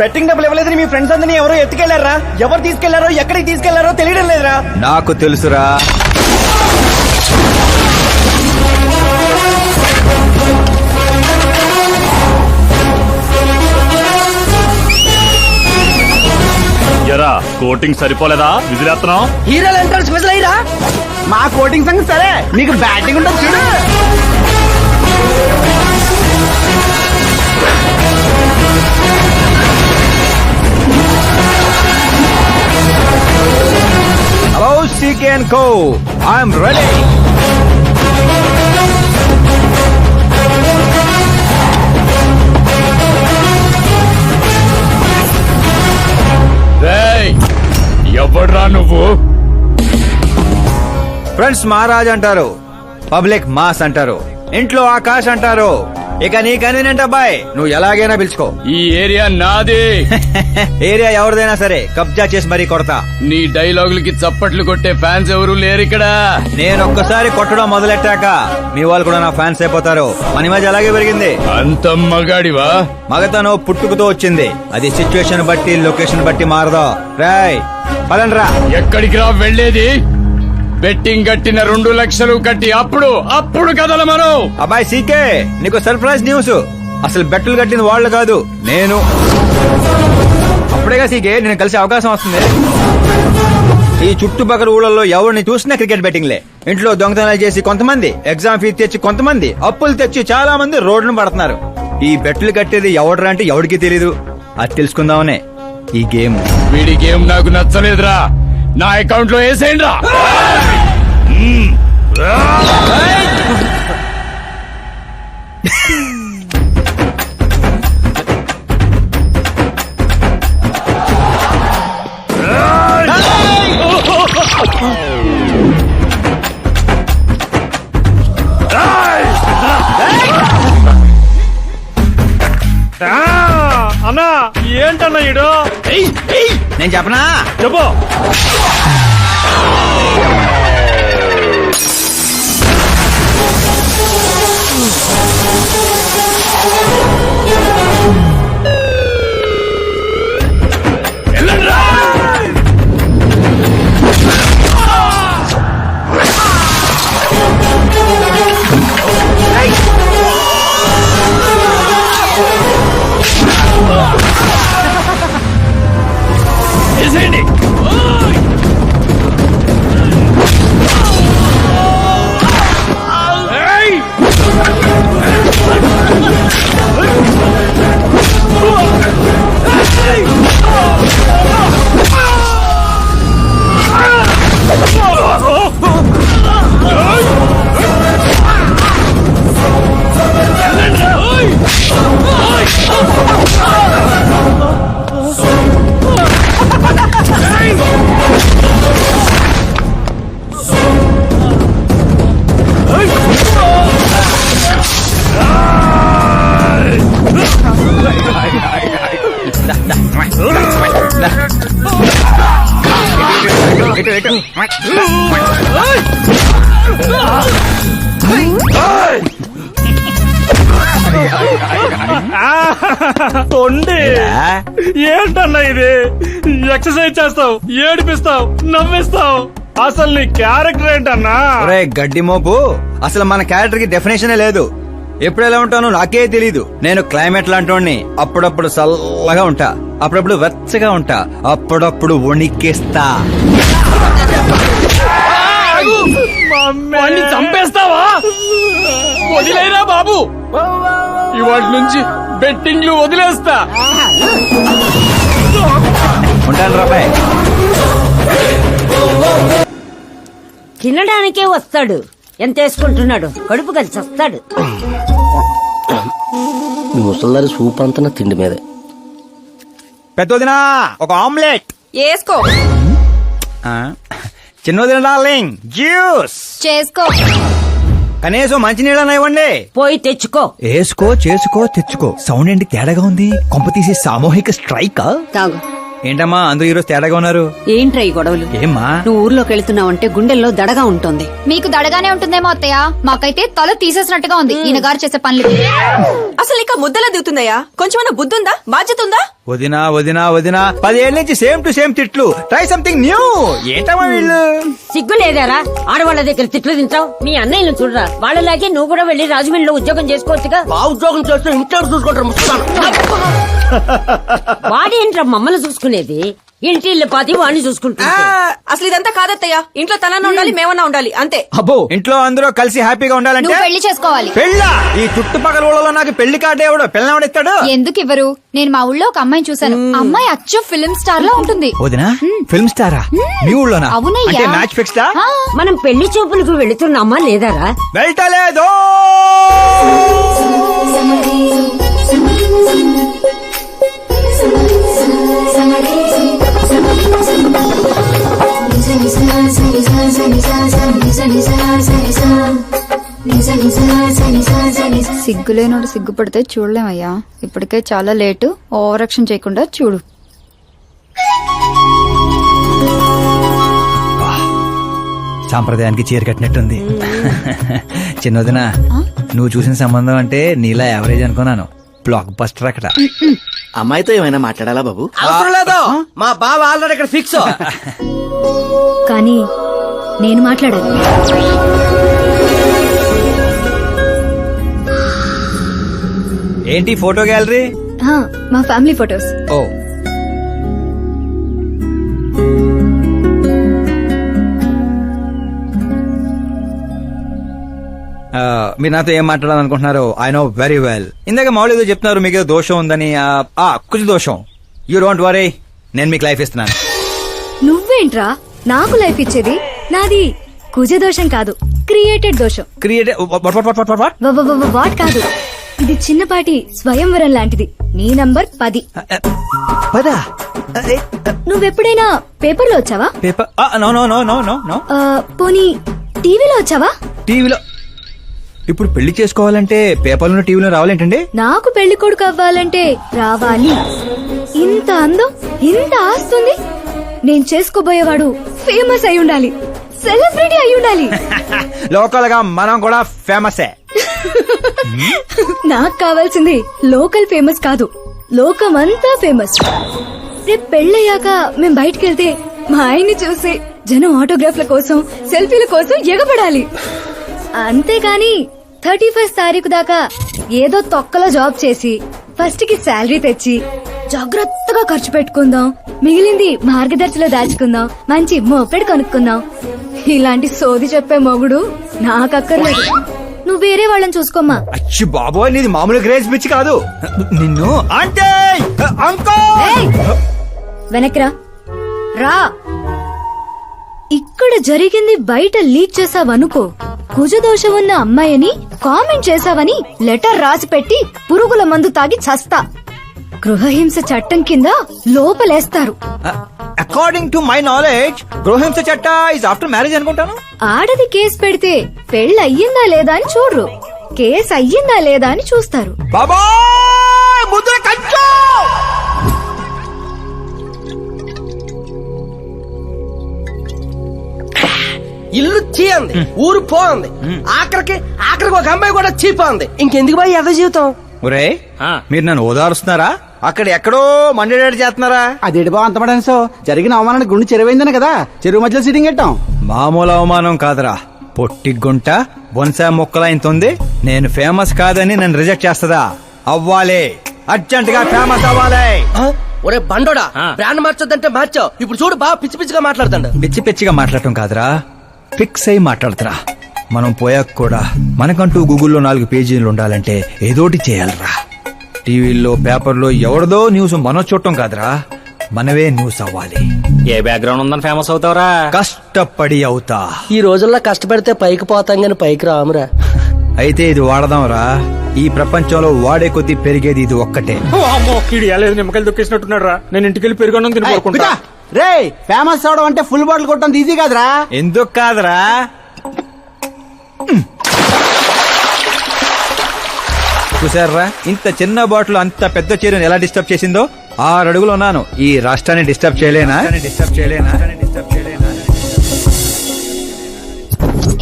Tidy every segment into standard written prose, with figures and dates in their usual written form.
Betting డబ్బులు ఇవ్వలేదని మీ friends అందరినీ ఎవరో ఎత్తుకెళ్లారా? ఎవరు తీసుకెళ్లారో ఎక్కడికి తీసుకెళ్లారో తెలియడం లేదురా. నాకు తెలుసురా. ఎరా కోటింగ్ సరిపోలేదా? విజిలేస్తున్నాం. హీరోలు ఎంట్రన్స్ స్పెషల్ అయ్యరా? మా కోటింగ్ సంగతి సరే, మీకు బ్యాటింగ్ ఉంటుంది చూడు. Hello CK&Co, I'm ready. ఎవడ్రా నువ్వు? ఫ్రెండ్స్ మహారాజ్ అంటారు, పబ్లిక్ మాస్ అంటారు, ఇంట్లో ఆకాశ్ అంటారు. ఇక నీ కన్వీనియంట్ అబ్బాయి, నువ్వు ఎలాగైనా పిలుచుకో. ఈ ఏరియా నాది. ఏరియా ఎవరిదైనా సరే కబ్జా చేసి మరీ కొడతా. నీ డైలాగులకి చప్పట్లు కొట్టే ఫ్యాన్స్ ఎవరు లేరు ఇక్కడ. నేను ఒక్కసారి కొట్టడం మొదలెట్టాక మీ వాళ్ళు కూడా నా ఫ్యాన్స్ అయిపోతారు. మన మధ్య అలాగే పెరిగింది. అంత మగాడివా? మగతనం పుట్టుకుతో వచ్చింది, అది సిచ్యువేషన్ బట్టి లొకేషన్ బట్టి మారదా. రాయ్ పదండ్రా. ఎక్కడికి రా వెళ్ళేది? బెట్టింగ్ కట్టిన 2 లక్షలు కట్టి అప్పుడు కదలు మనం. అబ్బాయి సీకే, నీకు సర్ప్రైజ్ న్యూస్. అసలు బెట్టులు కట్టింది వాళ్ళు కాదు, నేను. అప్పుడేగా సీకే నేను కలిసే అవకాశం వస్తుంది. ఈ చుట్టుపక్కల ఊళ్ళల్లో ఎవరిని చూసినా క్రికెట్ బెట్టింగ్లే. ఇంట్లో దొంగతనాలు చేసి కొంతమంది, ఎగ్జామ్ ఫీజు తెచ్చి కొంతమంది, అప్పులు తెచ్చి చాలా మంది రోడ్డును పడుతున్నారు. ఈ బెట్టులు కట్టేది ఎవడరా అంటే ఎవడికి తెలీదు. అది తెలుసుకుందామనే ఈ గేమ్. వీడి గేమ్ నాకు నచ్చలేదురా. నా అకౌంట్ లో వేసేయండి రా. అన్నా ఏంటన్నా ఈడు? నేను చెప్పనా? చెప్పు. ఏంటన్నా ఇది? ఎక్సర్సైజ్ చేస్తావు, ఏడిపిస్తావు, నవ్విస్తావు. అసలు నీ క్యారెక్టర్ ఏంటన్నా? గడ్డి మోపు, అసలు మన క్యారెక్టర్ కి డెఫినేషన్ లేదు. ఎప్పుడు ఎలా ఉంటానో నాకే తెలీదు. నేను క్లైమేట్ లాంటి అప్పుడప్పుడు చల్లగా ఉంటా, అప్పుడప్పుడు వెచ్చగా ఉంటా, అప్పుడప్పుడు వణికేస్తా. చంపేస్తావా? వదిలేరా బాబు, ఇవాటి నుంచి బెట్టింగ్లు వదిలేస్తా. ఉంటాను రాబాయ్. తినడానికే వస్తాడు, ఎంత వేసుకుంటున్నాడు, కడుపు కలిసి వస్తాడు. ముసల్దారి సూప్ అంతా తిండి మీదే. పెద్దదినా ఒక ఆమ్లెట్ వేసుకో. చిన్నదిన డార్లింగ్ జ్యూస్ చేసుకో. కనీసం మంచినీళ్ళని ఇవ్వండి. పోయి తెచ్చుకో. వేసుకో, చేసుకో, తెచ్చుకో. సౌండ్ ఏంటి తేడాగా ఉంది? కొంప తీసి సామూహిక స్ట్రైక్. తాగు. ఏంటమ్మా అందరూ ఈరోజు తేడాగా ఉన్నారు? ఏంట్రా ఈ గొడవలు? ఏమ్మా నువ్వు ఊర్లోకి వెళ్తున్నావంటే గుండెల్లో దడగా ఉంటుంది. మీకు దడగానే ఉంటుందేమో అత్తయ్య, మాకైతే తల తీసేసినట్టుగా ఉంది ఈయన గారు చేసే పనులు. అసలు ఇంకా ముద్దలా దిగుతుందయ్యా? కొంచెమన్నా బుద్ధి ఉందా, బాధ్యత ఉందా? వదినా వదినా వదినా 10 ఏళ్ళ నుంచి సేమ్ టు సేమ్ తిట్లు. Try something new. ఏంటమ్మా వీళ్ళు? సిగ్గు లేదారా ఆడవాళ్ళ దగ్గర తిట్లు తింటావు? మీ అన్నయ్యను చూడరా, వాళ్ళలాగే నువ్వు కూడా వెళ్లి రాజమండ్రిలో ఉద్యోగం చేసుకోవచ్చుగా. ఉద్యోగం చేస్తే ఇంట్లో చూసుకుంటారు వాడేంట్రా మమ్మల్ని చూసుకునేది? ఇంటి ఇల్లు పాతి వాడిని చూసుకుంటా. అసలు ఇదంతా కాదత్తయ్యా, ఇంట్లో తనన్నా ఉండాలి, మేమన్నా ఉండాలి, అంతే. అబ్బో ఇంట్లో అందరూ కలిసి హ్యాపీగా ఉండాలంటే నువ్వు పెళ్లి చేసుకోవాలి. పెళ్ళా? ఈ చుట్టుపక్కల ఊళ్ళలో నాకు పెళ్లి కార్డు ఎవడు పిల్లవాడిస్తాడు? ఎందుకు ఇవ్వరు? నేను మా ఊళ్ళో ఒక అమ్మాయిని చూశాను. అమ్మాయి అచ్చు ఫిల్మ్ స్టార్ లా ఉంటుంది. వదినా ఫిల్మ్ స్టారా? మీ ఊళ్ళోనా? అవునయ్యా. అంటే మ్యాచ్ ఫిక్స్డా? ఆ, మనం పెళ్లి చూపులకు వెళుతున్నామా లేదారా? వెళ్ళలేదు. సిగ్గులేనోడు సిగ్గుపడితే చూడలేమయ్యా. ఇప్పటికే చాలా లేటు, ఓవర్ యాక్షన్ చేయకుండా చూడు. సాంప్రదాయానికి చీర కట్టినట్టుంది. చిన్నదిన నువ్వు చూసిన సంబంధం అంటే నీలా యావరేజ్ అనుకున్నాను. బ్లాక్ బస్టర్ అక్కడ. అమ్మాయితో ఏమైనా మాట్లాడాలా బాబు? అవసరం లేదు, మా బావ ఆల్రెడీ ఇక్కడ ఫిక్స్. కానీ నేను మాట్లాడాలి. ఏంటి ఫోటో గ్యాలరీ? మా ఫ్యామిలీ ఫొటోస్. ఓ మీరు నాతో ఏం మాట్లాడాలనుకుంటున్నారు? I know very well. ఇందాక మామూలు ఏదో చెప్తున్నారు, మీకు ఏదో దోషం ఉందని. కుజ దోషం. యూ డోంట్ వరీ, నేను మీకు లైఫ్ ఇస్తున్నాను. నువ్వేంట్రా నాకు లైఫ్ ఇచ్చేది? నాది కుజ దోషం కాదు, క్రియేటెడ్ దోషం. క్రియేట్ వాట్ కాదు, ఇది చిన్నపాటి స్వయంవరం లాంటిది. నీ నంబర్ 10. పదా నువ్వెప్పుడైనా పేపర్లో వచ్చావా? Paper? No no no no no no. పోనీ టీవీలో వచ్చావా? టీవీలో? ఇప్పుడు పెళ్లి చేసుకోవాలంటే పేపర్లో టీవీలో రావాలేంటండి? నాకు పెళ్లి కొడుకు అవ్వాలంటే రావాలి. ఇంత అందం, ఇంత ఆస్తుంది. నేను చేసుకోబోయేవాడు ఫేమస్ అయి ఉండాలి, సెలబ్రిటీ అయి ఉండాలి. లోకల్ గా మనం కూడా ఫేమసే. నాకు కావాల్సింది లోకల్ ఫేమస్ కాదు, లోకమంతా ఫేమస్. రేపు పెళ్ళయ్యాక మేం బయటకెళ్తే మా ఆయన్ని చూసి జనం ఆటోగ్రాఫ్ల కోసం, సెల్ఫీల కోసం ఎగబడాలి. అంతేగాని 31st తారీఖు దాకా ఏదో తొక్కలో జాబ్ చేసి ఫస్ట్ కి శాలరీ తెచ్చి జాగ్రత్తగా ఖర్చు పెట్టుకుందాం, మిగిలింది మార్గదర్శిలో దాచుకుందాం, మంచి మోపెడు కొనుక్కుందాం. ఇలాంటి సోది చెప్పే మొగుడు నాకక్కర్లేదు. నువ్వు వేరే వాళ్ళని చూసుకోమ్మా. అచ్చి బాబోయ్, నీది మామూలు గ్రేజ్ పిచ్చి కాదు. నిన్ను అంటే వెనక్రా రా. ఇక్కడ జరిగింది బయట లీక్ చేసావనుకో, కుజదోషం ఉన్న అమ్మాయిని కామెంట్ చేసావని లెటర్ రాసి పెట్టి పురుగుల మందు తాగి చస్తా. గృహహింస చట్టం కింద లోపలేస్తారు. అకార్డింగ్ టు మై నాలెడ్జ్ గృహహింస చట్ట ఇస్ ఆఫ్టర్ మ్యారేజ్ అనుకుంటాను. ఆడది కేసు పెడితే పెళ్ళి అయ్యిందా లేదా అని చూడరు, కేసు అయ్యిందా లేదా అని చూస్తారు. బాబోయ్ ముద్ర కంచు. ఇల్లు చీ అంది, ఊరు పో అంది, ఆఖరికి ఒక అమ్మాయి కూడా చీపోంది. ఇంకెందుకు బాయ్ ఎద జీవితం? ఒరే మీరు నన్ను ఓదారుస్తున్నారా? అక్కడ ఎక్కడో మండేడాడు చేస్తున్నారా? అదేటి బావ అంత పడాను. జరిగిన అవమానానికి గుండె చెరువైందనే కదా చెరువు మధ్యలో సిట్టింగ్ పెట్టాం. మామూలు అవమానం కాదురా, పొట్టి గుంట బొన్సా మొక్కలా ఇంత ఉంది. నేను ఫేమస్ కాదని నన్ను రిజెక్ట్ చేస్తదా? అవ్వాలి, అర్జెంట్ గా ఫేమస్ అవ్వాలి. ఒరే బండోడా, బ్రాండ్ మార్చొద్దంటే మార్చావు. ఇప్పుడు చూడు బాగా పిచ్చి పిచ్చిగా మాట్లాడుతాడు. పిచ్చి పిచ్చిగా మాట్లాడటం కాదురా, ఫిక్స్ అయి మాట్లాడుతురా. మనం పోయాక కూడా మనకంటూ గూగుల్లో 4 పేజీలు ఉండాలంటే ఏదోటి చేయాలరా. టీవీల్లో పేపర్లో ఎవరిదో న్యూస్ మనం చూడటం కాదురా, మనవే న్యూస్ అవ్వాలి. ఏ బ్యాక్గ్రౌండ్ ఉందని ఫేమస్ అవుతావరా? కష్టపడి అవుతా. ఈ రోజుల్లో కష్టపడితే పైకి పోతాం గాని పైకి రామురా. అయితే ఇది వాడదాంరా. ఈ ప్రపంచంలో వాడే కొద్దీ పెరిగేది ఇది ఒక్కటే. నిమ్మకాయలు దొక్కేసినట్టున్నాడు రా. నేను ఇంటికి వెళ్ళి పెరుగొన్నం తిని కోరుకుంటా. రే ఫేమస్ అవడం అంటే ఫుల్ బాటిల్ కొట్టడం ఈజీ కాదురా. ఎందుకు కాదురా? చూసారా ఇంత చిన్న బాటిల్ అంత పెద్ద చీరను ఎలా డిస్టర్బ్ చేసిందో? 6 అడుగులు ఉన్నాను. ఈ రాష్ట్రాన్ని డిస్టర్బ్ చేయలేనా?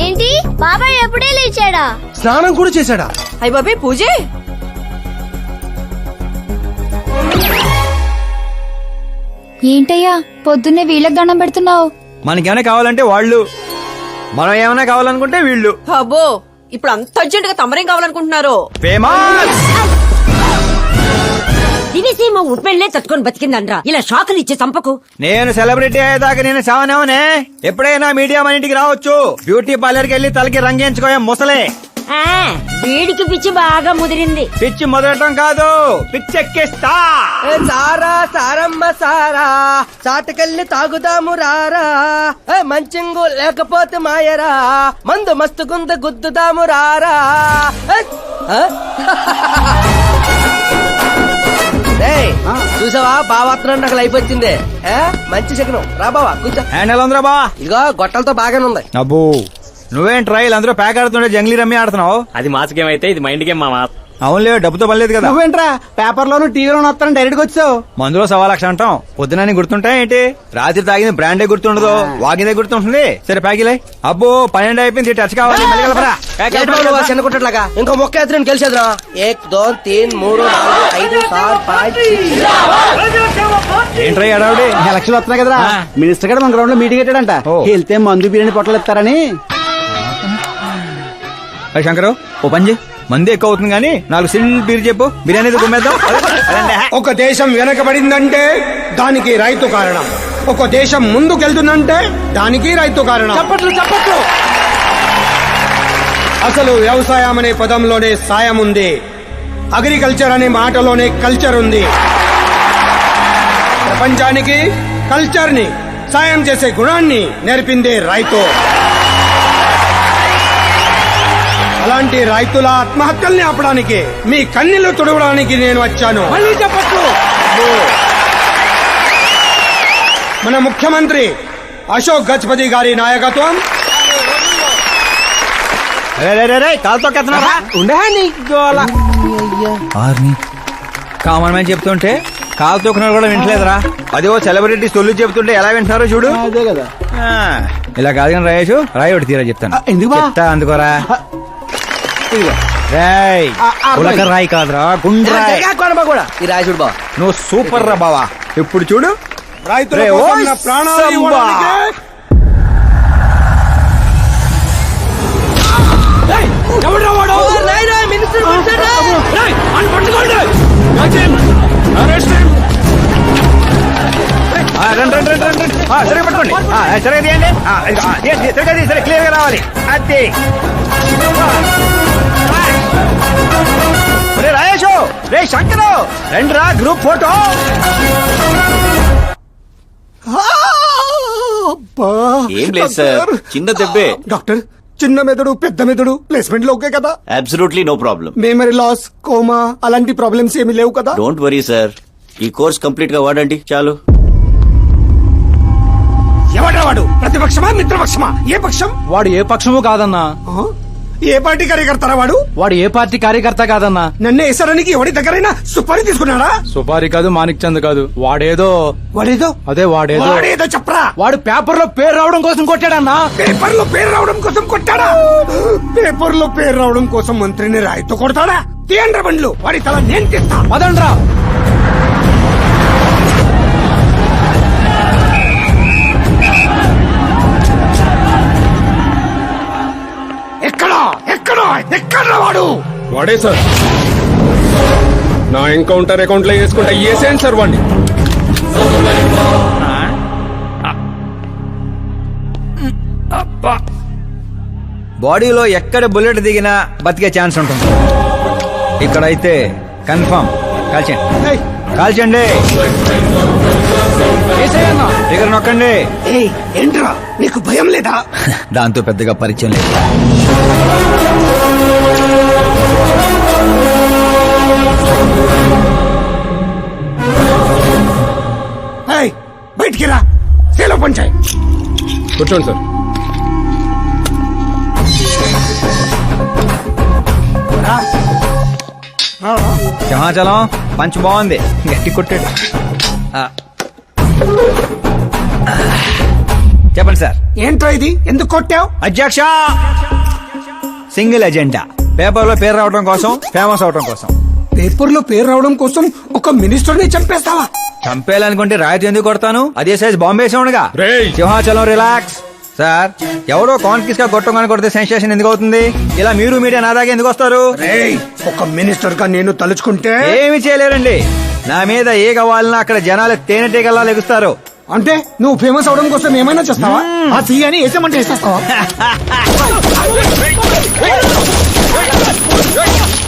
ఏంటి బాబాయ్ ఎప్పుడే లేచాడా? స్నానం కూడా చేశాడా? అయ్య బాబే పూజే. ఏంటయ్యా పొద్దున్నే వీళ్ళకి దండం పెడుతున్నావు? మనకేమైనా కావాలంటే వాళ్ళు, మనం ఏమైనా కావాలనుకుంటే వీళ్ళు. అబ్బో ఇప్పుడు అంత అర్జెంట్ గా తమరేం కావాలనుకుంటున్నారు? ఫేమస్. దివిసీమ ఉప్పెళ్లే తట్టుకొని బతికిందనరా, ఇలా షాకులు ఇచ్చే చంపకు. నేను సెలబ్రిటీ అయ్యేదాకా నేను సావనేవనే. ఎప్పుడైనా మీడియా మన ఇంటికి రావచ్చు. బ్యూటీ పార్లర్ కి వెళ్ళి తలకి రంగేయించుకోయా ముసలే. ఆ, వీడికి పిచ్చి బాగా ముదిరింది. పిచ్చి మొదలటం కాదు, పిచ్చెక్కిస్తా. ఏ సారా సారమ్మ సారా, చాటకెళ్ళి తాగుదాము రారా. ఏ మంచింగు లేకపోతే మాయరా, మందు మస్తు గుంద గుద్దుదాము రారా. ఏ, ఆ? ఏయ్, చూసావా బావాత్రం నాకు లైఫ్ వచ్చింది. ఏ, మంచి శకనం. రా బావా కూర్చో. హ్యాండ్ ఎలా ఉందిరా బా? ఇదిగో గొట్టలతో బాగానే ఉంది. అబ్బో నువ్వేం ట్రైల్ అందరూ ప్యాక్ ఆడుతుండే జంగ్లీ రమ్మి ఆడుతున్నావు. అది మాస్ గేమ్ అయితే ఇది మైండ్ గేమ్ మామ. అవునులే, డబ్బుతో పనిలేదు కదా. నువ్వేంట్రా పేపర్ లోను టీవీలోను వస్తాను డైరెక్ట్ గా వచ్చావు. మందులో 1,00,000 అంటాం. పొద్దునని గుర్తుంటాయి ఏంటి? రాత్రి తాగింది బ్రాండే గుర్తుండదు, వాగిందే గుర్తుంటుంది. సరే ప్యాకిలే. అబ్బో 12 అయిపోయింది, టచ్ కావాలి. మళ్ళీ కలపరా. ఏంటి బాబు నువ్వు చిన్న కుట్టట్లాగా? ఇంకో మొక్క ఎత్తున నేను గెలిచేద్రా. 1 2 3 4 5 6 5 ఏంట్రై అడావుడి? ఎలక్షన్ వస్తున్నాయి కదరా, మినిస్టర్ గారు మన గ్రౌండ్ లో మీటింగ్ పెట్టాడంట. ఓ. వెళ్తే మందు బిర్యానీ పొట్టలు ఇస్తారని. శంకరు ఓ పంజి, మంది ఎక్కువ అవుతుంది కానీ 4 సిల్ బీర్ చెప్పు, బిర్యానీ గుమ్మేద్దాం. ఒక దేశం వెనకబడిందంటే దానికి రైతు కారణం. ఒక దేశం ముందుకెళ్తుందంటే దానికి రైతు కారణం. చప్పట్లు. అసలు వ్యవసాయం అనే పదంలోనే సాయం ఉంది. అగ్రికల్చర్ అనే మాటలోనే కల్చర్ ఉంది. ప్రపంచానికి కల్చర్ ని, సాయం చేసే గుణాన్ని నేర్పిందే రైతు. అలాంటి రైతుల ఆత్మహత్యల్ని ఆపడానికి, మీ కన్నీళ్లు తుడవడానికి నేను వచ్చాను. మళ్ళీ చెప్పట్లు. మన ముఖ్యమంత్రి అశోక్ గజపతి గారి నాయకత్వం. కాలుతో కెత్తనారా? కామన్ మ్యాన్ చెప్తుంటే కాలు తొక్కున్నారు కూడా వింటలేదురా. అదే సెలబ్రిటీ సొల్లు చెప్తుంటే ఎలా వింటున్నారో చూడు. అదే కదా. ఆ, ఇలా కాదు కానీ రాయేషు, రాయి ఒకటి తీరా చెప్తాను. ఎందుకు బా? చెప్తా అందుకోరా. రాయ్ ఉలక రాయి కాదురా, గుండ్రాయ్. కూడా ఈ రాజుడు బావ నువ్వు సూపర్ రా బావా. ఇప్పుడు చూడు, రైతుల రే, కోసం ఓయ్ నా ప్రాణాలు సంబా. ఇవ్వడానికే సరే పట్టుకోండి. సరే తీయండి. సరే క్లియర్ గా రావాలి. అది రే రాయేషు, రే శంకరు, రండి రా గ్రూప్ ఫోటో. ఏం లేదు సార్, చిన్న దెబ్బే. డాక్టర్, చిన్న మెదడు పెద్ద మెదడు ప్లేస్మెంట్ లో ఓకే కదా? Absolutely no problem. Memory loss, coma అలాంటి ప్రాబ్లమ్స్ ఏమీ లేవు కదా? డోంట్ వరీ సార్, ఈ కోర్స్ కంప్లీట్ గా వాడండి చాలు. ఎవడ్రా వాడు? ప్రతిపక్షమా మిత్రపక్షమా? ఏ పక్షం? వాడు ఏ పక్షము కాదన్నా. ఆ? ఏ పార్టీ కార్యకర్తారా వాడు? వాడు ఏ పార్టీ కార్యకర్త కాదన్నా. నన్ను వేసడానికి ఎవడి దగ్గరైనా సుపారీ తీసుకున్నాడా? సుపారి కాదు, మాణిక్ చంద్ కాదు. వాడేదో వాడేదో వాడేదో చెప్పరా. వాడు పేపర్ లో పేరు రావడం కోసం కొట్టాడన్నా. పేపర్ లో పేరు రావడం కోసం కొట్టాడా? పేపర్ లో పేరు రావడం కోసం మంత్రిని రాయితో కొడతాడా? తీయండ్ర బండ్లు, వాడి తల నేను తీస్తా. పదండ్రా. ఎక్కడా వాడు? వాడే సార్, నా ఎన్కౌంటర్ అకౌంట్ లో వేసుకుంటా ఏసేయండి సార్ వాడిని. బాడీలో ఎక్కడ బుల్లెట్ దిగినా బతికే ఛాన్స్ ఉంటుంది. ఇక్కడైతే కన్ఫర్మ్. కాల్చండి, కాల్చండి. దగ్గర నొక్కండి. ఏంట్రా నీకు భయం లేదా? దాంతో పెద్దగా పరిచయం లేదు. బయటికి రా, సేలో పంచాయి. కూర్చోండి సార్. సింహాచలం పంచ్ బాగుంది, గట్టి కొట్టాడు. చెప్పండి సార్. ఏంట్రా ఇది, ఎందుకు కొట్టావు? అధ్యక్ష, సింగిల్ ఎజెండా. పేపర్ లో పేరు రావడం కోసం, ఫేమస్ అవడం కోసం. పేపర్ లో పేరు రావడం కోసం ఒక మినిస్టర్ ని చంపేస్తావా? చంపేయాలనుకుంటే రాయితీ ఎందుకు కొడతాను? అదే సైజ్ బాంబే సౌండ్గా. రేయ్. సింహాచలం రిలాక్స్. సార్, ఎవడో కాన్ఫిస్ గా కొట్టగానే కొడితే సెన్సేషన్ ఎందుకు అవుతుంది? ఇలా మీరు మీడియా నా దాకా ఎందుకు వస్తారు? రేయ్, ఒక మినిస్టర్ గా నేను తలుచుకుంటే ఏమి చేయలేరండి. నా మీద ఏ కావాలన్నా అక్కడ జనాలు తేనెటీగల్లా లెగుస్తారు. అంటే నువ్వు ఫేమస్ అవడం కోసం ఏమైనా చేస్తావా? ఆ సీఎని వేసామంటే వేసేస్తావా?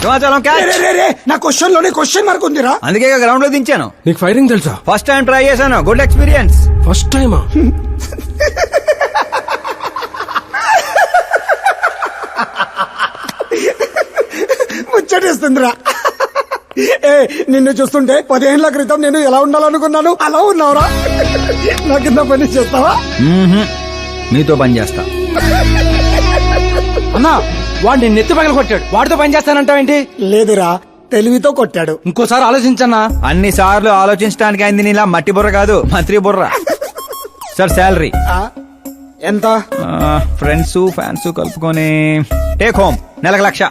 సింహాచలం క్యాచ్. రే, రే, రే, నా క్వశ్చన్ లోనే క్వశ్చన్ మార్క్ ఉందిరా. అందుకే గ్రౌండ్ లో దించాను. నీకు ఫైరింగ్ తెలుసా? ఫస్ట్ టైం ట్రై చేశాను, గుడ్ ఎక్స్పీరియన్స్. ఫస్ట్ టైమా? ముచ్చటేస్తుందిరా. ఏ, నిన్ను చూస్తుంటే 10 ఏళ్ల క్రితం నేను ఎలా ఉండాలనుకున్నాను అలా ఉన్నావురా. నా కింద పని చేస్తావా? మీతో పని చేస్తా. అన్నా, వాడిని నెత్తి పగల కొట్టాడు. వాడితో పని చేస్తానంటావేంటి? లేదురా, తెలివితో కొట్టాడు. ఇంకోసారి ఆలోచించన్నా. అన్ని సార్లు ఆలోచించడానికి అయింది నీలా మట్టి బుర్ర కాదు, మంత్రి బుర్ర. సార్, శాలరీ ఆ, ఎంత? ఫ్రెండ్స్ ఫ్యాన్స్ కలుపుకొని టేక్ హోమ్ నెలకు 1,00,000.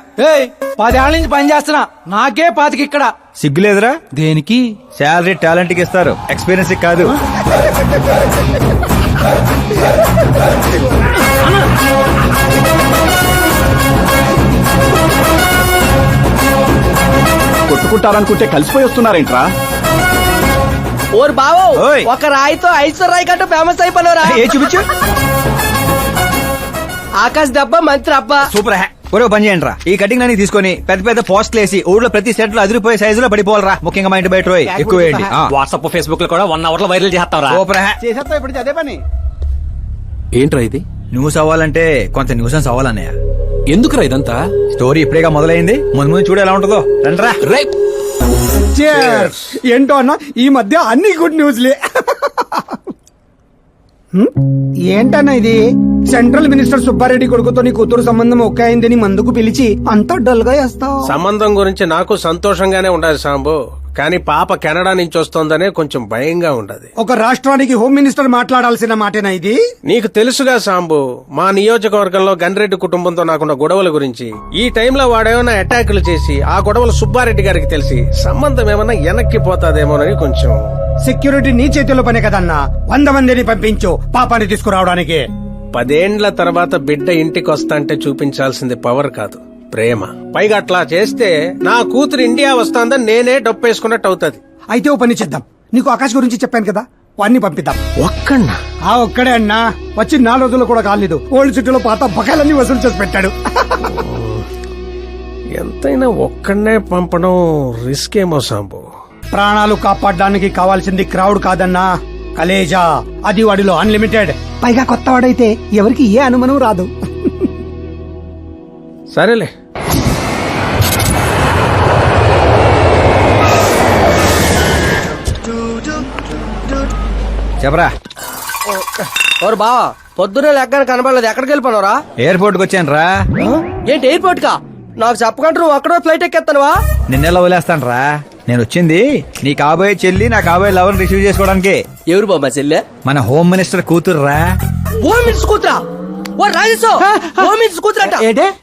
10 ఏళ్ల నుంచి పని చేస్తున్నా, నాకే 25 ఇక్కడ. సిగ్గులేదురా? దేనికి? శాలరీ టాలెంట్ కి ఇస్తారు, ఎక్స్పీరియన్స్ కి కాదు. కొట్టుకుంటారనుకుంటే కలిసిపోయి వస్తున్నారేంట్రా? ఓర్ బావో, ఓయ్. ఒక రాయితో ఐశ్వర్య కంటూ ఫేమస్ అయిపోయినరా. ఏ చూపించు. ఆకాశ్ దెబ్బ మంత్రి అబ్బా. సూపర్ హ్యా. ఒరే పని చేయండి రా, ఈ కటింగ్ అన్ని తీసుకొని పెద్ద పెద్ద పోస్టులు వేసి ఊళ్ళో ప్రతి సెట్ లో అదిరిపోయే సైజులో పడిపోవాలరా. ముఖ్యంగా మా ఇంటి బయట రోయ్ ఎక్కువ వేయండి. వాట్సాప్ ఫేస్బుక్ లో కూడా 1 అవర్ లో వైరల్ చేస్తాం. సూపర్ హ్యా. చేసేస్తా ఇప్పుడు అదే పని. ఏంట్రా ఇది? న్యూస్ అవ్వాలంటే కొంత న్యూసెన్స్ అవ్వాలన్నయ్య. ఎందుకురా ఇదంతా? స్టోరీ ఇప్పుడేగా మొదలైంది, ముందు ముందు చూడు ఎలా ఉంటుందో. రండ్రా. Cheers. ఏంటో అన్న, ఈ మధ్య అన్ని గుడ్ న్యూస్లే. ఏంటన్నా ఇది? సెంట్రల్ మినిస్టర్ సుబ్బారెడ్డి కొడుకుతో నీ కూతురు సంబంధం ఒకే అయిందని మందుకు పిలిచి అంత డల్ గా వేస్తావు. సంబంధం గురించి నాకు సంతోషంగానే ఉండదు సాంబు, కానీ పాప కెనడా నుంచి వస్తోందనే కొంచెం భయంగా ఉండదు. ఒక రాష్ట్రానికి హోమ్ మినిస్టర్ మాట్లాడాల్సిన మాటేనా ఇది? నీకు తెలుసుగా సాంబు, మా నియోజకవర్గంలో గన్రెడ్డి కుటుంబంతో నాకున్న గొడవల గురించి. ఈ టైంలో వాడేమన్నా అటాకులు చేసి ఆ గొడవలు సుబ్బారెడ్డి గారికి తెలిసి సంబంధం ఏమన్నా వెనక్కి పోతాదేమోనని కొంచెం. సెక్యూరిటీ నీ చేతిలో పనే కదన్నా. 100 మందిని పంపించు పాపాన్ని తీసుకురావడానికి. 10 ఏండ్ల తర్వాత బిడ్డ ఇంటికి వస్తాంటే చూపించాల్సింది పవర్ కాదు, ప్రేమ. పైగా అట్లా చేస్తే నా కూతురు ఇండియా వస్తాందని నేనే డప్పేసుకున్నట్టు అవుతుంది. అయితే ఓ పని చేద్దాం, నీకు ఆకాశ్ గురించి చెప్పాను కదా, వాడిని పంపిద్దాం. ఒక్కన్నా? ఆ ఒక్కడే అన్నా, వచ్చి 4 రోజులు కూడా కాలేదు. ఓల్డ్ సిటీలో పాత బకాయిలన్నీ వసూలు చేసి పెట్టాడు. ఎంతైనా ఒక్కడనే పంపడం రిస్క్ ఏమో సాంబు. ప్రాణాలు కాపాడడానికి కావాల్సింది క్రౌడ్ కాదన్నా, కలేజా. అది వాడిలో అన్లిమిటెడ్. పైగా కొత్త వాడైతే ఎవరికి ఏ అనుమానం రాదు. సరేలే. చెప్పరా. ఓర్ బావా, పొద్దునే లెక్కన కనబడలేదు, ఎక్కడికి వెళ్ళిపోనరా? ఎయిర్పోర్ట్ కి వచ్చాను రా. ఏంటి ఎయిర్పోర్ట్ కా? నాకు చెప్పకుండా నువ్వు అక్కడో ఫ్లైట్ ఎక్కేస్తానువా? నిన్నెలా వదిలేస్తాను రా. నేను వచ్చింది నీ కాబోయే చెల్లి, నా కాబోయే లవర్ రిసీవ్ చేసుకోవడానికి. ఎవరు బాబా చెల్లె? మన హోమ్ మినిస్టర్ కూతురు రా. హోమ్ మినిస్టర్ కూతురా? ఓ రాజేశో, హోమ్ మినిస్టర్ కూతురట.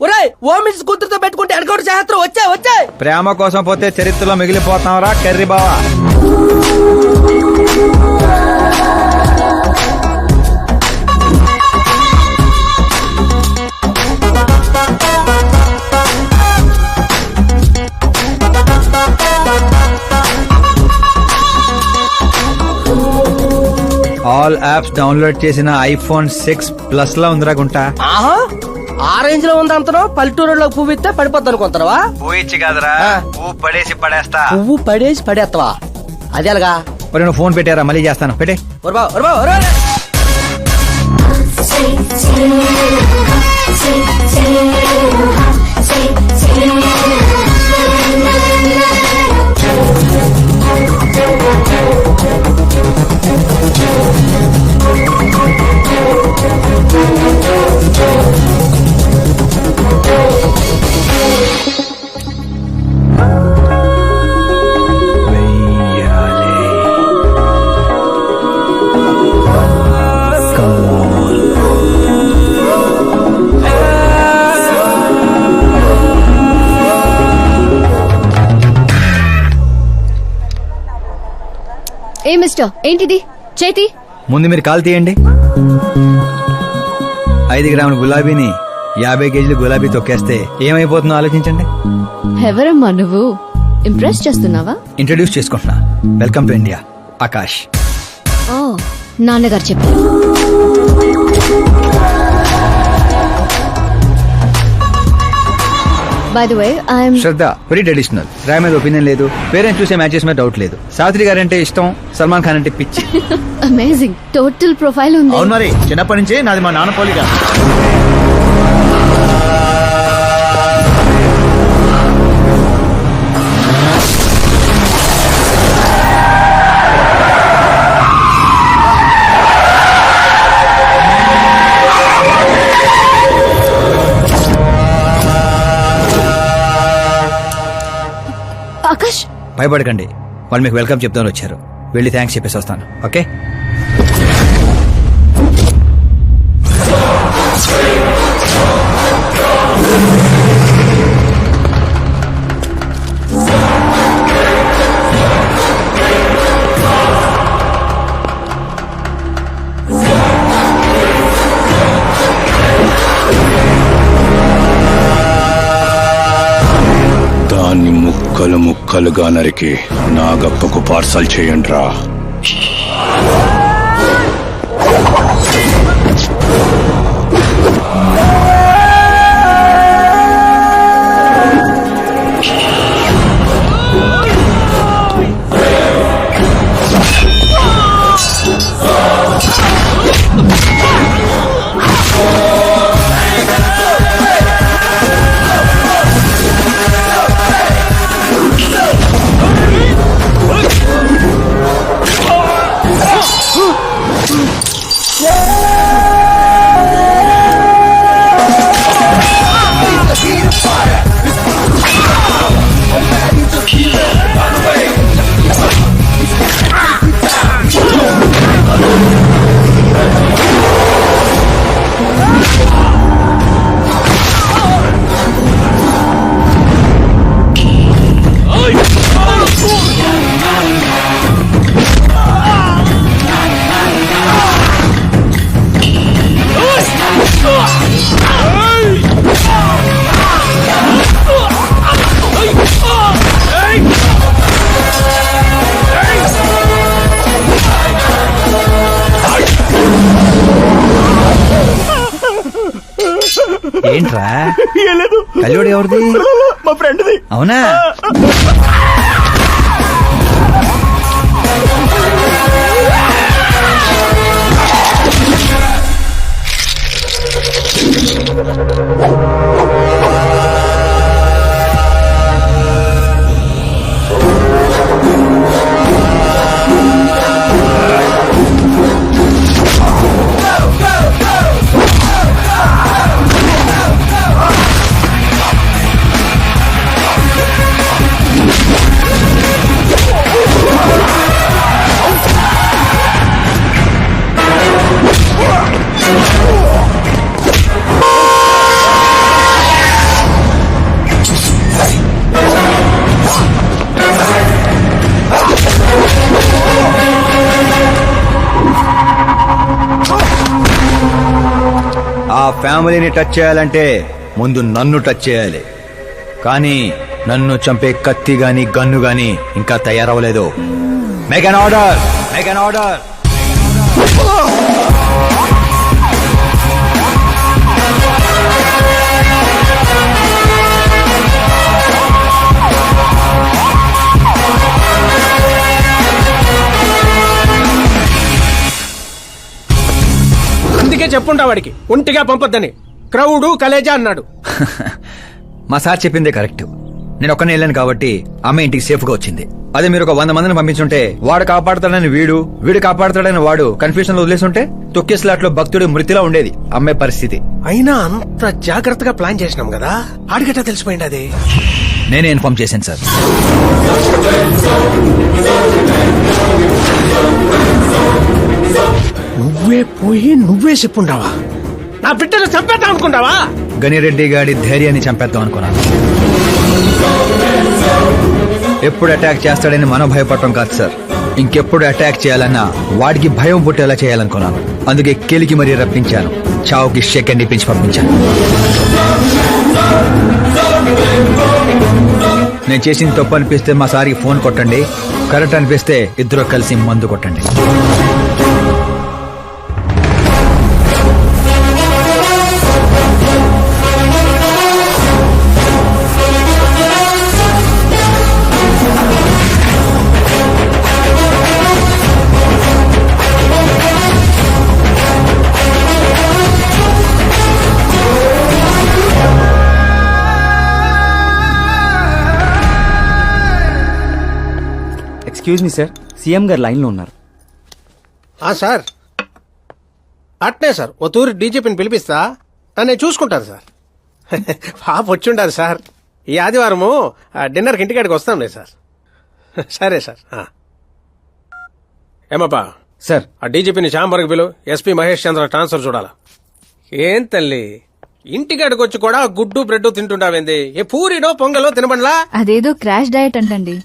ఒరేయ్, హోమ్ మినిస్టర్ కూతురుతో పెట్టుకుంటే ఎడకౌట్ చేస్తారు. వచ్చే ప్రేమ కోసం పోతే చరిత్రలో మిగిలిపోతాం రా కర్రీ బావా. ఆల్ యాప్స్ డౌన్లోడ్ చేసిన ఐఫోన్ 6 ప్లస్ లా ఉందిరా గుంటా. ఆహా, ఆ రేంజ్ లో ఉంది అంతనో. పల్లెటూరులో పువ్వు ఇస్తే పడిపోద్ది అనుకుంటావా? పోయిచ్చి కాదురా, పువ్వు పడేసి పడేస్తా. పువ్వు పడేసి పడేస్తావా? అదే అలాగా. మరి నువ్వు ఫోన్ పెట్టారా, మళ్ళీ చేస్తాను. పెట్టే. ఏ మిస్టర్ ఏంటిది చేతి ముందు మీరు కాల్ తీయండి. 5 గ్రాముల గులాబీని 50 కేజీలు గులాబీ తొక్కేస్తే ఏమైపోతుందో ఆలోచించండి. ఎవరమ్మా నువ్వు ఇంప్రెస్ చేస్తున్నావా? ఇంట్రడ్యూస్ చేసుకుంటున్నా. Welcome to India, Akash. ఓ నాన్నగారు చెప్పారు. By the way I'm Shraddha very traditional. Rai మీద ఒపీనియన్ లేదు, పేరెంట్స్ చూసే మ్యాచెస్ మీద డౌట్ లేదు. సావిత్రి గారు అంటే ఇష్టం, సల్మాన్ ఖాన్ అంటే పిచ్చి. అమేజింగ్ టోటల్ ప్రొఫైల్ ఉంది. అవును మరి, చిన్నప్పటి నుంచి నాది మా నాన్న పోలిక. ఆకాష్ భయపడకండి, వాళ్ళు మీకు వెల్కమ్ చెప్తాను వచ్చారు. వెళ్ళి థ్యాంక్స్ చెప్పేసి వస్తాను. ఓకే. దాన్ని ముక్కలు ముక్కలుగా నరికి నాగప్పకు పార్సల్ చేయండి రా. ఏంట్రా కల్లుడు ఎవరిది? మా ఫ్రెండ్ది. అవునా? ఆ ఫ్యామిలీని టచ్ చేయాలంటే ముందు నన్ను టచ్ చేయాలి. కానీ నన్ను చంపే కత్తి గాని గన్ను గాని ఇంకా తయారవలేదు. Make an order, make an order. అందుకే చెప్పుంటా వాడికి ఒంటిగా పంపొద్దని. క్రౌడు కలేజా అన్నాడు. మా సార్ చెప్పిందే కరెక్ట్. నేను ఒక్కనే వెళ్ళాను కాబట్టి అమ్మ ఇంటికి సేఫ్ గా వచ్చింది. అదే మీరు ఒక 100 మందిని పంపించుంటే వాడు కాపాడుతాడని వీడు కాపాడుతాడని వాడు కన్ఫ్యూజన్ లో వదిలేసుంటే తొక్కే స్లాట్ లో భక్తుడి మృతిలా ఉండేది అమ్మాయి పరిస్థితి. అయినా అంత జాగ్రత్తగా ప్లాన్ చేసినాం కదా, ఆడిగట్టా తెలిసిపోయింది. అది నేనే ఇన్ఫార్మ్ చేశాను సార్. నువ్వే పోయి నువ్వే చెప్పుంటావా? నా బిడ్డను చంపేద్దాం అనుకుంటావా? గనిరెడ్డి గాడి ధైర్యాన్ని చంపేద్దాం అనుకున్నాను. ఎప్పుడు అటాక్ చేస్తాడని మనం భయపడటం కాదు సార్, ఇంకెప్పుడు అటాక్ చేయాలన్నా వాడికి భయం పుట్టేలా చేయాలనుకున్నాను. అందుకే కెలికి మరీ రప్పించాను. చావుకి సెకండ్ ఇప్పించి పంపించాను. నేను చేసిన తప్పు అనిపిస్తే మా సారికి ఫోన్ కొట్టండి. కరెక్ట్ అనిపిస్తే ఇద్దరు కలిసి మందు కొట్టండి. ఎక్స్క్యూజ్ మీ సార్, సీఎం గారు లైన్ లో ఉన్నారు. సార్ అట్నే సార్ ఓ తూరి డీజీపీని పిలిపిస్తా, నన్ను చూసుకుంటారు సార్. పాప వచ్చిండారు సార్. ఈ ఆదివారము డిన్నర్కి ఇంటికాడికి వస్తాంలే సార్. సరే సార్. ఏమప్పా సార్, ఆ డీజీపీని చాంబర్కి పిలు. ఎస్పీ మహేష్ చంద్ర ట్రాన్స్ఫర్ చూడాలా. ఏం తల్లి ఇంటికాడికి వచ్చి కూడా గుడ్డు బ్రెడ్ తింటుంటావేంది? ఏ పూరినో పొంగలో తినబండ్లా? అదేదో క్రాష్ డయట్ అంటండి.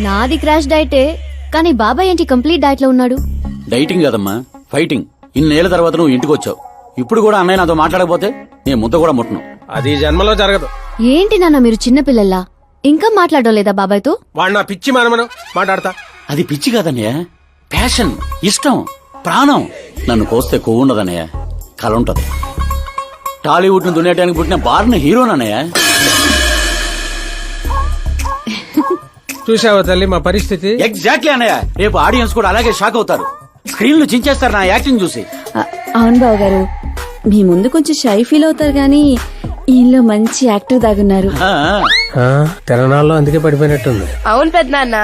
నాది క్రాష్ డయటే, కానీ బాబాయ్ ఏంటి కంప్లీట్ డయట్ లో ఉన్నాడు? డైటింగ్ కదమ్మా, ఫైటింగ్. ఇన్నేళ్ల తర్వాత నువ్వు ఇంటికి వచ్చావు. ఇప్పుడు కూడా అన్నయ్య నాతో మాట్లాడకపోతే నేను ముద్ద కూడా ముట్టను. అది జన్మలో జరగదు. ఏంటి నాన్న మీరు చిన్న పిల్లల్లా ఇంకా మాట్లాడడం లేదా బాబాయ్తో? వాడు నా పిచ్చి మనమను మాట్లాడతా. అది పిచ్చి కాదన్నయ్య, ప్యాషన్, ఇష్టం, ప్రాణం. నన్ను కోస్తే కొవ్వు ఉండదన్నయ్య, కల ఉంటది. టాలీవుడ్ ను దున్నేయడానికి పుట్టిన బార్న హీరోనన్నయ్య. చూసావా తల్లి మా పరిస్థితి? ఎగ్జాక్ట్లీ అన్నయ్య. రేపు ఆడియన్స్ కూడా అలాగే షాక్ అవుతారు. స్క్రీన్లు చించేస్తారు నా యాక్టింగ్ చూసి. అవును బావ గారు, మీ ముందు కొంచెం షై ఫీల్ అవుతారు గానీ ఈయనలో మంచి యాక్టర్ దాగున్నారు. తెలంగాణలో అందుకే పడిపోయినట్టుంది. అవును పెద్దనాన్న,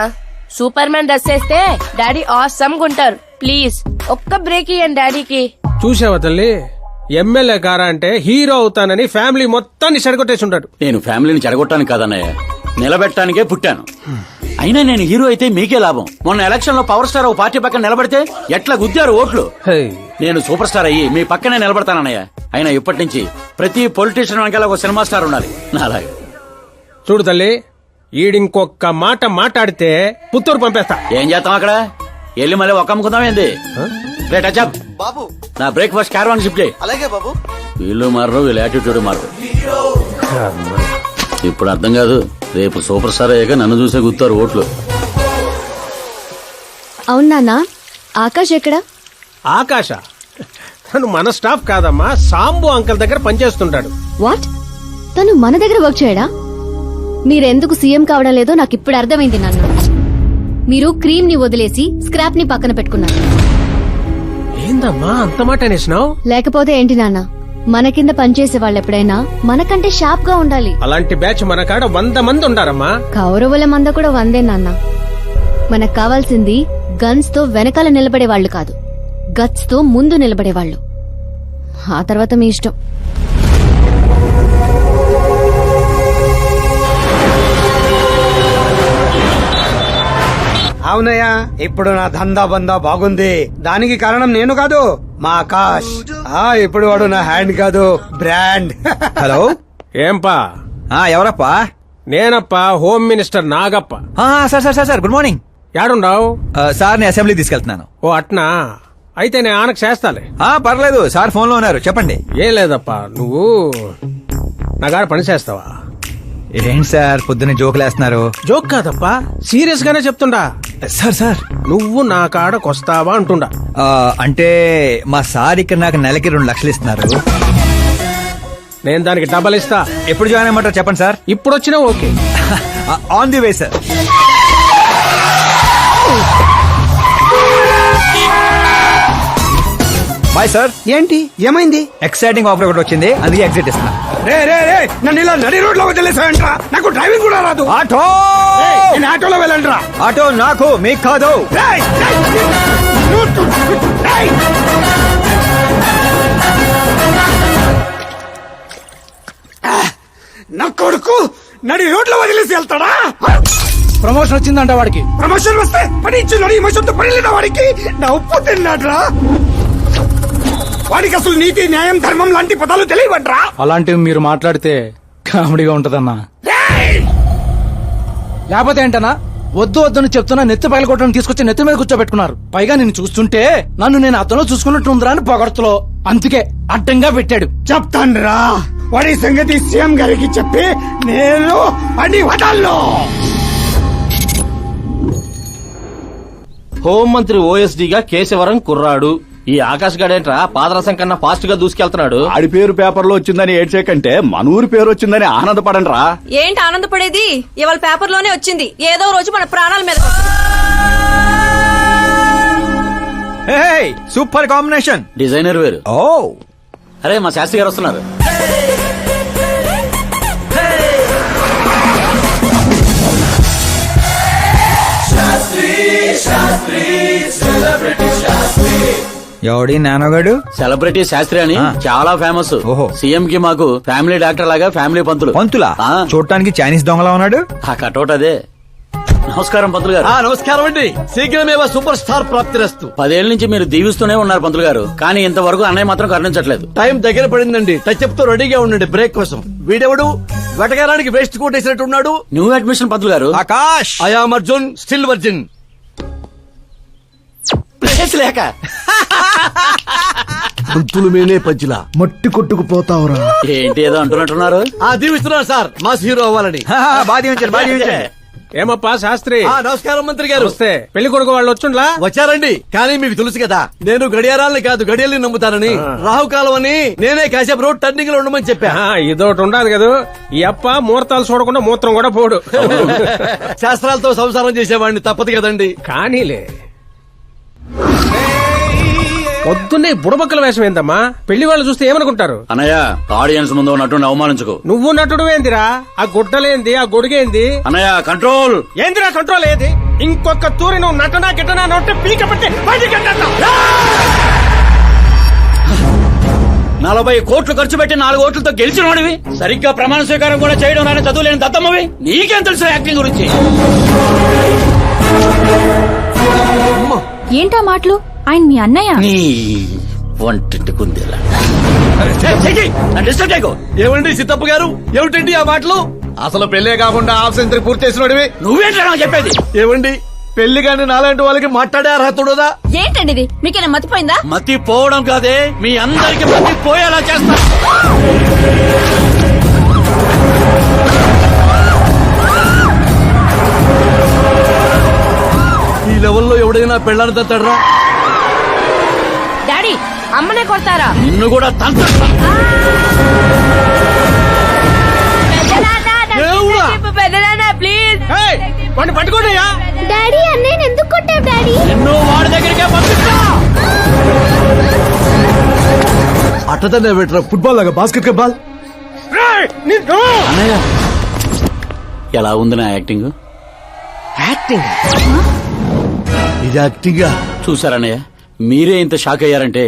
సూపర్ మ్యాన్ డ్రెస్ వేస్తే డాడీ ఆసమ్ గుంటారు. ప్లీజ్ ఒక్క బ్రేక్ ఇయ్యండి డాడీకి. చూసావా తల్లి, ఎమ్మెల్యే కారా అంటే హీరో అవుతానని ఫ్యామిలీ మొత్తాన్ని చెడగొట్టేసి ఉంటాడు. నేను ఫ్యామిలీని చెడగొట్టాను కాదన్నయ్య, నిలబెట్టడానికే పుట్టాను. అయినా నేను హీరో అయితే మీకే లాభం. మొన్న ఎలక్షన్ లో పవర్ స్టార్ ఓ పార్టీ పక్కన నిలబడితే ఎట్లా గుద్దారు ఓట్లు. నేను సూపర్ స్టార్ అయ్యి మీ పక్కనే నిలబడతానన్నయ్య. అయినా ఇప్పటి నుంచి ప్రతి పొలిటీషియన్ వెనకాల ఒక సినిమా స్టార్ ఉండాలి నాలాగా. చూడు తల్లి, ఈడింకొక్క మాట మాట్లాడితే పుత్తూరు పంపేస్తా. ఏం చేస్తాం అక్కడ? వెళ్ళి మళ్ళీ ఒక అమ్ముకుందాం ఏంది? రేట్ అచ్చా బాబు, నా బ్రేక్ఫాస్ట్ క్యారవాన్ షిఫ్ట్ చేయి. అలాగే బాబు. వీళ్ళు మారరు, వీళ్ళ యాటిట్యూడ్ మారరు. ఇప్పుడు అర్థం కాదు, రేపు సూపర్ స్టార్ అయ్యాక నన్ను చూసే గుర్తారు ఓట్లు. అవును నాన్న, ఆకాష్ ఎక్కడా? ఆకాశ తను మన స్టాఫ్ కాదమ్మా, సాంబు అంకల్ దగ్గర పనిచేస్తుంటాడు. వాట్? తను మన దగ్గర వర్క్ చేయడా? మీరెందుకు సీఎం కావడం లేదో నాకు ఇప్పుడు అర్థమైంది నాన్న. మీరు క్రీమ్ ని వదిలేసి స్క్రాప్ ని పక్కన పెట్టుకున్నారు. ఏందమ్మా అంత మాట అనేసినావు? లేకపోతే ఏంటి నాన్న, మన కింద పనిచేసే వాళ్ళు ఎప్పుడైనా మనకంటే షార్ప్ గా ఉండాలి. అలాంటి బ్యాచ్ మన కాడ 100 మంది ఉండారమ్మా. కౌరవుల మంద కూడా 100 నాన్న. మనకు కావాల్సింది గన్స్ తో వెనకాల నిలబడే వాళ్ళు కాదు, గట్స్ తో ముందు నిలబడేవాళ్ళు. ఆ తర్వాత మీ ఇష్టం. అవునయ్యా, ఇప్పుడు నా దందా బందా బాగుంది. దానికి కారణం నేను కాదు, మా ఆకాష్. ఇప్పుడు వాడు నా హ్యాండ్ కాదు, బ్రాండ్. హలో, ఏంపా? ఎవరప్పా? నేనప్పా, home minister Nagappa. Sir sir sir sir, good morning. యాడుండావు? సార్ ని అసెంబ్లీ తీసుకెళ్తున్నాను. ఓ అట్నా, అయితే నేను ఆనకు చేస్తాలే. పర్లేదు సార్, ఫోన్ లో ఉన్నారు, చెప్పండి. ఏం లేదప్పా, నువ్వు నా గారు పని చేస్తావా? ఏంటి సార్ పొద్దున్నే జోకులేస్తున్నారు? జోక్ కాదప్పా, సీరియస్ గానే చెప్తుండా. సార్ సార్, నువ్వు నా కాడకొస్తావా అంటుండా. అంటే మా సార్ ఇక్కడ నాకు నెలకి 2 లక్షలు ఇస్తున్నారు. నేను దానికి డబల్ ఇస్తా. ఎప్పుడు జాయిన్ అయ్యమంటారు చెప్పండి సార్. ఇప్పుడు వచ్చినా okay. On the way sir. Bye sir. ఏంటి ఏమైంది? ఎక్సైటింగ్ ఆఫర్ ఒకటి వచ్చింది, అందుకే ఎగ్జిట్ ఇస్తున్నా. రే రే రే, నన్ను ఇలా నడి రోడ్ లో వదిలేసాయంట్రా. నాకు డ్రైవింగ్ కూడా రాదు. ఆటో, నేను ఆటోలో వెళ్ళండిరా. ఆటో నాకు, మీకు కాదు. నా కొడుకు నడి రోడ్ లో వదిలేసి వెళ్తాడా? ప్రమోషన్ వచ్చిందంట వాడికి. ప్రమోషన్ వస్తే పని ఇచ్చిన ఇమోషన్తో పని లేదా వాడికి? నా ఉప్పు తిన్నాడ్రా. వాడికి అసలు నీతి, న్యాయం, ధర్మం లాంటి పదాలు తెలియవట్రా. అలాంటివి మీరు మాట్లాడితే కామెడీగా ఉంటదన్నా. లేకపోతే ఏంటన్నా, వద్దు వద్దని చెప్తున్నా నెత్తి పగలగొట్టడం తీసుకొచ్చి నెత్తి మీద కూర్చోబెట్టుకున్నారు. పైగా నేను చూస్తుంటే నన్ను నేను అతను చూసుకున్నట్టు ఉందిరా అని పొగడతలో, అందుకే అడ్డంగా పెట్టాడు. చెప్తాన్రా వాడి సంగతి సీఎం గారికి చెప్పి నేను అని వదల్లో. హోంమంత్రి ఓఎస్డీగా కేశవరం కుర్రాడు. ఈ ఆకాశ్ గడేంట్రా పాదరసం కన్నా ఫాస్ట్ గా దూసుకెళ్తున్నాడు. ఆడి పేరు పేపర్ లో వచ్చిందని ఏడ్చేకంటే మన ఊరి పేరు వచ్చిందని ఆనందపడండి రా. ఏంటి ఆనందపడేది? ఇవాళ పేపర్ లోనే వచ్చింది. ఏదో రోజు మన ప్రాణాల మీద. Super combination. డిజైనర్ వేరు. ఓ అరే మా శాస్త్రి గారు వస్తున్నారు. ఎవడి నానోగాడు? సెలబ్రిటీ శాస్త్రి అని చాలా ఫేమస్. ఓహో. సీఎం కి మాకు ఫ్యామిలీ డాక్టర్ లాగా ఫ్యామిలీ పంతులు. పంతులా? ఆ. చూడటానికి చైనీస్ దొంగలా ఉన్నాడు. ఆ కటౌట్ అదే. నమస్కారం పంతులు గారు. నమస్కారం అండి. శీఘ్రమేవ సూపర్ స్టార్ ప్రాప్తిరస్తు. 10 ఏళ్ల నుంచి మీరు దీవిస్తూనే ఉన్నారు పంతులు గారు, కానీ ఇంతవరకు అన్నయ్య మాత్రం కరుణించట్లేదు. టైం దగ్గర పడిందండి. టచ్అప్ తో రెడీగా ఉండండి బ్రేక్ కోసం. వీడెవడు వెటకారానికి వేస్ట్ కోట్ వేసినట్టు ఉన్నాడు. న్యూ అడ్మిషన్ పంతులు గారు. Akash. I am Arjun, still virgin. Place లేక పంతులు మేనే పజ్జిలా మట్టి కొట్టుకుపోతావురా. ఏంటి ఏదో అంటున్నట్టున్నారు. దీవిస్తున్నాను సార్ మాస్ హీరో అవ్వాలని. బాధ ఏమప్పా శాస్త్రి? నమస్కారం మంత్రి గారు. వస్తే పెళ్లి కొడుకు వాళ్ళు వచ్చుండ్లా? వచ్చారండి. కానీ మీకు తెలుసు కదా నేను గడియారాలని కాదు గడియల్ని నమ్ముతానని. రాహుకాలం అని నేనే కాసేపు రోడ్ టర్నింగ్ లో ఉండమని చెప్పా. ఇదొకటి ఉండదు కదా. ఈ అప్ప ముహూర్తాలు చూడకుండా మూత్రం కూడా పోడు. శాస్త్రాలతో సంసారం చేసేవాడిని, తప్పదు కదండి. కానీలే పొద్దున్నే బుడబక్కల వేషం ఏందమ్మా? పెళ్లి వాళ్ళు చూస్తే ఏమనుకుంటారు? అన్నయ్య ఆడియన్స్ ముందు ఉన్నట్టు అవమానించుకో. నువ్వు నటుడు ఏందిరా? ఆ గుడ్డలేంది, ఆ గొడుగేంది? అన్నయ్య కంట్రోల్. ఏందిరా కంట్రోల్ ఏది? ఇంకొక తూరి నువ్వు నటనా గిట్టనా నొట్టే పీక పట్టి బయటికి గంటేస్తా. 40 కోట్లు ఖర్చు పెట్టి 4 ఓట్లతో గెలిచిన వాడివి, సరిగ్గా ప్రమాణ స్వీకారం కూడా చేయడం రాని చదువులేని దత్తమ్మవి, నీకేం తెలుసు యాక్టింగ్ గురించి? ఏంటా మాటలు? ఆయన మీ అన్నయ్య. నీ వంటింటి కుందేలా. ఏమండి సిద్ధప్ప గారు, ఏమిటండి ఆ మాటలు? అసలు పెళ్లే కాకుండా హాఫ్ సెంచరీ పూర్తి చేసినోడివి. నువ్వేంటా నాకు చెప్పేది? ఏమండి పెళ్లి కానీ నాలాంటి వాళ్ళకి మాట్లాడే అర్హత ఉండదా? ఏంటండి ఇది? మీకేనా మతిపోయిందా? మతి పోవడం కాదే, మీ అందరికి మతి పోయేలా చేస్తా. ఈ లెవెల్లో ఎవడైనా పెళ్ళాన్ని తట్టడరా? డాడీ అమ్మనే కొడతారా? నిన్ను కూడా తంత్ర. ప్లీజ్ వాడిని పట్టుకోండియా. డాడీ అన్నయ్య ఎందుకు కొట్టావు డాడీ? నిన్ను వాడి దగ్గరికే పంపిస్తా. అట్టతనే పెట్టరా ఫుట్బాల్ లాగా బాస్కెట్ బాల్. అన్నయ్య ఎలా ఉంది నా యాక్టింగ్? యాక్టింగ్ ఇది యాక్టింగ్. చూసారన్నయ్య, మీరే ఇంత షాక్ అయ్యారంటే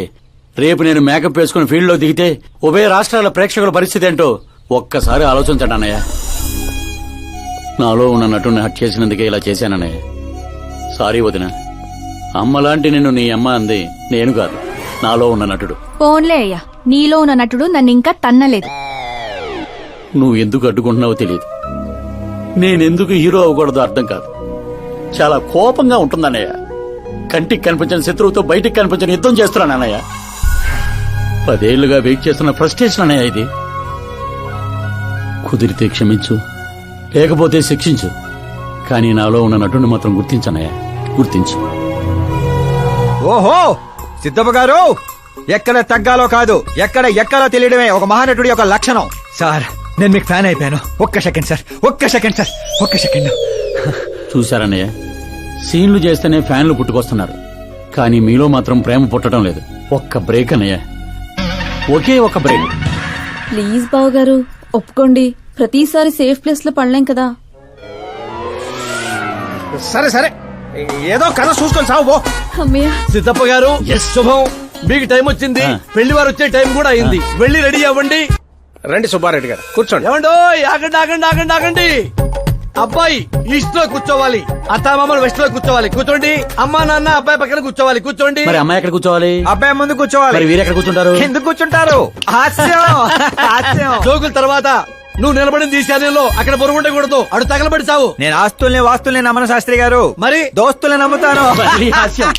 రేపు నేను మేకప్ వేసుకుని ఫీల్డ్ లో దిగితే ఉభయ రాష్ట్రాల ప్రేక్షకుల పరిస్థితి ఏంటో ఒక్కసారి ఆలోచించండి అన్నయ్య. నాలో ఉన్న నటుని హట్ చేసినందుకే ఇలా చేశానన్నయ్య. సారీ వదిన. అమ్మలాంటి నిన్ను నీ అమ్మ అంది నేను కాదు, నాలో ఉన్న నటుడు. పోన్లే అయ్యా, నీలో ఉన్న నటుడు నన్ను ఇంకా తన్నలేదు. నువ్వు ఎందుకు అడ్డుకుంటున్నావో తెలియదు. నేనెందుకు హీరో అవ్వకూడదో అర్థం కాదు. చాలా కోపంగా ఉంటుందన్నయ్య. కంటికి కనిపించిన శత్రువుతో బయటికి కనిపించిన యుద్ధం చేస్తున్నాను అన్నయ్య. 10 ఏళ్లుగా వెయిట్ చేస్తున్న ఫ్రస్ట్రేషన్ అన్నయ్య ఇది. కుదిరితే క్షమించు, లేకపోతే శిక్షించు, కానీ నాలో ఉన్న నటుని మాత్రం గుర్తించనయ్య, గుర్తించు. ఓహో సిద్ధప్ప గారు, ఎక్కడ తగ్గాలో కాదు ఎక్కడ ఎక్కాలో తెలియడమే ఒక మహానటుడి యొక్క లక్షణం. సార్ నేను మీకు ఫ్యాన్ అయిపోయాను. ఒక్క సెకండ్ సార్, ఒక్క సెకండ్ సార్, ఒక్క సెకండ్. చూశారన్నయ్య, సీన్లు చేస్తేనే ఫ్యాన్లు పుట్టుకొస్తున్నారు, కానీ మీలో మాత్రం ప్రేమ పుట్టడం లేదు. ఒక్క బ్రేక్ అన్నయ్య, ఒకే ఒక బ్రేక్. ప్లీజ్ బావు గారు ఒప్పుకోండి. ప్రతిసారి సేఫ్ ప్లేస్ లో పడలేం కదా. సరే సరే, ఏదో కథ చూసుకొని సాగు పో. అమ్మయ్య. సిద్ధప్ప గారు శుభం. మీకు టైం వచ్చింది, పెళ్లి వారు వచ్చే టైం కూడా అయింది. వెళ్ళి రెడీ అవ్వండి. రండి సుబ్బారెడ్డి గారు, కూర్చోండి. ఏమండో ఆగండి ఆగండి ఆగండి ఆగండి. అబ్బాయి ఈస్ట్ లో కూర్చోవాలి, అత్తామామలు వెస్ట్ లో కూర్చోవాలి. కూర్చోండి. అమ్మా నాన్న అబ్బాయి పక్కన కూర్చోవాలి. కూర్చోండి. మరి అమ్మాయి ఎక్కడ కూర్చోవాలి? అబ్బాయి ముందు కూర్చోవాలి. మరి వీరు ఎక్కడ కూర్చుంటారు? ఎందుకు కూర్చుంటారు? హాస్యం హాస్యం. జోకుల తర్వాత నువ్వు నిలబడింది ఈ శానంలో, అక్కడ బరువు ఉండకూడదు. అడు తగలబడి సావు. నేను ఆస్తుల్ని వాస్తుల్ని నమ్మను శాస్త్రి గారు, మరి దోస్తుల్ని నమ్ముతాను. మళ్ళీ హాస్యం.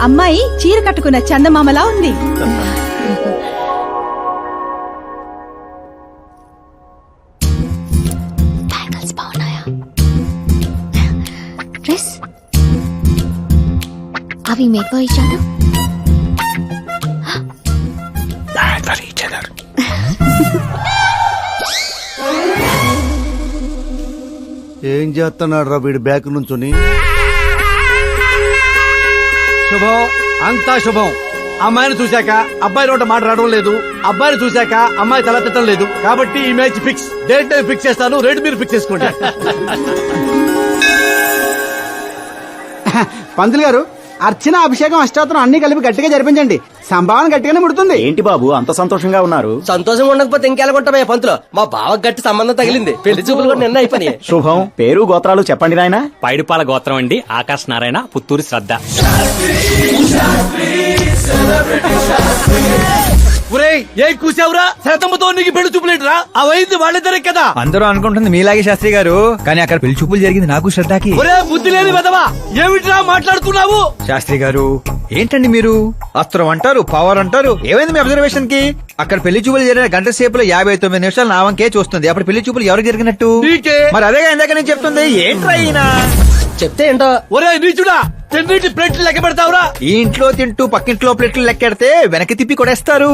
అమ్మాయి చీర కట్టుకున్న చందమామలా ఉంది. అవి మేడ్ ఫర్ ఈచ్ అదర్. ఏం చేస్తున్నాడు రా వీడి బ్యాక్ నుంచుని? శుభం, అంతా శుభం. అమ్మాయిని చూశాక అబ్బాయి నోట మాట రావడం లేదు, అబ్బాయిని చూశాక అమ్మాయి తల తిట్టడం లేదు. కాబట్టి ఈ మ్యాచ్ ఫిక్స్. డేట్ నేను ఫిక్స్ చేస్తాను, రేట్ మీరు ఫిక్స్ చేసుకోండి. పంతులు గారు, అర్చన, అభిషేకం, అష్టాత్రం అన్ని కలిపి గట్టిగా జరిపించండి. సంభావన గట్టిగానే ముడుతుంది. ఏంటి బాబు అంత సంతోషంగా ఉన్నారు? సంతోషంగా ఉండకపోతే ఇంకెలాగుంటామయ్యా పంతులు. మా బావ గట్టి సంబంధం తగిలింది, పెళ్లి చూపులు కూడా నిన్న అయిపోయి. శుభం. పేరు గోత్రాలు చెప్పండి నాయనా. పైడిపాల గోత్రం అండి, ఆకాశ్ నారాయణ, పుత్తూరు శ్రద్ధ. ఒరేయ్, ఏం కూసావురా? శతంతో నీకు పెళ్లి చూపులేట్రా? అవైంది వాళ్ళిద్దరే కదా. అందరూ అనుకుంటుంది మీలాగే శాస్త్రి గారు, కానీ అక్కడ పెళ్లి చూపులు జరిగింది నాకు శ్రద్ధకి. ఒరే బుద్ధి లేని వెదవా, ఏమిట్రా మాట్లాడుతున్నావు? శాస్త్రి గారు ఏంటండి మీరు? అస్త్రం అంటారు, పవర్ అంటారు. ఏమైంది మీ అబ్జర్వేషన్ కి? అక్కడ పెళ్లి చూపులు జరిగిన గంట సేపులో 59 నిమిషాలు నా వంకే చూస్తుంది. అప్పుడు పెళ్లి చూపులు ఎవరు జరిగినట్టు? నీకే. మరి అదేగా ఇందాక నేను చెప్తుంది. ఏంట్రా ఈయన చెప్తే ఏంటో. ఒరే నీచుడా, తిన్నిటి ప్లేట్లు లెక్క పెడతావురా? ఈ ఇంట్లో తింటూ పక్కింట్లో ప్లేట్లు లెక్కెడితే వెనక్కి తిప్పి కొడేస్తారు.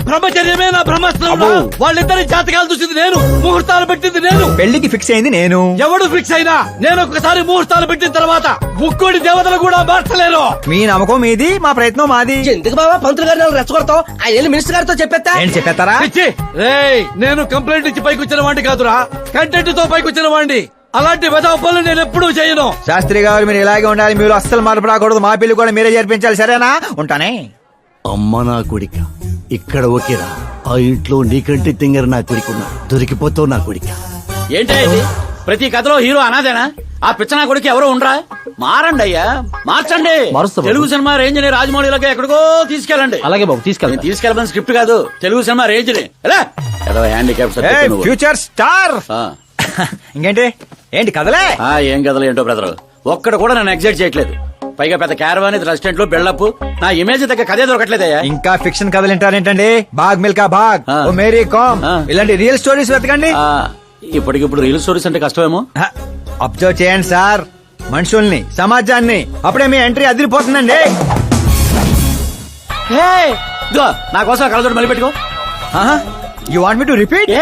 బ్రహ్మచర్యమే నా బ్రహ్మాస్త్రం. అబ్బో. వాళ్ళిద్దరి జాతకాలు చూసింది నేను, ముహూర్తాలు పెట్టింది నేను. పెళ్లికి ఫిక్స్ అయింది నేను. ఎవడు ఫిక్స్ అయినా నేను ఒక్కసారి ముహూర్తాలు పెట్టిన తర్వాత ముక్కోడి దేవతలు కూడా మార్చలేరు. మీ నమ్మకం మీది, మా ప్రయత్నం మాది. ఎందుకు బాబా పంతులు గారిని రెచ్చగొడతావు? ఆయన వెళ్ళి మినిస్టర్ గారితో చెప్పేస్తా. ఏంటి చెప్పేస్తారా? పిచ్చి. రేయ్, నేను కంప్లైంట్ ఇచ్చి పైకి వచ్చిన వాడిని కాదురా, కంటెంట్ తో పైకి వచ్చిన వాడిని. అలాంటి వెధవ పనులు నేను ఎప్పుడూ చేయను. శాస్త్రి గారు మీరు ఇలాగే ఉండాలి, మీరు అస్సలు మార్పు రాకూడదు. మా పెళ్లి కూడా మీరే జరిపించాలి, సరేనా? ఉంటానే. అమ్మ నా కొడిక, ఇక్కడ ఓకేరా. ఆ ఇంట్లో నీకంటే తింగర నా కొడుకున్నా, దొరికిపోతావు నా కొడిక. ఏంటే ఇది? ప్రతి కథలో హీరో అనాదేనా? ఆ పిచ్చనా కొడుకు ఎవరో ఉండరా? మారండి అయ్యా, మార్చండి. తెలుగు సినిమా రేంజ్ ని రాజమౌళిలోకి ఎక్కడికో తీసుకెళ్ళండి. అలాగే బాబు తీసుకెళ్ళండి. తీసుకెళ్ళమని స్క్రిప్ట్ కాదు, తెలుగు సినిమా రేంజ్ ని. Handicap future star. ఇంకేంటి? ఏంటి కదలే? ఏం కథలు ఏంటో బ్రదర్, ఒక్కడ కూడా నన్ను ఎగ్జైట్ చేయట్లేదు. పైగా పెద్ద క్యారవాన్, రెస్టారెంట్ లో బిల్డప్, నా ఇమేజ్ దగ్గర కథే దొరకట్లేదయ్యా. ఇంకా ఫిక్షన్ కథలు వింటారేంటండి? బాగ్ మిల్కా బాగ్, ఓ మేరీ కామ్, ఇలాంటి రియల్ స్టోరీస్ వెతకండి. ఇప్పటికిప్పుడు రీల్ స్టోరీస్ అంటే కష్టమేమో. అబ్జర్వ్ చేయండి సార్, మనుషుల్ని, సమాజాన్ని. అప్పుడే మీ ఎంట్రీ అదిరిపోతుందండి. నా కోసం కలదోడు మళ్ళీ పెట్టుకో. You want me to repeat?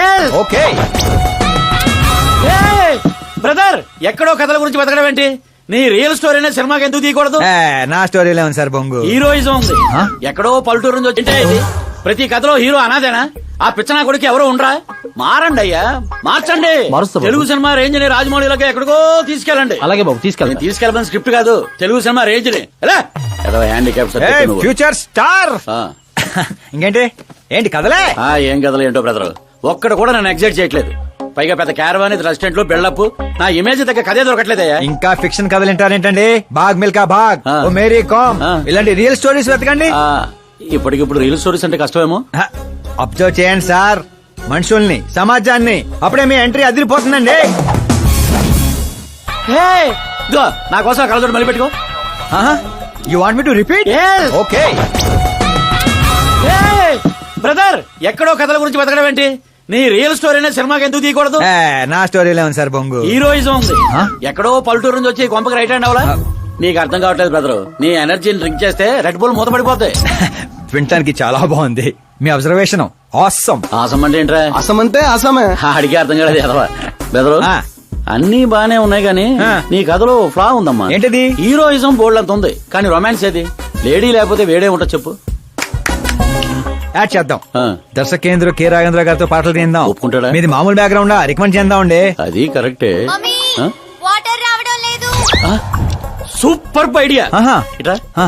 Okay. Brother, ఎక్కడో కథల గురించి బతకడం ఏంటి? నీ రియల్ స్టోరీ సినిమాకి ఎందుకు తీయకూడదు? నా స్టోరీలో ఉంది సార్ బొంగు. హీరోయిజం ఉంది. ఎక్కడో పల్లెటూరు నుంచి వచ్చింటే ఇది. ప్రతి కథలో హీరో అనాదేనా? ఆ పిచ్చనా కొడుకు ఎవరో ఉండరా? మారండి అయ్యా, మార్చండి. తెలుగు సినిమా రేంజ్ ని రాజమౌళిలోకి ఎక్కడికో తీసుకెళ్ళండి. అలాగే బాబు తీసుకెళ్ళండి. తీసుకెళ్ళమని స్క్రిప్ట్ కాదు, తెలుగు సినిమా రేంజ్ ని. Handicap future star. ఇంకేంటి? ఏంటి కదలే? ఏం కథలు ఏంటో బ్రదర్, ఒక్కడ కూడా నన్ను ఎగ్జైట్ చేయట్లేదు. పైగా పెద్ద క్యారవాన్, రెస్టారెంట్ లో బిల్డప్, నా ఇమేజ్ దగ్గర కథే దొరకట్లేదయ్యా. ఇంకా ఫిక్షన్ కథలు వింటారేంటండి? బాగ్ మిల్కా బాగ్, ఓ మేరీ కామ్, ఇలాంటి రియల్ స్టోరీస్ వెతకండి. ఇప్పటికిప్పుడు రీల్ స్టోరీస్ అంటే కష్టమేమో. అబ్జర్వ్ చేయండి సార్, మనుషుల్ని, సమాజాన్ని. అప్పుడే మీ ఎంట్రీ అదిరిపోతుందండి. నా కోసం కలదోడు మళ్ళీ పెట్టుకో. You want me to repeat? Okay. Brother, ఎక్కడో కథల గురించి బతకడం ఏంటి? నీ రియల్ స్టోరీ సినిమాకి ఎందుకు తీయకూడదు? నా స్టోరీలో ఉంది సార్ బొంగు. హీరోయిజం ఉంది. ఎక్కడో పల్లెటూరు నుంచి వచ్చి కొంపకి రైట్ హ్యాండ్ అవలా? నీకు అర్థం కావట్లేదు బ్రదర్. నీ ఎనర్జీని డ్రింక్ చేస్తే రెడ్ బుల్ మూత పడిపోతాయి. వినటానికి చాలా బాగుంది మీ అబ్జర్వేషన్. ఆసమ్. ఆసమ్ అంటే ఏంట్రా? అసం అంటే అసమే. అడిగే అర్థం కాలేదు ఎదవా. బెదరు, అన్ని బానే ఉన్నాయి గానీ నీ కథలో ఫ్లా ఉందమ్మా. ఏంటిది? హీరోయిజం బోల్డ్ అంత ఉంది, కానీ రొమాన్స్ ఏది? లేడీ లేకపోతే వేడే ఉంటా చెప్పు. యాడ్ చేద్దాం. ఆ. దర్శకేంద్ర కె రాఘేంద్ర గారితో పాటలు తీద్దాం. ఒప్పుకుంటాడా? మీది మామూలు బ్యాక్గ్రౌండ్ రికమెండ్ చేద్దాం అండి. అది కరెక్టే. ఆ? వాటర్ రావడం లేదు. ఆ? Super idea. ఆహా. ఇట్రా. ఆ.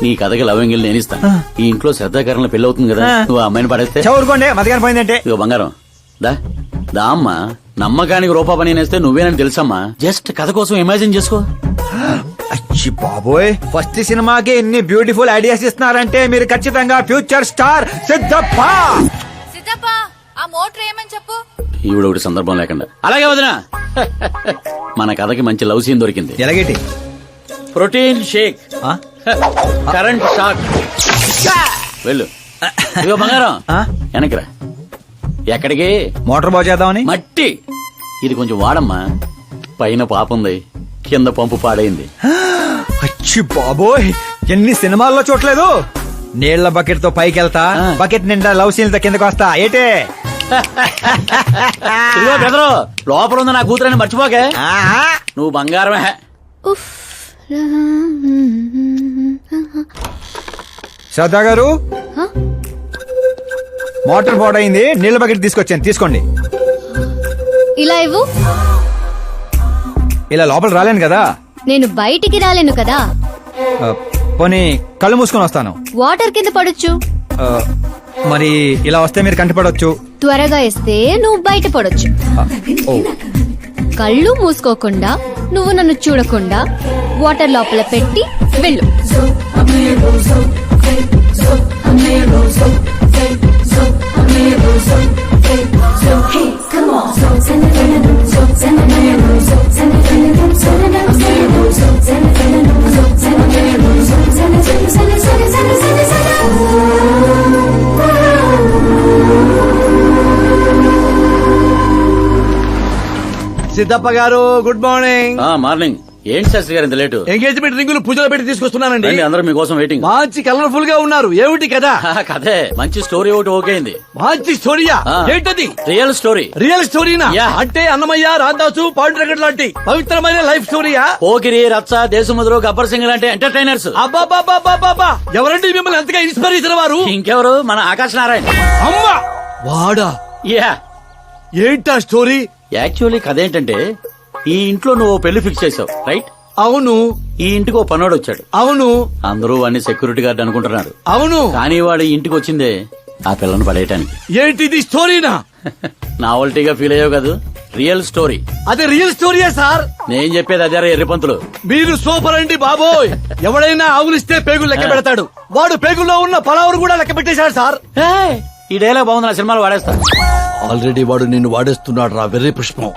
నీ కథకి లవంగిల్ నేను ఇస్తాను. ఈ ఇంట్లో శ్రద్ధాకరణ పెళ్లి అవుతుంది కదా, నువ్వు ఆ అమ్మాయిని పడేస్తే చదువుకోండి మతగాని పోయిందంటే. ఇగో బంగారం దా దా అమ్మా, నమ్మకానికి రూపా పని నేస్తే నువ్వేనని తెలుసమ్మా. జస్ట్ కథ కోసం ఇమాజిన్ చేసుకో. అచ్చి బాబోయ్, ఫస్ట్ సినిమాకి ఎన్ని బ్యూటిఫుల్ ఐడియాస్ ఇస్తున్నారంటే మీరు ఖచ్చితంగా ఫ్యూచర్ స్టార్ సిద్ధప్ప. సిద్ధప్ప ఆ మోటర్ ఏమని చెప్పు. ఈవిడ ఒకటి సందర్భం లేకుండా. అలాగే వదినా, మన కథకి మంచి లవ్ సీన్ దొరికింది. ఎలాగేటి? Protein shake, current shock. వెళ్ళు. ఇదిగో బంగారం వెనకరా. ఎక్కడికి? మోటార్ బాగు చేద్దామని. మట్టి ఇది కొంచెం వాడమ్మా, పైన పాప ఉంది, కింద పంపు పాడైంది. అచ్చి బాబోయ్, ఎన్ని సినిమాల్లో చూడలేదు. నీళ్ల బకెట్ తో పైకి వెళ్తా, బకెట్ నిండా లవ్ సీన్ తో కిందకి వస్తా. ఏటే ఇదిగో బెదరు, లోపల ఉంది నా కూతురని మర్చిపోకే. నువ్వు బంగారమే. శ్రద్ధా గారు, మోటార్ పాడైంది, నీళ్ల బకెట్ తీసుకొచ్చాను, తీసుకోండి. ఇలా ఇవ్వు. ఇలా లోపల రాలేను కదా. నేను బయటికి రాలేను కదా. పోనీ కళ్ళు మూసుకొని వస్తాను. వాటర్ కింద పడొచ్చు. మరి ఇలా వస్తే మీరు కంటిపడవచ్చు. త్వరగా ఇస్తే నువ్వు బయట పడొచ్చు. కళ్ళు మూసుకోకుండా నువ్వు నన్ను చూడకుండా వాటర్ లోపల పెట్టి వెళ్ళు. సిద్ధప్ప గారు గుడ్ మార్నింగ్. మార్నింగ్. ఏంటి శాస్త్రి గారు ఇంత లేటు? ఎంగేజ్మెంట్ రింగులు పూజలో పెట్టి తీసుకొస్తున్నానండి. అందరూ మీకోసం వెయిటింగ్. మంచి కలర్ఫుల్ గా ఉన్నారు. ఏమిటి కదా? కథే మంచి స్టోరీ ఒకటి ఓకే అయింది. మంచి స్టోరీయా? ఏంటది? Real story. రియల్ స్టోరీనా? అంటే అన్నమయ్య, రాధాసు, పాండురంగడ్ లాంటి పవిత్రమైన లైఫ్ స్టోరీయా? పోకిరి, రచ్చ, దేశముద్రు, గబ్బర్ సింగ్ లాంటి ఎంటర్టైనర్స్. అబ్బాబాబాబాబా, ఎవరండి మిమ్మల్ని ఎంతగా ఇన్స్పైర్ చేసిన వారు? ఇంకెవరు, మన ఆకాశ్ నారాయణ. అమ్మా వాడా? యా. ఏంటా స్టోరీ? యాక్చువల్లీ కథ ఏంటంటే, ఈ ఇంట్లో నువ్వు పెళ్లి ఫిక్స్ చేసావు, రైట్? అవును. ఈ ఇంటికి ఓ పనోడు వచ్చాడు. అవును. అందరూ వాడిని సెక్యూరిటీ గార్డ్ అనుకుంటున్నారు. అవును. కానీ వాడు ఇంటికి వచ్చిందే ఆ పిల్లను పడేయటానికి. ఏంటిది స్టోరీనా? నావల్టీగా ఫీల్ అయ్యావు కదా, రియల్ స్టోరీ. అదే రియల్ స్టోరీయా సార్? నేను చెప్పేది అదే ఎర్రిపంతులు. మీరు సూపర్ అండి బాబోయ్. ఎవడైనా ఆవులిస్తే పేగులు లెక్క పెడతాడు. వాడు పేగుల్లో ఉన్న పలావురు కూడా లెక్క పెట్టేశాడు సార్. ఈ డైలాగ్ బాగుంది, నా సినిమాలో వాడేస్తా. ఆల్రెడీ వాడు నిన్ను వాడేస్తున్నాడు రా వెర్రి పుష్పం.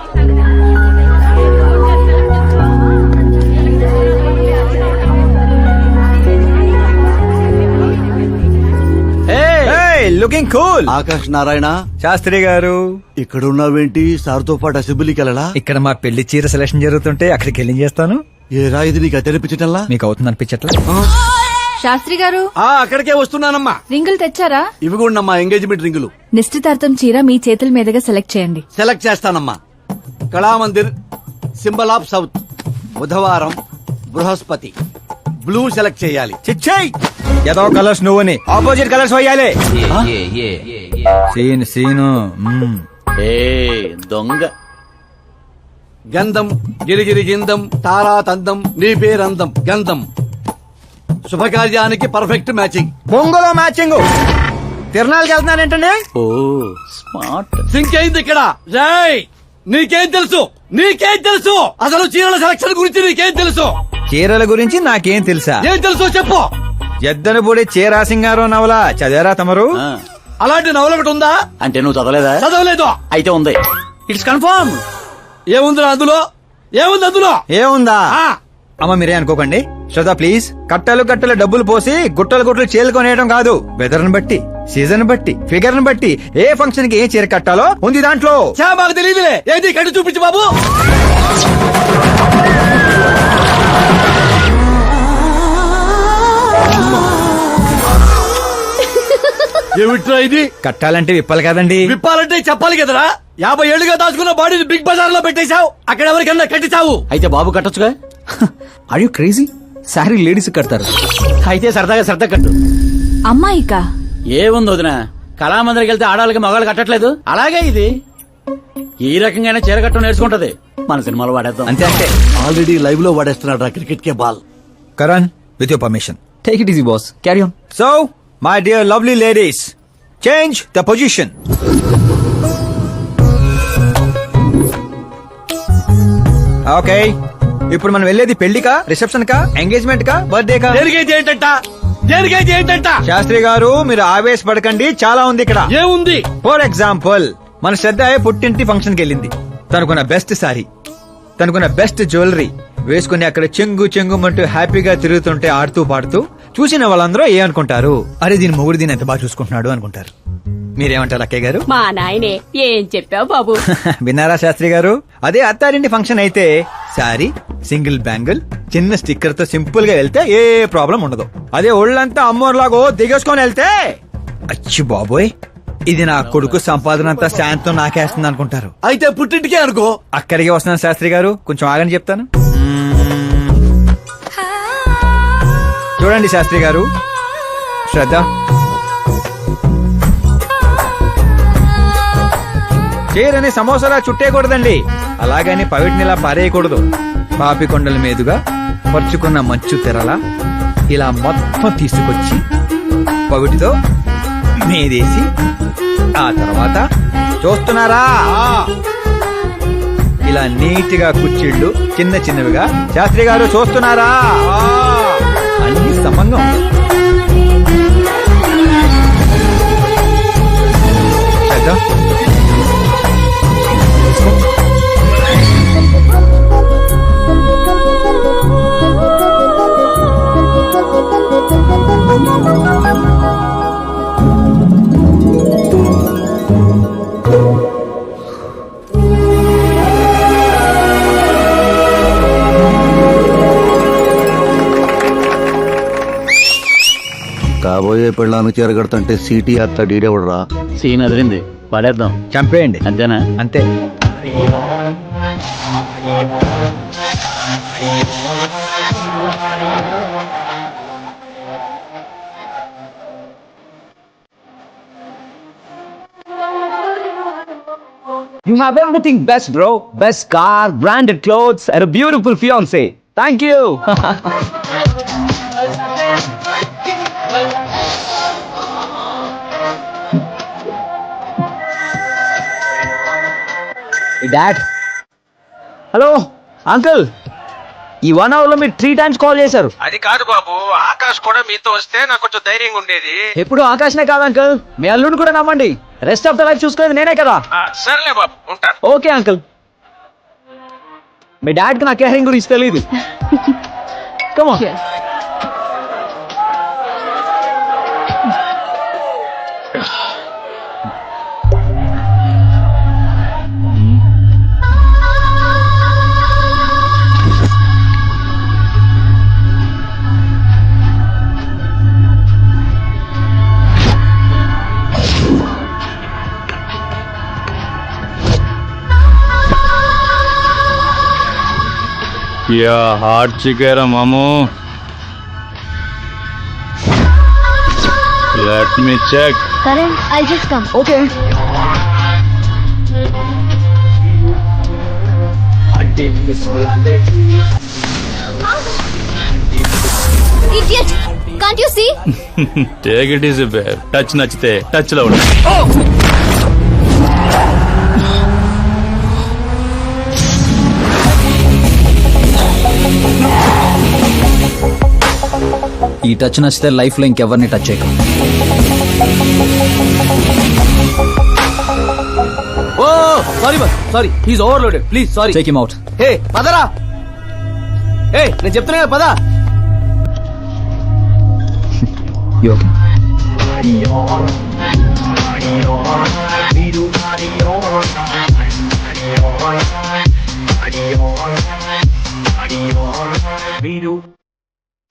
Looking cool. ఆకాశ్ నారాయణ శాస్త్రి గారు, ఇక్కడ ఉన్నావేంటి? సార్తో పాటు అసెంబ్లీకి వెళ్ళలా? ఇక్కడ మా పెళ్లి చీర సెలక్షన్ జరుగుతుంటే అక్కడికి వెళ్ళి చేస్తాను. ఏ రాయిది నీకు తెలిపించటల్లా? మీకు అవుతుంది అనిపించట్లా? శాస్త్రి గారు, అక్కడికే వస్తున్నానమ్మా. రింగులు తెచ్చారా? ఇవి కూడా నమ్మా ఎంగేజ్మెంట్ రింగులు. నిశ్చితార్థం చీర మీ చేతుల మీదుగా సెలెక్ట్ చేయండి. సెలెక్ట్ చేస్తానమ్మా. కళామందిర్, సింబల్ ఆఫ్ సౌత్, బుధవారం, బృహస్పతి. బ్లూ సెలెక్ట్ చేయాలి. చిచ్చాయి ఏదో కలర్స్ నువ్వని ఆపోజిట్ కలర్స్ వేయాలి. సీను దొంగ. గంధం గిరిగిరి గిందం తారా తందం నీ పేరందం గంధం. శుభకార్యానికి పర్ఫెక్ట్ మ్యాచింగ్. బొంగులో మ్యాచింగ్. తిరణాలకి వెళ్తున్నానంటే ఓ స్మార్ట్. సింక్ అయింది ఇక్కడ. రాయ్, నీకేం తెలుసు? నీకేం తెలుసు? అసలు చీరల సెలక్షన్ గురించి నీకేం తెలుసు? చీరల గురించి నాకేం తెలుసా? ఏం తెలుసు చెప్పు. ఎద్దనపూడి చీరా సింగారం నవల చదివారా తమరు? అలాంటి నవల ఒకటి ఉందా? అంటే నువ్వు చదవలేదా? చదవలేదు. అయితే ఉంది. It's confirm. ఏముందిరా అందులో? ఏముంది అందులో? ఏముందా? అమ్మ మీరే అనుకోకండి. శ్రద్ధ ప్లీజ్. కట్టలు కట్టలు డబ్బులు పోసి గుట్టలు గుట్టలు చీరలు కొనేయడం కాదు. వెదర్ ని బట్టి, సీజన్ బట్టి, ఫిగర్ ని బట్టి ఏ ఫంక్షన్ కి ఏ చీర కట్టాలో ఉంది దాంట్లో. మాకు తెలియదులే. ఏది కట్టి చూపించు బాబు. ఏమిట్రా ఇది? కట్టాలంటే విప్పాలి కదండి. విప్పాలంటే చెప్పాలి కదరా. 50 ఏళ్లుగా దాచుకున్న బాడీని బిగ్ బజార్ లో పెట్టేశావు. అక్కడ ఎవరికన్నా కట్టించావు. అయితే బాబు కట్టొచ్చుగా. Are you crazy? Sari ladies కడతారు. అయితే సరదాగా శ్రద్ధ కట్టు. అమ్మాయికా? ఏముంది వదిన, కళామందరికి వెళ్తే ఆడవాళ్ళకి మగవాళ్ళు కట్టట్లేదు, అలాగే ఇది ఈ రకంగానే చీర కట్టడం నేర్చుకుంటది. మన సినిమాలో వాడేద్దాం. అంతే అంతే. ఆల్రెడీ లైవ్ లో వాడేస్తున్నాడు క్రికెట్ కే ball. Karan, with your permission. Take it easy boss, carry on. So my dear lovely ladies, change the position. Okay, ఇప్పుడు మనం వెళ్ళేది పెళ్లికా, రిసెప్షన్ కా, ఎంగేజ్మెంట్ కా, బర్త్డే కా? దేనికైతే ఏంటంట? శాస్త్రి గారు మీరు ఆవేశపడకండి, చాలా ఉంది ఇక్కడ. ఏముంది? ఫర్ ఎగ్జాంపుల్, మన శ్రద్ధ పుట్టింటి ఫంక్షన్ కి వెళ్ళింది. తనకున్న బెస్ట్ సారీ, తనకున్న బెస్ట్ జ్యువెలరీ వేసుకుని అక్కడ చెంగు చెంగుమంటూ హ్యాపీగా తిరుగుతుంటే ఆడుతూ పాడుతూ చూసిన వాళ్ళందరూ ఏమనుకుంటారు? అరే దీని మొగుడు దీని ఎంత బాగా చూసుకుంటున్నాడు అనుకుంటారు. మీరేమంటారు అక్కయ్య గారు? మా నాయనే ఏం చెప్పావు బాబు. విన్నారా శాస్త్రి గారు? అదే అత్తారింటి ఫంక్షన్ అయితే సారీ, సింగిల్ బ్యాంగిల్, చిన్న స్టిక్కర్ తో సింపుల్ గా వెళ్తే ఏ ప్రాబ్లం ఉండదు. అదే ఒళ్ళంతా అమ్మోర్లాగో దిగేసుకొని వెళ్తే అచ్చి బాబోయ్ ఇది నా కొడుకు సంపాదన అంతా శాంతం నాకేస్తుంది అనుకుంటారు. అయితే పుట్టింటికే అనుకో. అక్కడికి వస్తున్నాను శాస్త్రి గారు, కొంచెం ఆగని చెప్తాను. చూడండి శాస్త్రి గారు, శ్రద్ధ చీరని సమోసాలా చుట్టేయకూడదండి, అలాగని పవిటినిలా పారేయకూడదు. పాపికొండల మీదుగా పరుచుకున్న మంచు తెరలా ఇలా మొత్తం తీసుకొచ్చి పవిటితో మీదేసి ఆ తర్వాత చూస్తున్నారా ఇలా నీట్ గా కుర్చీళ్ళు చిన్న చిన్నవిగా. శాస్త్రి గారు చూస్తున్నారా? అన్ని సమంగా ఉంది. కాబోయే పెళ్ళాను చేరగడుతుంటే సీటీ అత్త డీడెవడరా? సీన్ అదిరింది, పడేద్దాం. చంపేయండి. అంతేనా? అంతే. You have everything best, bro. Best car, branded clothes, and a beautiful fiance. Thank you. Dad, hello uncle, ఈ 1 hour లో మీరు 3 times కాల్ చేశారు. అది కాదు బాబు, ఆకాష్ కూడా మీతో వస్తే నాకు కొంచెం ధైర్యంగా ఉండేది. ఎప్పుడు ఆకాశనే కాదు అంకుల్, మీ అల్లుడిని కూడా నమ్మండి. రెస్ట్ ఆఫ్ ద లైఫ్ చూసుకునేది నేనే కదా. సర్లే బాబు, ఉంటా. Okay uncle. మీ డాడ్ కి నా కేరింగ్ గురించి తెలియదు. Come on. क्या हार्ड चिकेरा मामू. Let me check. Karan, I'll just come. Okay. Idiot! Can't you see? Take it easy, babe. Touch నచ్చితే టచ్ లో ఉండు. ఈ టచ్ నచ్చితే లైఫ్ లో ఇంకెవరిని టచ్ చేయకు. Oh sorry boss, sorry, he's overloaded, please sorry. Take him out. Hey పదరా, hey నేను చెప్తున్నా కదా, పద. You okay?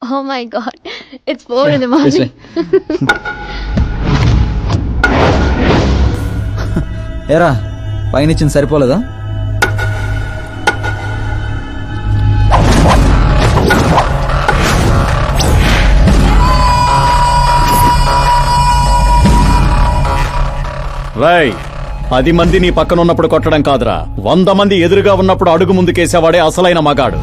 Oh my god, it's 4 in the morning. ఏరా పైనిచ్చింది సరిపోలేదా? రై 10 మంది నీ పక్కన ఉన్నప్పుడు కొట్టడం కాదురా, 100 మంది ఎదురుగా ఉన్నప్పుడు అడుగు ముందుకేసేవాడే అసలైన మగాడు.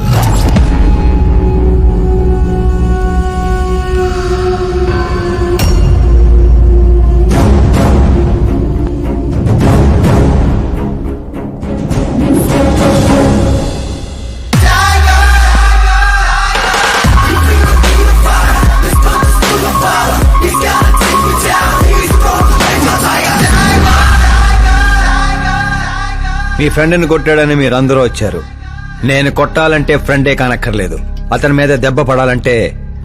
మీ ఫ్రెండ్ని కొట్టాడని మీరందరూ వచ్చారు. నేను కొట్టాలంటే ఫ్రెండే కానక్కర్లేదు, అతని మీద దెబ్బ పడాలంటే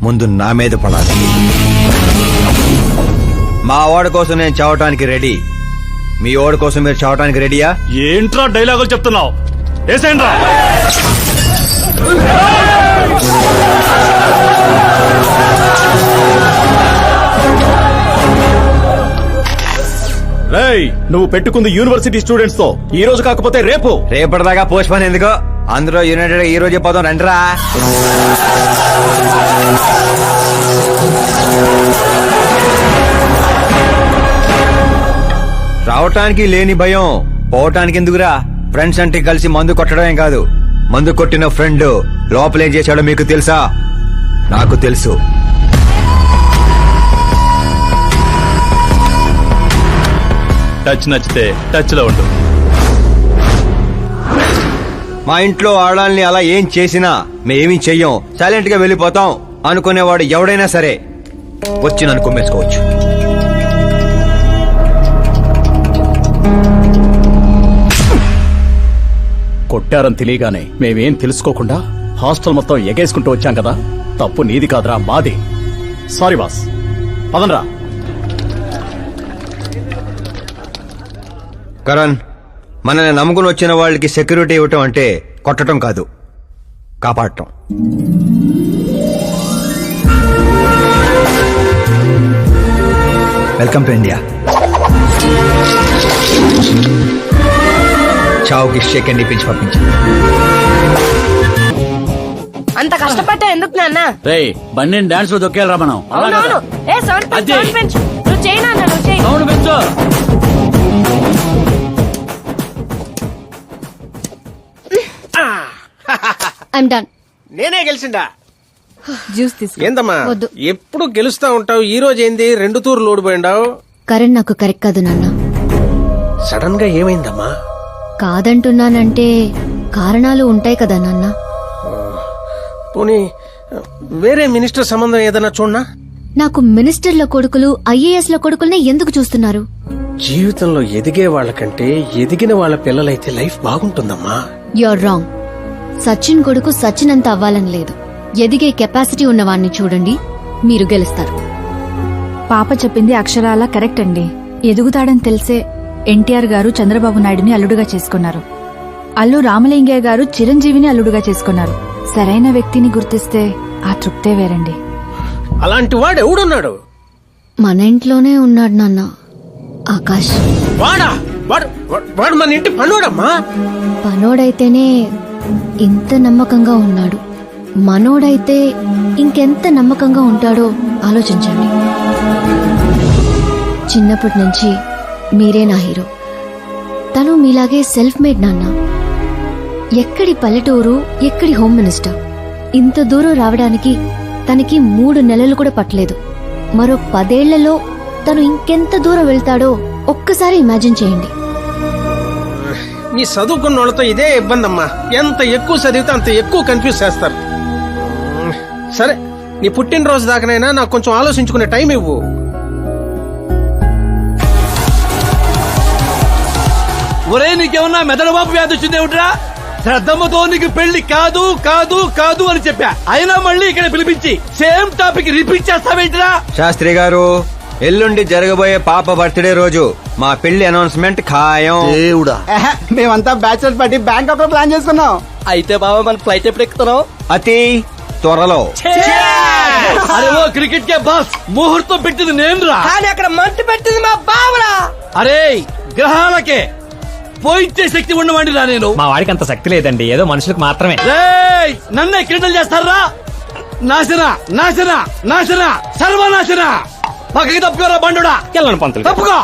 ముందు నా మీద పడాలి. మా వాడి కోసం నేను చావటానికి రెడీ, మీ వాడి కోసం మీరు చావటానికి రెడీయా? ఏంట్రా డైలాగులు చెప్తున్నావు? ఏసేంట్రా. రేయ్, నువ్వు పెట్టుకుంది యూనివర్సిటీ స్టూడెంట్స్ తో, ఈ రోజు కాకపోతే రేపు. రేపటిదాకా పోస్ట్ పోన్ ఎందుకు? అందరూ యునైటెడ్ ఈ రోజు పోదాం రండిరా. రావటానికి లేని భయం పోవటానికి ఎందుకురా? ఫ్రెండ్స్ అంటే కలిసి మందు కొట్టడమే కాదు, మందు కొట్టిన ఫ్రెండ్ లోపలేం చేశాడో మీకు తెలుసా? నాకు తెలుసు. టచ్ నచ్చితే టచ్ లో ఉండు. మా ఇంట్లో ఆడాల్ని అలా ఏం చేసినా మేమేమీ చెయ్యం, సైలెంట్ గా వెళ్ళిపోతాం అనుకునేవాడు ఎవడైనా సరే వచ్చి నన్ను కుమ్మేసుకోవచ్చు. కొట్టారని తెలియగానే మేమేం తెలుసుకోకుండా హాస్టల్ మొత్తం ఎగేసుకుంటూ వచ్చాం కదా, తప్పు నీది కాదురా, మాది. సారీ బాస్, పదండ్రా. కరణ్, మనల్ని నమ్ముకుని వచ్చిన వాళ్ళకి సెక్యూరిటీ ఇవ్వటం అంటే కొట్టడం కాదు, కాపాడటం. Welcome to India. చావుకి షేక్ అండ్ ఇప్పించి పంపించాను. అంత కష్టపడ్డా ఎందుకు నాన్న? రేయ్, బండి డాన్స్ లో దొక్కేయాలరా మనం. అవునవును. ఏ సౌండ్ పెంచు. నువ్వు చేయి నాన్న, నువ్వు చేయి. సౌండ్ పెంచు. I'm done. నేనే గెలిచిండా? జ్యూస్ తీసుకో. ఏందమ్మా వద్దు. ఎప్పుడు గెలుస్తా ఉంటావు, ఈ రోజు ఏంది 2 తూర్లు ఓడిపోయిండావు? కరణ్ నాకు కరెక్ట్ కాదు నాన్న. సడన్ గా ఏమైందమ్మా? కాదంటున్నానంటే కారణాలు ఉంటాయి కదా నాన్న. పోనీ వేరే మినిస్టర్ సంబంధం ఏదైనా చూడనా? నాకు మినిస్టర్ల కొడుకులు ఐఏఎస్ ల కొడుకుల్నే ఎందుకు చూస్తున్నారు? జీవితంలో ఎదిగే వాళ్ళకంటే ఎదిగిన వాళ్ళ పిల్లలైతే లైఫ్ బాగుంటుందమ్మా. You're wrong. సచిన్ కొడుకు సచిన్ అంత అవ్వాలని లేదు, ఎదిగే కెపాసిటీ ఉన్నవాణ్ణి చూడండి, మీరు గెలుస్తారు. పాప చెప్పింది అక్షరాల కరెక్ట్ అండి. ఎదుగుతాడని తెలిసే ఎన్టీఆర్ గారు చంద్రబాబు నాయుడుని అల్లుడుగా చేసుకున్నారు. అల్లు రామలింగయ్య గారు చిరంజీవిని అల్లుడుగా చేసుకున్నారు. సరైన వ్యక్తిని గుర్తిస్తే ఆ తృప్తే వేరండి. అలాంటి వాడు ఎవడున్నాడు? మన ఇంట్లోనే ఉన్నాడు నాన్న, ఆకాష్. వాడా? వాడు మన ఇంటి పనోడమ్మా. పనోడైతేనే ఇంత నమ్మకంగా ఉన్నాడు, మనోడైతే ఇంకెంత నమ్మకంగా ఉంటాడో ఆలోచించండి. చిన్నప్పటి నుంచి మీరే నా హీరో. తను మీలాగే సెల్ఫ్ మేడ్ నాన్న. ఎక్కడి పల్లెటూరు, ఎక్కడి హోమ్ మినిస్టర్. ఇంత దూరం రావడానికి తనకి 3 నెలలు కూడా పట్టలేదు. మరో 10 ఏళ్లలో తను ఇంకెంత దూరం వెళ్తాడో ఒక్కసారి ఇమాజిన్ చేయండి. నీ చదువుకున్న వాళ్ళతో ఇదే ఇబ్బంది అమ్మా. ఎంత ఎక్కువ చదివితే అంత ఎక్కువ కన్ఫ్యూజ్ చేస్తారు. సరే, నీ పుట్టినరోజు దాకానైనా నాకు కొంచెం ఆలోచించుకునే టైం ఇవ్వు. ఒరే, నీకేమన్నా మెదడుబాబు వ్యాధి వచ్చిందేమిట్రా? శ్రద్ధమ్మతో నీకు పెళ్లి కాదు కాదు కాదు అని చెప్పా, అయినా మళ్ళీ ఇక్కడ పిలిపించి సేమ్ టాపిక్ రిపీట్ చేస్తావేంటిరా? శాస్త్రి గారు, ఎల్లుండి జరగబోయే పాప బర్త్డే రోజు మా పెళ్లి అనౌన్స్మెంట్ ఖాయం. దేవుడా, మేమంతా బ్యాచులర్ పార్టీ బ్యాంకాక్ లో ప్లాన్ చేసుకున్నాం. అయితే బాబా మన ఫ్లైట్ ఎప్పుడు ఎక్కుతున్నావు? అతి త్వరలో. అరే ఓ క్రికెట్ కే బాస్, ముహూర్తం పెట్టింది నేనురా. కానీ అక్కడ మంట పెట్టింది మా బావరా. అరే గ్రహాలకే పోయించే శక్తి ఉన్నవాడిరా నేను. మా వాడికి అంత శక్తి లేదండి, ఏదో మనుషులకు మాత్రమే. రేయ్, నన్నే క్రీడలు చేస్తారా? నాశన నాశన నాశన సర్వనాశన. పక్కకి తప్పుకోరా బండుడా. వెళ్ళను పంతులు. తప్పుకో.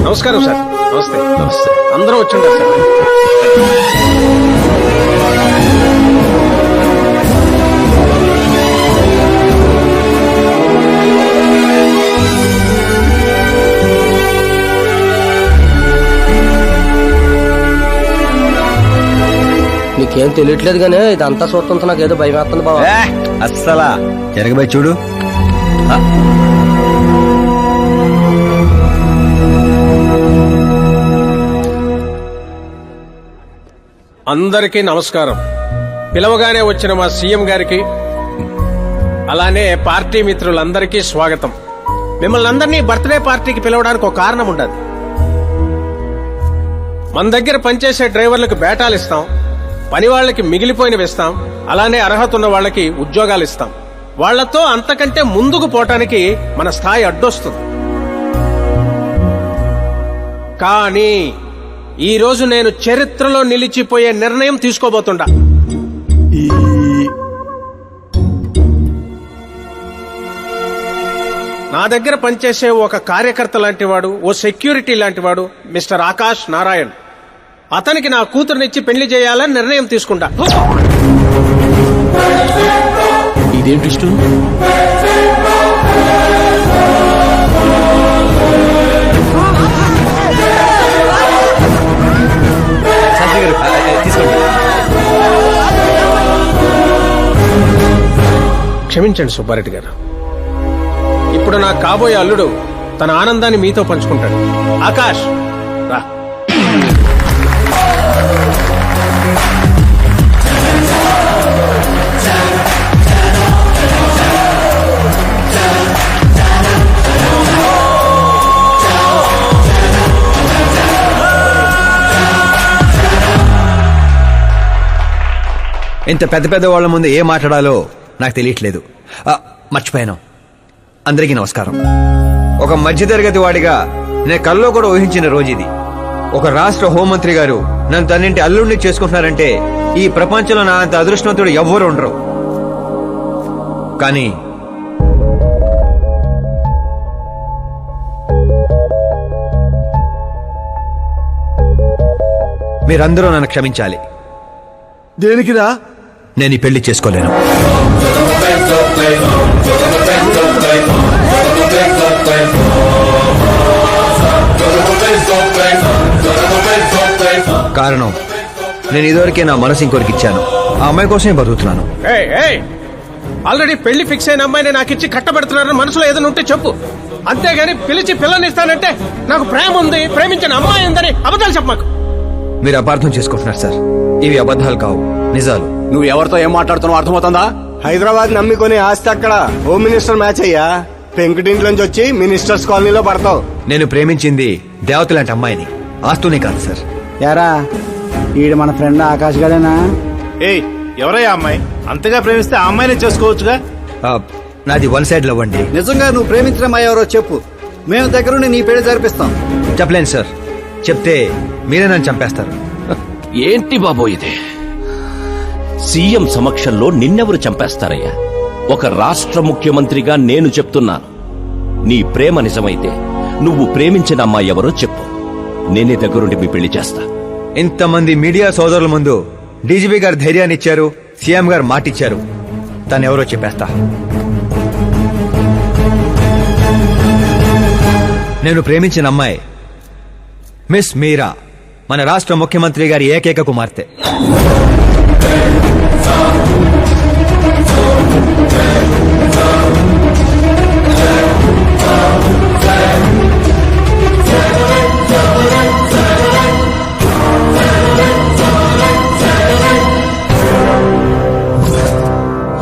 నమస్కారం సార్. నమస్తే. నమస్తే. అందరూ వచ్చింటారు సార్. నీకేం తెలియట్లేదు గానీ ఇదంతా చూస్తుంటే నాకు ఏదో భయం వేస్తుంది బాబా. అస్సలా జరగబోయి చూడు. అందరికీ నమస్కారం. పిలవగానే వచ్చిన మా సీఎం గారికి అలానే పార్టీ మిత్రులందరికీ స్వాగతం. మిమ్మల్ని అందరినీ బర్త్డే పార్టీకి పిలవడానికి ఒక కారణం ఉండదు. మన దగ్గర పనిచేసే డ్రైవర్లకు బేటాలు ఇస్తాం, పని వాళ్ళకి మిగిలిపోయినవి ఇస్తాం, అలానే అర్హత ఉన్న వాళ్ళకి ఉద్యోగాలు ఇస్తాం. వాళ్లతో అంతకంటే ముందుకు పోవటానికి మన స్థాయి అడ్డొస్తుంది. కానీ ఈ రోజు నేను చరిత్రలో నిలిచిపోయే నిర్ణయం తీసుకోబోతుండా. నా దగ్గర పనిచేసే ఒక కార్యకర్త లాంటివాడు, ఓ సెక్యూరిటీ లాంటివాడు మిస్టర్ ఆకాష్ నారాయణ్. అతనికి నా కూతురునిచ్చి పెళ్లి చేయాలని నిర్ణయం తీసుకుంటా. ఇదేంటి ఇష్టం? క్షమించండి సుబ్బారెడ్డి గారు. ఇప్పుడు నా కాబోయే అల్లుడు తన ఆనందాన్ని మీతో పంచుకుంటాడు. ఆకాష్ రా. ఇంత పెద్ద పెద్ద వాళ్ళ ముందు ఏం మాట్లాడాలో నాకు తెలియట్లేదు. మర్చిపోయాను. అందరికీ నమస్కారం. ఒక మధ్యతరగతి వాడిగా నేను కల్లో కూడా ఊహించిన రోజు ఇది. ఒక రాష్ట్ర హోంమంత్రి గారు నన్ను తన్నింటి అల్లుడిని చేసుకుంటున్నారంటే ఈ ప్రపంచంలో నా అంత అదృష్టవంతుడు ఎవ్వరు ఉండరు. కానీ మీరందరూ నన్ను క్షమించాలి. దేనికిరా? నేను ఈ పెళ్లి చేసుకోలేను. కారణం, నేను ఇదివరకే నా మనసు ఇంకొరికి ఇచ్చాను. ఆ అమ్మాయి కోసమే బతుకుతున్నాను. ఆల్రెడీ పెళ్లి ఫిక్స్ అయిన అమ్మాయిని నాకు ఇచ్చి కట్టబెడుతున్నారని మనసులో ఏదైనా ఉంటే చెప్పు. అంతేగాని పిలిచి పిల్లనిస్తానంటే నాకు ప్రేమ ఉంది, ప్రేమించిన అమ్మాయి ఉందని అబద్ధాలు చెప్పమాకు. మీరు అపార్థం చేసుకుంటున్నారు సార్. ఇవి అబద్ధాలు కావు, నిజాలు. నువ్వు ఎవరితో ఏం మాట్లాడుతున్నావు అర్థమవుతుందా? హైదరాబాద్ నమ్మికొని ఆస్తి అక్కడ హోమ్ మినిస్టర్ మ్యాచ్ అయ్యా. పెంకుటింట్లోంచి వచ్చి మినిస్టర్స్ కాలనీలో పడతావు. నేను ప్రేమించింది దేవత లాంటి అమ్మాయిని, ఆస్తునే కాదు సార్. యారా, ఈడు మన ఫ్రెండ్ ఆకాష్ గడేనా? ఏయ్, ఎవరయ్యా అమ్మాయి? అంతగా ప్రేమిస్తే ఆ అమ్మాయినే చేసుకోవచ్చుగా. నాది వన్ సైడ్ లవ్ అండి. నిజంగా నువ్వు ప్రేమించిన అమ్మాయి ఎవరో చెప్పు, మేము దగ్గరుండి నీ పెళ్లి జరిపిస్తాం. చెప్పలేను సార్. చెప్తే మీరే నన్ను చంపేస్తారు. ఏంటి బాబో ఇది? సీఎం సమక్షంలో నిన్నెవరు చంపేస్తారయ్యా? ఒక రాష్ట్ర ముఖ్యమంత్రిగా నేను చెప్తున్నాను, నీ ప్రేమ నిజమైతే నువ్వు ప్రేమించిన అమ్మాయి ఎవరో చెప్పు, నేనే దగ్గరుండి మీ పెళ్లి చేస్తా. ఇంతమంది మీడియా సోదరుల ముందు డీజీపీ గారు ధైర్యాన్ని ఇచ్చారు, సీఎం గారు మాటిచ్చారు. తను ఎవరో చెప్పేస్తా. నేను ప్రేమించిన అమ్మాయి మిస్ మీరా, మన రాష్ట్ర ముఖ్యమంత్రి గారి ఏకైక కుమార్తె.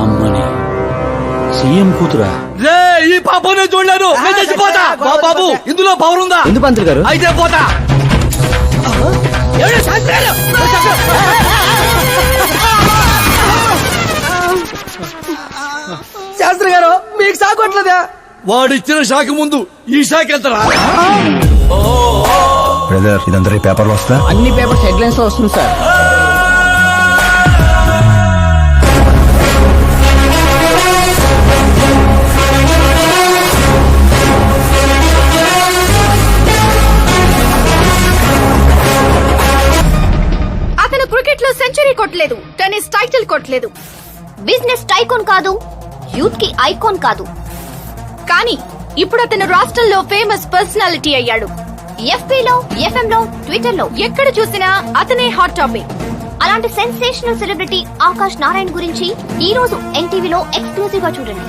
అమ్మని సీఎం కూతురా? ఈ పాప నేను చూడలేను. నేను చచ్చిపోతా. బాబు, ఇందులో పవర్ ఉందా? ఎందుకు పంతులు గారు? అయితే పోతా. శాస్త్రి గారు, మీకు సాగొట్లేదా? వాడిచ్చిన షాక్ ముందు ఈ షాక్ ఎంతరా? బ్రదర్ ఇదంతా పేపర్లో వస్తా. అన్ని పేపర్స్ హెడ్లైన్స్ లో వస్తుంది సార్. అతను క్రికెట్ లో సెంచరీ కొట్టలేదు, టెన్నిస్ టైటిల్ కొట్టలేదు, బిజినెస్ టైకోన్ కాదు, యూత్ కి ఐకాన్ కాదు. కానీ ఇప్పుడు అతను రాష్ట్రంలో ఫేమస్ పర్సనాలిటీ అయ్యాడు. ఎఫ్బీ లో, ఎఫ్ఎం లో, ట్విట్టర్ లో ఎక్కడ చూసినా అతనే హాట్ టాపిక్. అలాంటి సెన్సేషనల్ సెలబ్రిటీ ఆకాష్ నారాయణ గురించి ఈ రోజు ఎన్టీవీలో ఎక్స్క్లూజివ్ గా చూడండి.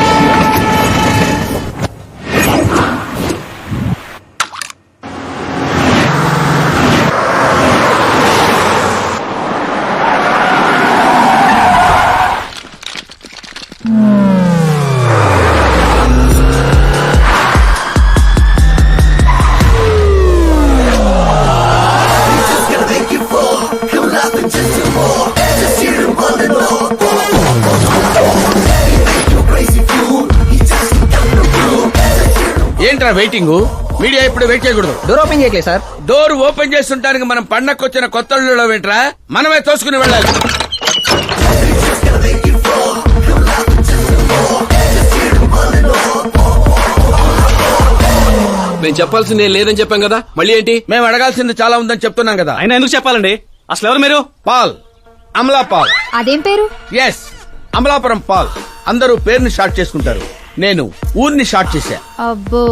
ఏంట్రా వెయిటింగ్? మీడియా ఇప్పుడు వెయిట్ చేయకూడదు. డోర్ ఓపెన్ చేయట్లేదు సార్. డోర్ ఓపెన్ చేస్తుంటానికి మనం పండక్కొచ్చిన కొత్త అల్లుళ్ళో ఏంట్రా? మనమే తోసుకుని వెళ్ళాలి. మేము చెప్పాల్సింది ఏం లేదని చెప్పాం కదా, మళ్ళీ ఏంటి? మేము అడగాల్సింది చాలా ఉందని చెప్తున్నాం కదా. అయినా ఎందుకు చెప్పాలండి? అసలు ఎవరు మీరు? Paul, Amala Paul. అదేం పేరు? Yes, Amalapuram Paul. అందరూ పేరుని షార్ట్ చేసుకుంటారు, నేను ఊరిని షార్ట్ చేశా. అబ్బో.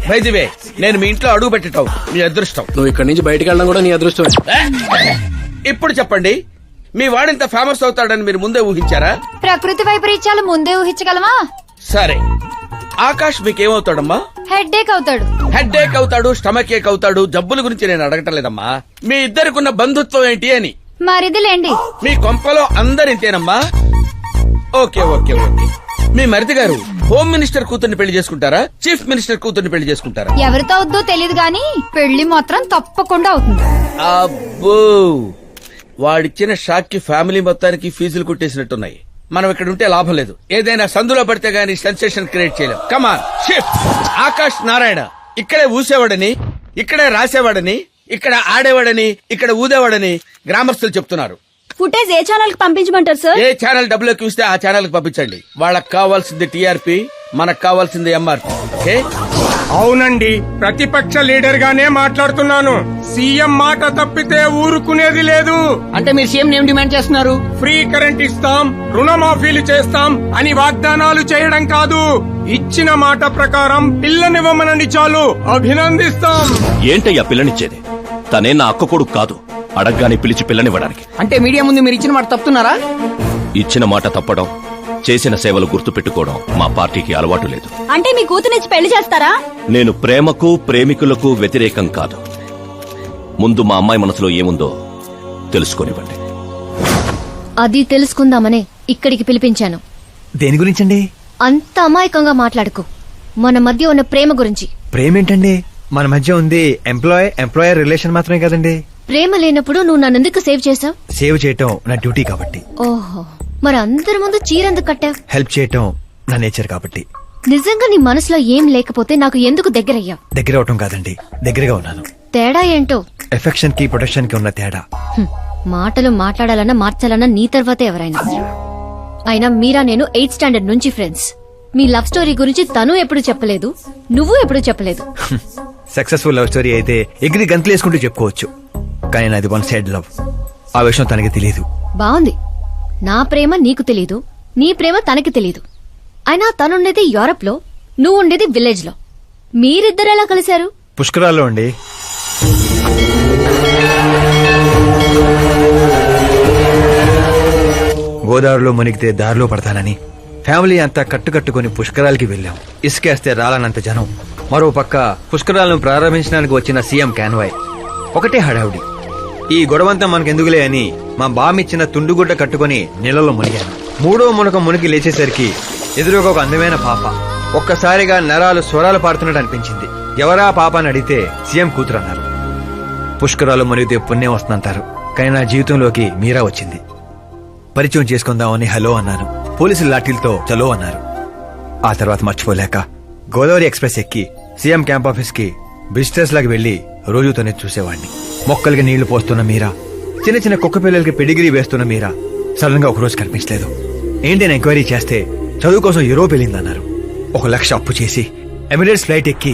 బై ది వే, నేను మీ ఇంట్లో అడుగు పెట్టటం మీ అదృష్టం. నువ్వు ఇక్కడి నుంచి బయటకు వెళ్ళడం కూడా నీ అదృష్టం. ఇప్పుడు చెప్పండి, మీ వాడింత ఫేమస్ అవుతాడని మీరు ముందే ఊహించారా? ప్రకృతి వైపరీత్యాలు ముందే ఊహించగలమా? సరే, ఆకాష్ మీకేమవుతాడమ్మా? హెడ్ ఏక్ అవుతాడు. హెడ్ ఏక్ అవుతాడు, స్టమక్ ఏక్ అవుతాడు. జబ్బుల గురించి నేను అడగటం లేదమ్మా, మీ ఇద్దరికున్న బంధుత్వం ఏంటి అని. మరిదిలేండి. మీ కొంపలో అందరింతేనమ్మా? Okay okay okay. మీ మరిది గారు హోమ్ మినిస్టర్ కూతుర్ని పెళ్లి చేసుకుంటారా, చీఫ్ మినిస్టర్ కూతుర్ని పెళ్లి చేసుకుంటారా? ఎవరితో అవుద్దో తెలియదు గాని పెళ్లి మాత్రం తప్పకుండా అవుతుంది. అబ్బో, వాడిచ్చిన షాక్ కి ఫ్యామిలీ మొత్తానికి ఫీజులు కుట్టేసినట్టున్నాయి. మనం ఇక్కడ ఉంటే లాభం లేదు. ఏదైనా సందులో పడితే గానీ సెన్సేషన్ క్రియేట్ చేయలేం. Come on shift. ఆకాష్ నారాయణ ఇక్కడే ఊసేవాడని, ఇక్కడే రాసేవాడని, ఇక్కడ ఆడేవాడని, ఇక్కడ ఊదేవాడని గ్రామస్తులు చెప్తున్నారు. ఫుటేజ్ ఏ ఛానల్ కి పంపించమంటారు సార్? ఏ ఛానల్ డబ్బులోకి ఇస్తే ఆ ఛానల్ కి పంపించండి. వాళ్ళకి కావాల్సింది టీఆర్పీ, మనకు కావాల్సింది ఎంఆర్పీ. ఓకే? అవునండి, ప్రతిపక్ష లీడర్ గానే మాట్లాడుతున్నాను. సీఎం మాట తప్పితే ఊరుకునేది లేదు. అంటే మీరు సీఎం ఏం డిమాండ్ చేస్తున్నారు? ఫ్రీ కరెంట్ ఇస్తాం, రుణమాఫీలు చేస్తాం అని వాగ్దానాలు చేయడం కాదు, ఇచ్చిన మాట ప్రకారం పిల్లనివ్వమనండి చాలు, అభినందిస్తాం. ఏంటయ్యా పిల్లనిచ్చేది? తనే నా అక్క కొడుకు కాదు, అడగ్గానే పిలిచి పిల్లనివ్వడానికి. అంటే మీడియా ముందు మీరు ఇచ్చిన మాట తప్పుతున్నారా? ఇచ్చిన మాట తప్పడం, చేసిన సేవలు గుర్తు పెట్టుకోవడం మా పార్టీకి అలవాటు లేదు. అంటే మీ కూతురిచ్చి పెళ్లి చేస్తారా? నేను ప్రేమకు ప్రేమికులకు వ్యతిరేకం కాదు. ముందు మా అమ్మాయి మనసులో ఏముందో తెలుసుకోనివ్వండి. అది తెలుసుకుందామనే ఇక్కడికి పిలిపించాను. దేని గురించండి? అంత అమాయకంగా మాట్లాడుకో. మన మధ్య ఉన్న ప్రేమ గురించి. ప్రేమ ఏంటండి? మన మధ్య ఉంది ఎంప్లాయర్ రిలేషన్ మాత్రమే కదండి. ప్రేమ లేనప్పుడు నువ్వు నన్నెందుకు సేవ్ చేసావు? సేవ్ చేయటం నా డ్యూటీ కాబట్టి. ఓహో, మరి అందరి ముందు చీరెందుకు కట్టావు? హెల్ప్ చేయటం నా నేచర్ కాబట్టి. నిజంగా నీ మనసులో ఏం లేకపోతే నాకు ఎందుకు దగ్గరయ్యావు? దగ్గర అవటం కాదండి, దగ్గరగా ఉన్నాను. తేడా ఏంటో? ఎఫెక్షన్ కి ప్రొటెక్షన్ కి ఉన్న తేడా. మాటలు మాట్లాడాలన్నా మార్చాలన్నా నీ తర్వాతే ఎవరైనా. అయినా మీరా నేను 8th స్టాండర్డ్ నుంచి ఫ్రెండ్స్. మీ లవ్ స్టోరీ గురించి తను ఎప్పుడు చెప్పలేదు, నువ్వు ఎప్పుడు చెప్పలేదు. సక్సెస్ఫుల్ లవ్ స్టోరీ అయితే ఎగిరి గంతులేసుకుంటూ చెప్పుకోవచ్చు, కానీ నాది వన్ సైడ్ లవ్. ఆ విషయం తనకి తెలియదు. బాగుంది. నా ప్రేమ నీకు తెలీదు, నీ ప్రేమ తనకి తెలీదు. అయినా తనుండేది యూరప్ లో, నువ్వు ఉండేది విలేజ్ లో. మీరిద్దరు ఎలా కలిశారు? పుష్కరాల్లో అండి. గోదావరిలో మునిగితే దారిలో పడతానని ఫ్యామిలీ అంతా కట్టుకట్టుకుని పుష్కరాలకి వెళ్ళాం. ఇసుకేస్తే రాలనంత జనం. మరో పక్క పుష్కరాలను ప్రారంభించడానికి వచ్చిన సీఎం కాన్వాయ్. ఒకటే హడావుడి. ఈ గొడవంతా మనకెందుకులే అని మా బామిచ్చిన తుండుగుడ్డ కట్టుకుని నీళ్ళలో మునిగాను. మూడో మునక మునిగి లేచేసరికి ఎదురుగా ఒక అందమైన పాప. ఒక్కసారిగా నరాలు స్వరాలు పాడుతున్నట్టు అనిపించింది. ఎవరా పాప అని అడిగితే సీఎం కూతురు అన్నారు. పుష్కరాలు మునిగితే పుణ్యం వస్తుందంటారు, కానీ నా జీవితంలోకి మీరా వచ్చింది. పరిచయం చేసుకుందామని హలో అన్నాను. పోలీసులు లాఠీలతో చలో అన్నారు. ఆ తర్వాత మర్చిపోలేక గోదావరి ఎక్స్ప్రెస్ ఎక్కి సీఎం క్యాంప్ ఆఫీస్ కి విజిటర్స్ లాగా వెళ్లి రోజుతోనే చూసేవాడిని. మొక్కలకి నీళ్లు పోస్తున్న మీరా, చిన్న చిన్న కుక్క పిల్లలకి పెడిగిరీ వేస్తున్న మీరా సడన్ గా ఒకరోజు కనిపించలేదు. ఏంటని ఎంక్వైరీ చేస్తే చదువు కోసం యూరోప్ వెళ్ళిందన్నారు. 1 లక్ష అప్పు చేసి ఎమిరేట్స్ ఫ్లైట్ ఎక్కి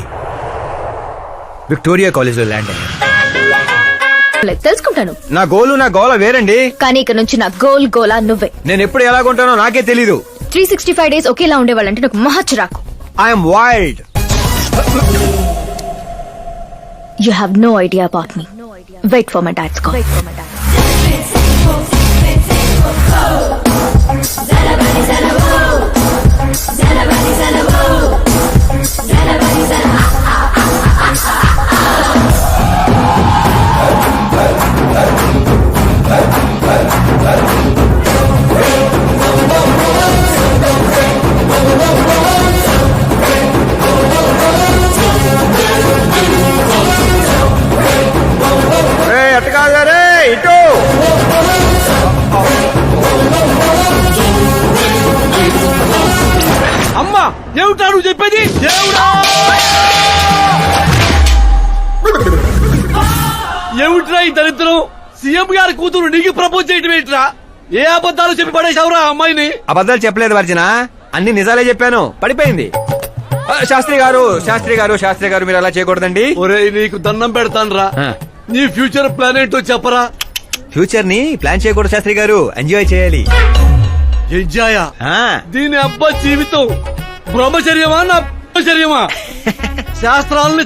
విక్టోరియా కాలేజ్ లో ల్యాండ్ అయ్యాను. తెలుసుకుంటాను. నా గోల వేరండి. కానీ ఇక నుంచి నా గోలా నువ్వే. నేను ఎప్పుడు ఎలాగుంటానో నాకే తెలీదు. 365 days ఒకేలా ఉండేవాళ్ళంటే నాకు మహా చిరాకు. I'm wild. You have no idea about me. Wait for my dad's call. అమ్మా ఏమిటా నువ్వు చెప్పేది? ఏమిట్రా ఈ దరిద్రం? సీఎం గారి కూతురు నీకు ప్రపోజ్ చేయటం ఏంట్రా? ఏ అబద్ధాలు చెప్పి పడేసావురా అమ్మాయిని? అబద్ధాలు చెప్పలేదు వర్జన, అన్ని నిజాలే చెప్పాను. పడిపోయింది. శాస్త్రి గారు మీరు అలా చేయకూడదండి. ఒరేయ్ నీకు దండం పెడతానురా, నీ ఫ్యూచర్ ప్లాన్ ఏంటో చెప్పరా. ఫ్యూచర్ ని ప్లాన్ చేయకూడదు శాస్త్రి గారు, ఎంజాయ్ చేయాలి. ఎంజాయా? దీని అబ్బా జీవితం బ్రహ్మచర్యమా నా బ్రహ్మచర్యమా? శాస్త్రాలని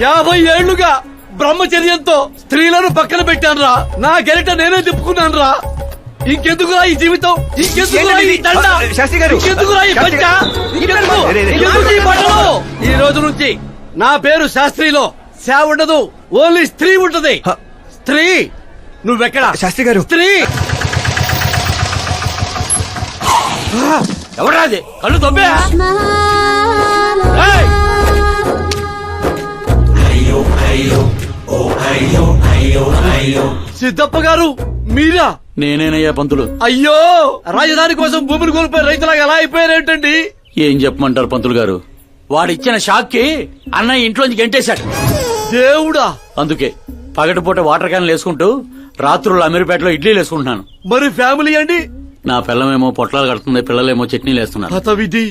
50 ఏళ్లుగా బ్రహ్మచర్యంతో స్త్రీలను పక్కన పెట్టానురా. నా గెరిట నేనే తిప్పుకున్నాను రా. ఇంకెందుకురా ఈ జీవితం? ఇంకెందుకురా ఈ దండ? ఇంకెందుకురా ఈ పంచ? ఇంకెందుకు ఈ బట్టలు? ఈ రోజు నుంచి నా పేరు శాస్త్రిలో శా ఉండదు, ఓన్లీ స్త్రీ ఉంటది. స్త్రీ. నువ్వెక్కడ శాస్త్రి గారు? స్త్రీ ఎవరాది? కళ్ళు తొబ్బే. సిద్ధప్ప గారు మీరా? నేనేనయ్యా పంతులు. అయ్యో, రాజధాని కోసం భూమిని కోల్పోయి రైతులాగా ఎలా అయిపోయారేంటండి? ఏం చెప్పమంటారు పంతులు గారు, వాడిచ్చిన షాక్ కి అన్నయ్య ఇంట్లోంచి గెంటేశాడు. దేవుడా. అందుకే పగటిపూట వాటర్ క్యాన్లు వేసుకుంటూ రాత్రులు అమీర్పేటలో ఇడ్లీలు వేసుకుంటున్నాను. మరి ఫ్యామిలీ అండి? నా పిల్లమేమో పొట్లాలు కడుతుంది, పిల్లలేమో చట్నీలు వేస్తున్నారు.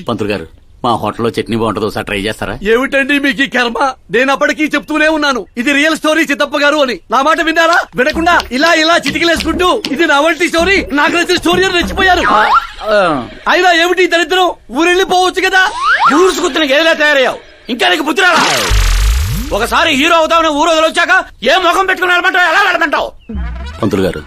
పంతులు గారు, మా హోటల్లో చట్నీ బాగుంటుందో ఒకసారి ట్రై చేస్తారా? ఏమిటండి మీకు ఈ కర్మ? నేను అప్పటికీ చెప్తూనే ఉన్నాను ఇది రియల్ స్టోరీ చిత్తప్ప గారు అని. నా మాట విన్నారా? వినకుండా ఇలా చిటికలేసుకుంటూ ఇది నా వంటి స్టోరీ, నాకు నచ్చిన స్టోరీ అని రెచ్చిపోయారు. అయినా ఏమిటి దరిద్రం? ఊరెళ్ళిపోవచ్చు కదా. ఊరుసుకుతున్న గేదెలా తయారయ్యావు, ఇంకా నీకు బుద్ధి రాలా? ఒకసారి హీరో అవుతామని ఊరు వదిలొచ్చాక ఏ ముఖం పెట్టుకుని వెళ్ళమంటావు, ఎలా వెళ్ళమంటావు? పంతులు గారు,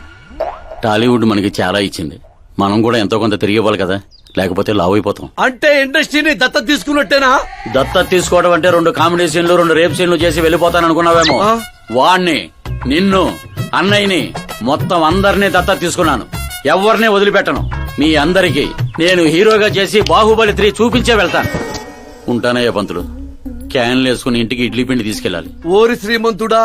టాలీవుడ్ మనకి చాలా ఇచ్చింది, మనం కూడా ఎంతో కొంత తిరిగి ఇవ్వాలి కదా, లేకపోతే లావ్ అయిపోతాం. అంటే ఇండస్ట్రీని దత్తత తీసుకున్నట్టేనా? దత్తత తీసుకోవడం అంటే 2 కామెడీ సీన్లు 2 రేప్ సీన్లు చేసి వెళ్ళిపోతాను అనుకున్నావేమో. వాణ్ణి, నిన్ను, అన్నయ్యని, మొత్తం అందరినీ దత్తత తీసుకున్నాను. ఎవరిని వదిలిపెట్టను. మీ అందరికీ నేను హీరోగా చేసి బాహుబలి 3 చూపించే వెళ్తాను. ఉంటానయ్యా పంతులు. క్యాన్లు వేసుకుని ఇంటికి ఇడ్లీ పిండి తీసుకెళ్ళాలి. ఓరి శ్రీమంతుడా.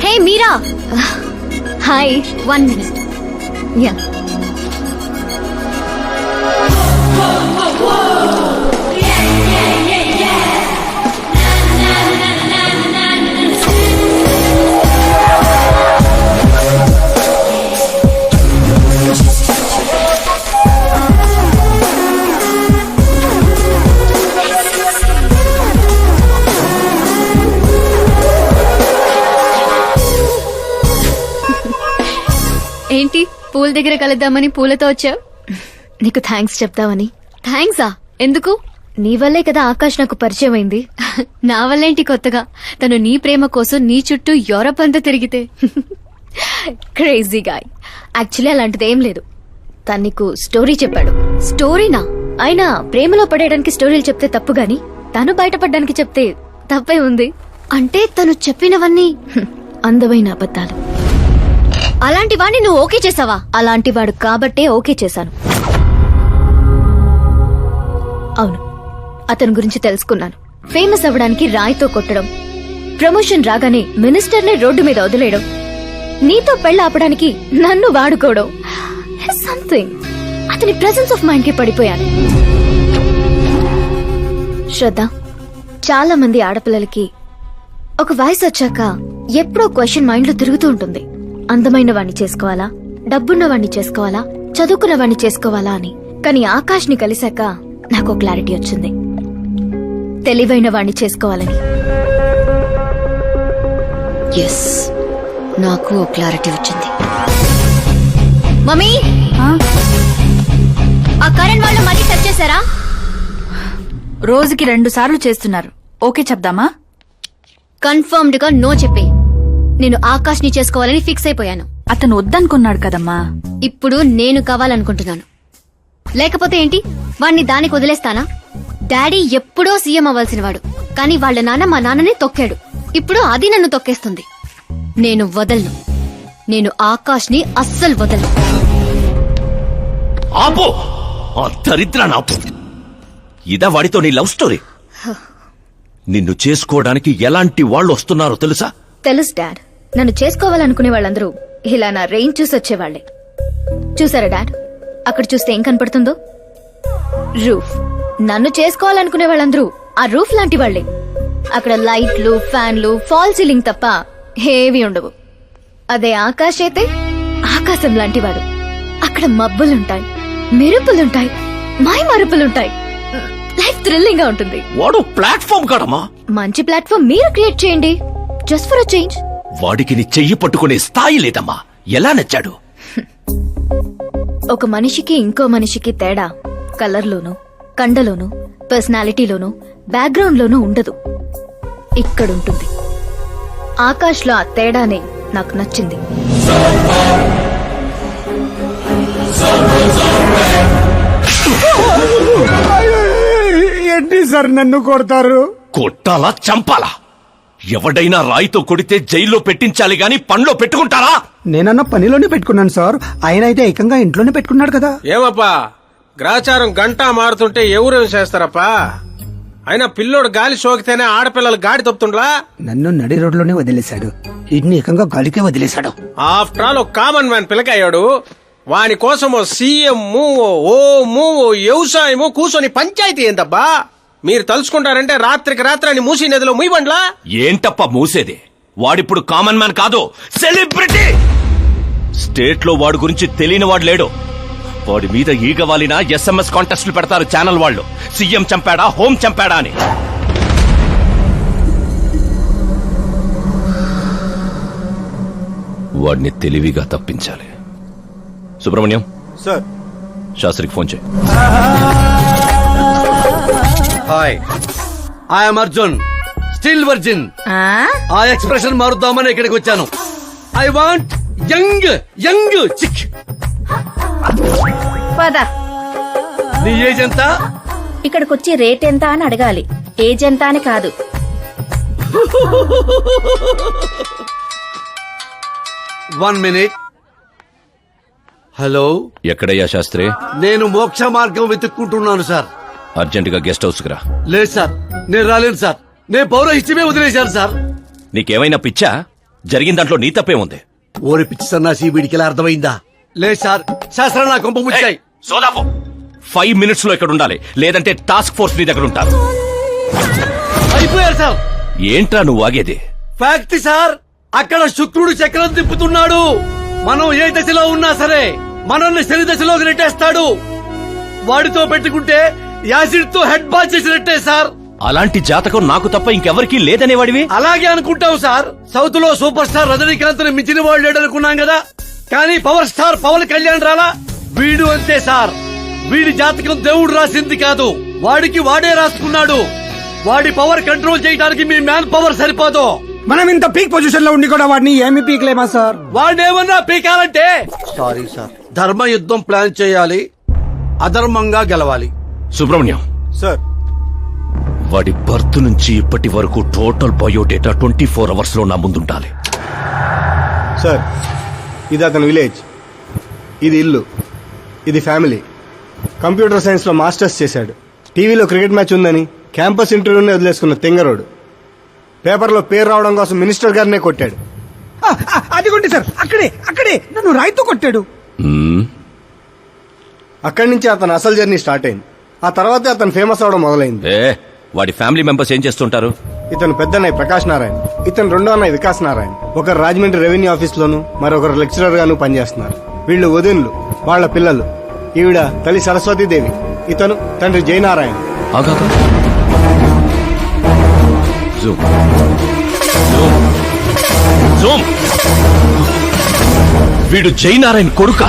Hey Meera. Hi, 1 minute. Yeah. ఏంటి పూల దగ్గర కలుద్దామని పూలతో వచ్చావు? నీకు థ్యాంక్స్ చెప్తావని. థ్యాంక్సా? ఎందుకు? నీ వల్లే కదా ఆకాష్ నాకు పరిచయం అయింది. నా వల్లేంటి కొత్తగా? తను నీ ప్రేమ కోసం నీ చుట్టూ యూరప్ అంతా తిరిగితే. Crazy guy. యాక్చువల్లీ అలాంటిది ఏం లేదు. తను నీకు స్టోరీ చెప్పాడు. స్టోరీనా? అయినా ప్రేమలో పడేయడానికి స్టోరీలు చెప్తే తప్పు గాని తను బయటపడడానికి చెప్తే తప్పే ఉంది. అంటే తను చెప్పినవన్నీ అందమైన అబద్ధాలు. అలాంటి వాడిని నువ్వు ఓకే చేసావా? అలాంటి వాడు కాబట్టే ఓకే చేశాను. అవును, అతని గురించి తెలుసుకున్నాను. ఫేమస్ అవ్వడానికి రాయితో కొట్టడం, ప్రమోషన్ రాగానే మినిస్టర్నే రోడ్డు మీద వదిలేయడం, నీతో పెళ్లి ఆపడానికి నన్ను వాడుకోవడం, సంథింగ్. అతని ప్రెసెన్స్ ఆఫ్ మైండ్ కి పడిపోయాను. శ్రద్ధ, చాలా మంది ఆడపిల్లలకి ఒక వయసు వచ్చాక ఎప్పుడో క్వశ్చన్ మైండ్ లో తిరుగుతూ ఉంటుంది. అందమైన వాణ్ణి చేసుకోవాలా, డబ్బున్న వాణ్ణి చేసుకోవాలా, చదువుకున్న వాణ్ణి చేసుకోవాలా అని. కానీ ఆకాష్ ని కలిశాక నాకు క్లారిటీ వచ్చింది, తెలివైన వాణ్ణి చేసుకోవాలని. ఎస్, నాకు క్లారిటీ వచ్చింది. మమ్మీ, ఆ కరెంట్ వాళ్ళు మళ్ళీ టచ్ చేశారా? రోజుకి 2 సార్లు చేస్తున్నారు. ఓకే చెప్దామా? కన్ఫర్మ్డ్ గా నో చెప్పే. నేను ఆకాష్ ని చేసుకోవాలని ఫిక్స్ అయిపోయాను. అతను వద్దనుకున్నాడు కదమ్మా. ఇప్పుడు నేను కావాలనుకుంటున్నాను. లేకపోతే ఏంటి, వాణ్ణి దానికి వదిలేస్తానా? డాడీ ఎప్పుడో సీఎం అవ్వాల్సిన వాడు, కానీ వాళ్ళ నాన్న మా నాన్ననే తొక్కాడు. ఇప్పుడు అది నన్ను తొక్కేస్తుంది. నేను వదలను. నేను ఆకాష్ ని అస్సలు వదలను. ఆపో, ఆ దరిద్రాన్ని ఆపు. ఇదా వాడితో నీ లవ్ స్టోరీ? నిన్ను చేసుకోవడానికి ఎలాంటి వాళ్ళు వస్తున్నారో తెలుసా? తెలుసు డాడ్. నన్ను చేసుకోవాలనుకునే వాళ్ళందరూ ఇలా నా రేంజ్ చూసి వచ్చేవాళ్లే. చూసారా డాడ్, అక్కడ చూస్తే ఏం కనపడుతుందో? రూఫ్. నన్ను చేసుకోవాలనుకునే వాళ్ళందరూ ఆ రూఫ్ లాంటి వాళ్లే. అక్కడ లైట్లు, ఫ్యాన్లు, ఫాల్ సీలింగ్ తప్ప ఏవి ఉండవు. అదే ఆకాశ్ అయితే ఆకాశం లాంటివాడు. అక్కడ మబ్బులుంటాయి, మెరుపులుంటాయి, మాయ మరుపులుంటాయి. లైఫ్ థ్రిల్లింగ్ గా ఉంటుంది. వాడు ప్లాట్ఫామ్ కాడమ్మా. మంచి ప్లాట్ఫామ్ మీరు క్రియేట్ చేయండి, జస్ట్ ఫర్ అ చేంజ్. వాడికి నీ చెయ్యి పట్టుకునే స్థాయి లేదమ్మా. ఎలా నచ్చాడు? ఒక మనిషికి ఇంకో మనిషికి తేడా కలర్లోనూ, కండలోనూ, పర్సనాలిటీలోనూ, బ్యాక్గ్రౌండ్ లోనూ ఉండదు. ఇక్కడుంటుంది. ఆకాష్ లో ఆ తేడానే నాకు నచ్చింది. ఏంటి సార్ నన్ను కొడతారు? కొట్టాలా, చంపాలా? ఎవడైనా రాయితో కొడితే జైల్లో పెట్టించాలి గాని పనిలో పెట్టుకుంటారా? నేనన్న పనిలోనే పెట్టుకున్నాను సార్. ఆయన అయితే ఏకంగా ఇంట్లోనే పెట్టుకున్నాడు కదా. ఏమప్పా, గ్రాచారం గంటా మారుతుంటే ఎవరేం చేస్తారప్పా? అయినా పిల్లోడు గాలి సోకితేనే ఆడపిల్లలు గాడి తప్పుతుండ్లా? నన్ను నడి రోడ్లోనే వదిలేశాడు, ఇన్ని ఏకంగా గాలికే వదిలేశాడు. ఆఫ్టర్ ఆల్ ఒక కామన్ మ్యాన్ పిల్లకయ్యాడు. వాని కోసమో సీఎం, ఓ వ్యవసాయము కూర్చొని పంచాయతీ ఏందబ్బా? మీరు తలుచుకుంటారంటే రాత్రికి రాత్రాన్ని మూసీ నదిలో ముయ్యబండ్లా? ఏంటప్ప మూసేది? వాడిప్పుడు కామన్ మ్యాన్ కాదు, సెలబ్రిటీ. స్టేట్ లో వాడి గురించి తెలియని వాడు లేడు. వాడి మీద ఈగ వాలిన SMS కాంటెస్ట్లు పెడతారు ఛానల్ వాళ్ళు. సీఎం చంపాడా, హోం చంపాడా అని. వాడిని తెలివిగా తప్పించాలి. సుబ్రహ్మణ్యం సార్, శాస్త్రికి ఫోన్ చేయి. Hi, I'm Arjun, still virgin. ఆ ఎక్స్ప్రెషన్ మారుద్దామని ఇక్కడికి వచ్చాను. I want young young chick. పదా, నీ ఏజ్ ఎంత? ఇక్కడికొచ్చి రేట్ ఎంత అని అడగాలి, ఏజ్ ఎంత అని కాదు. One minute. హలో, ఎక్కడయ్యా శాస్త్రి? నేను మోక్ష మార్గం వెతుక్కుంటున్నాను సార్. అర్జెంటుగా గెస్ట్ హౌస్ కు రా. లేదు సార్, నేను రాలేను సార్. నేను పౌరహిత్యమే వదిలేశాను సార్. నీకేమైనా పిచ్చా? జరిగిన దాంట్లో నీ తప్పే ఉంది. ఓరి పిచ్చి సన్నాసి, వీడికి ఎలా అర్థమైందా? లేదు సార్, శాస్త్రం నా కొంప ముచ్చాయి. సోదాపు 5 minutes లో ఇక్కడ ఉండాలి, లేదంటే టాస్క్ ఫోర్స్ నీ దగ్గర ఉంటారు. అయిపోయారు సార్. ఏంట్రా నువ్వు ఆగేది? ఫ్యాక్ట్ సార్, అక్కడ శుక్రుడు చక్రం తిప్పుతున్నాడు. మనం ఏ దశలో ఉన్నా సరే మనల్ని శని దశలోకి నెట్టేస్తాడు. వాడితో పెట్టుకుంటే యాసిడ్ తో హెడ్ బాల్ చేసినట్టే సార్. అలాంటి జాతకం నాకు తప్ప ఇంకెవరికీ లేదనేవాడివి. అలాగే అనుకుంటాం సార్. సౌత్ లో సూపర్ స్టార్ రజనీకాంత్ ని మించిన వాడు లేడనుకున్నాం కదా, కానీ పవర్ స్టార్ పవన్ కళ్యాణ్ రాలా? వీడు అంతే సార్. వీడి జాతకం దేవుడు రాసింది కాదు, వాడికి వాడే రాసుకున్నాడు. వాడి పవర్ కంట్రోల్ చేయడానికి మీ మ్యాన్ పవర్ సరిపోదు. మనం ఇంత పీక్ పొజిషన్ లో ఉండి కూడా వాడిని ఏమి పీక్లేమా సార్? వాడేమన్నా పీకాలంటే సారీ సార్, ధర్మ యుద్ధం ప్లాన్ చేయాలి, అధర్మంగా గెలవాలి. సుబ్రహ్మణ్యం సార్, వాడి బర్త్ నుంచి ఇప్పటి వరకు టోటల్ బయోడేటా 24 hours లో నా ముందుండాలి. సార్ ఇది అతని విలేజ్, ఇది ఇల్లు, ఇది ఫ్యామిలీ. కంప్యూటర్ సైన్స్లో మాస్టర్స్ చేశాడు. టీవీలో క్రికెట్ మ్యాచ్ ఉందని క్యాంపస్ ఇంటర్వ్యూనే వదిలేసుకున్న తెంగరోడు. పేపర్లో పేరు రావడం కోసం మినిస్టర్ గారినే కొట్టాడు. అదిగోండి సార్, అక్కడే అక్కడే నన్ను రాయితో కొట్టాడు. అక్కడి నుంచి అతను అసలు జర్నీ స్టార్ట్ అయింది. ఆ తర్వాతే అతను ఫేమస్ అవడం మొదలైంది. వాడి ఫ్యామిలీ మెంబర్స్ ఏం చేస్తుంటారు? ఇతను పెద్దన్నయ్య ప్రకాష్ నారాయణ, ఇతను రెండో అన్నయ్య వికాస్ నారాయణ. ఒకరు రాజమండ్రి రెవెన్యూ ఆఫీస్ లోను, మరొకరు లెక్చరర్ గాను పనిచేస్తున్నారు. వీళ్ళు వదినులు, వాళ్ళ పిల్లలు. ఈవిడ తల్లి సరస్వతీదేవి, ఇతను తండ్రి జయనారాయణ. వీడు జయనారాయణ కొడుక?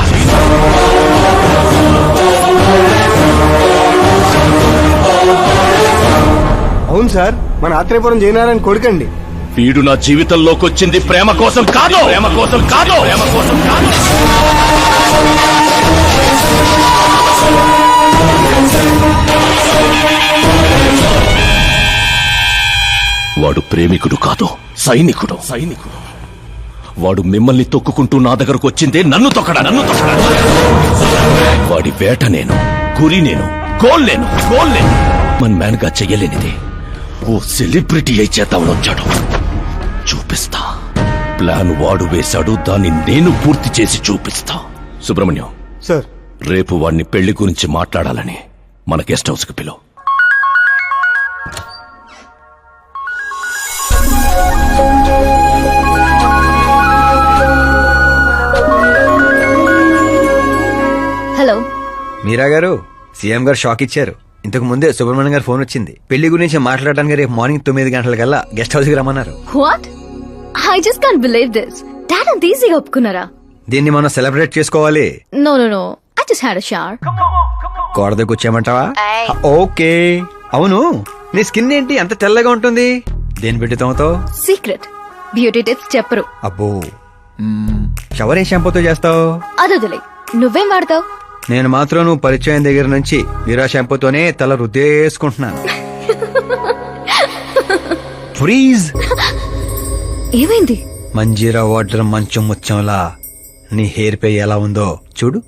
అవును సార్, మన ఆత్రేయపురం జయనారాయణ కొడుకండి. వీడు నా జీవితంలోకి వచ్చింది ప్రేమ కోసం కాదు, ప్రేమ కోసం కాదు, ప్రేమ కోసం కాదు. వాడు ప్రేమికుడు కాదు, సైనికుడు. సైనికుడు వాడు మిమ్మల్ని తొక్కుకుంటూ నా దగ్గరకు వచ్చిందే నన్ను తొక్కడా, నన్ను తొక్కడా. వాడి వేట నేను, గురి నేను, గోల్ నేను, గోల్ నేను. మన్ మ్యాన్ గా చెయ్యలేనిది ఓ సెలబ్రిటీ అయి చేద్దామని వచ్చాడు. చూపిస్తా. ప్లాన్ వాడు వేశాడు, దాన్ని నేను పూర్తి చేసి చూపిస్తా. సుబ్రహ్మణ్యం సార్, రేపు వాడిని పెళ్లి గురించి మాట్లాడాలని మన గెస్ట్ హౌస్ కి పిలువు. హలో మీరా గారు, సీఎం గారు షాక్ ఇచ్చారు. ఇంతకు ముందే సుబ్రహ్మణ్యం గారు ఫోన్ వచ్చింది. పెళ్లి గురించి మాట్లాడడానికి రేపు మార్నింగ్ 9 గంటలకల్లా గెస్ట్ హౌస్ కి రమ్మన్నారు. What? I just can't believe this. Dad అంత ఈజీగా ఒప్పుకున్నారా? దీన్ని మనం సెలబ్రేట్ చేసుకోవాలి. No no no, I just had a shower. కోడదకు వచ్చామంటావా? ఓకే. అవును, నీ స్కిన్ ఏంటి అంత తెల్లగా ఉంటుంది? దేని పెట్టుతావుతో? సీక్రెట్. బ్యూటీ టిప్స్ చెప్పరు. అబ్బో, షవర్ ఏ షాంపూతో చేస్తావు? అదొదిలే, నువ్వేం వాడతావు? నేను మాత్రం నువ్వు పరిచయం దగ్గర నుంచి వీరా షాంపూతోనే తల రుద్దేసుకుంటున్నాను. ఫ్రీజ్. ఏమైంది? మంజీరా వాటర్ మంచం ముచ్చంలా నీ హెయిర్ పై ఎలా ఉందో చూడు.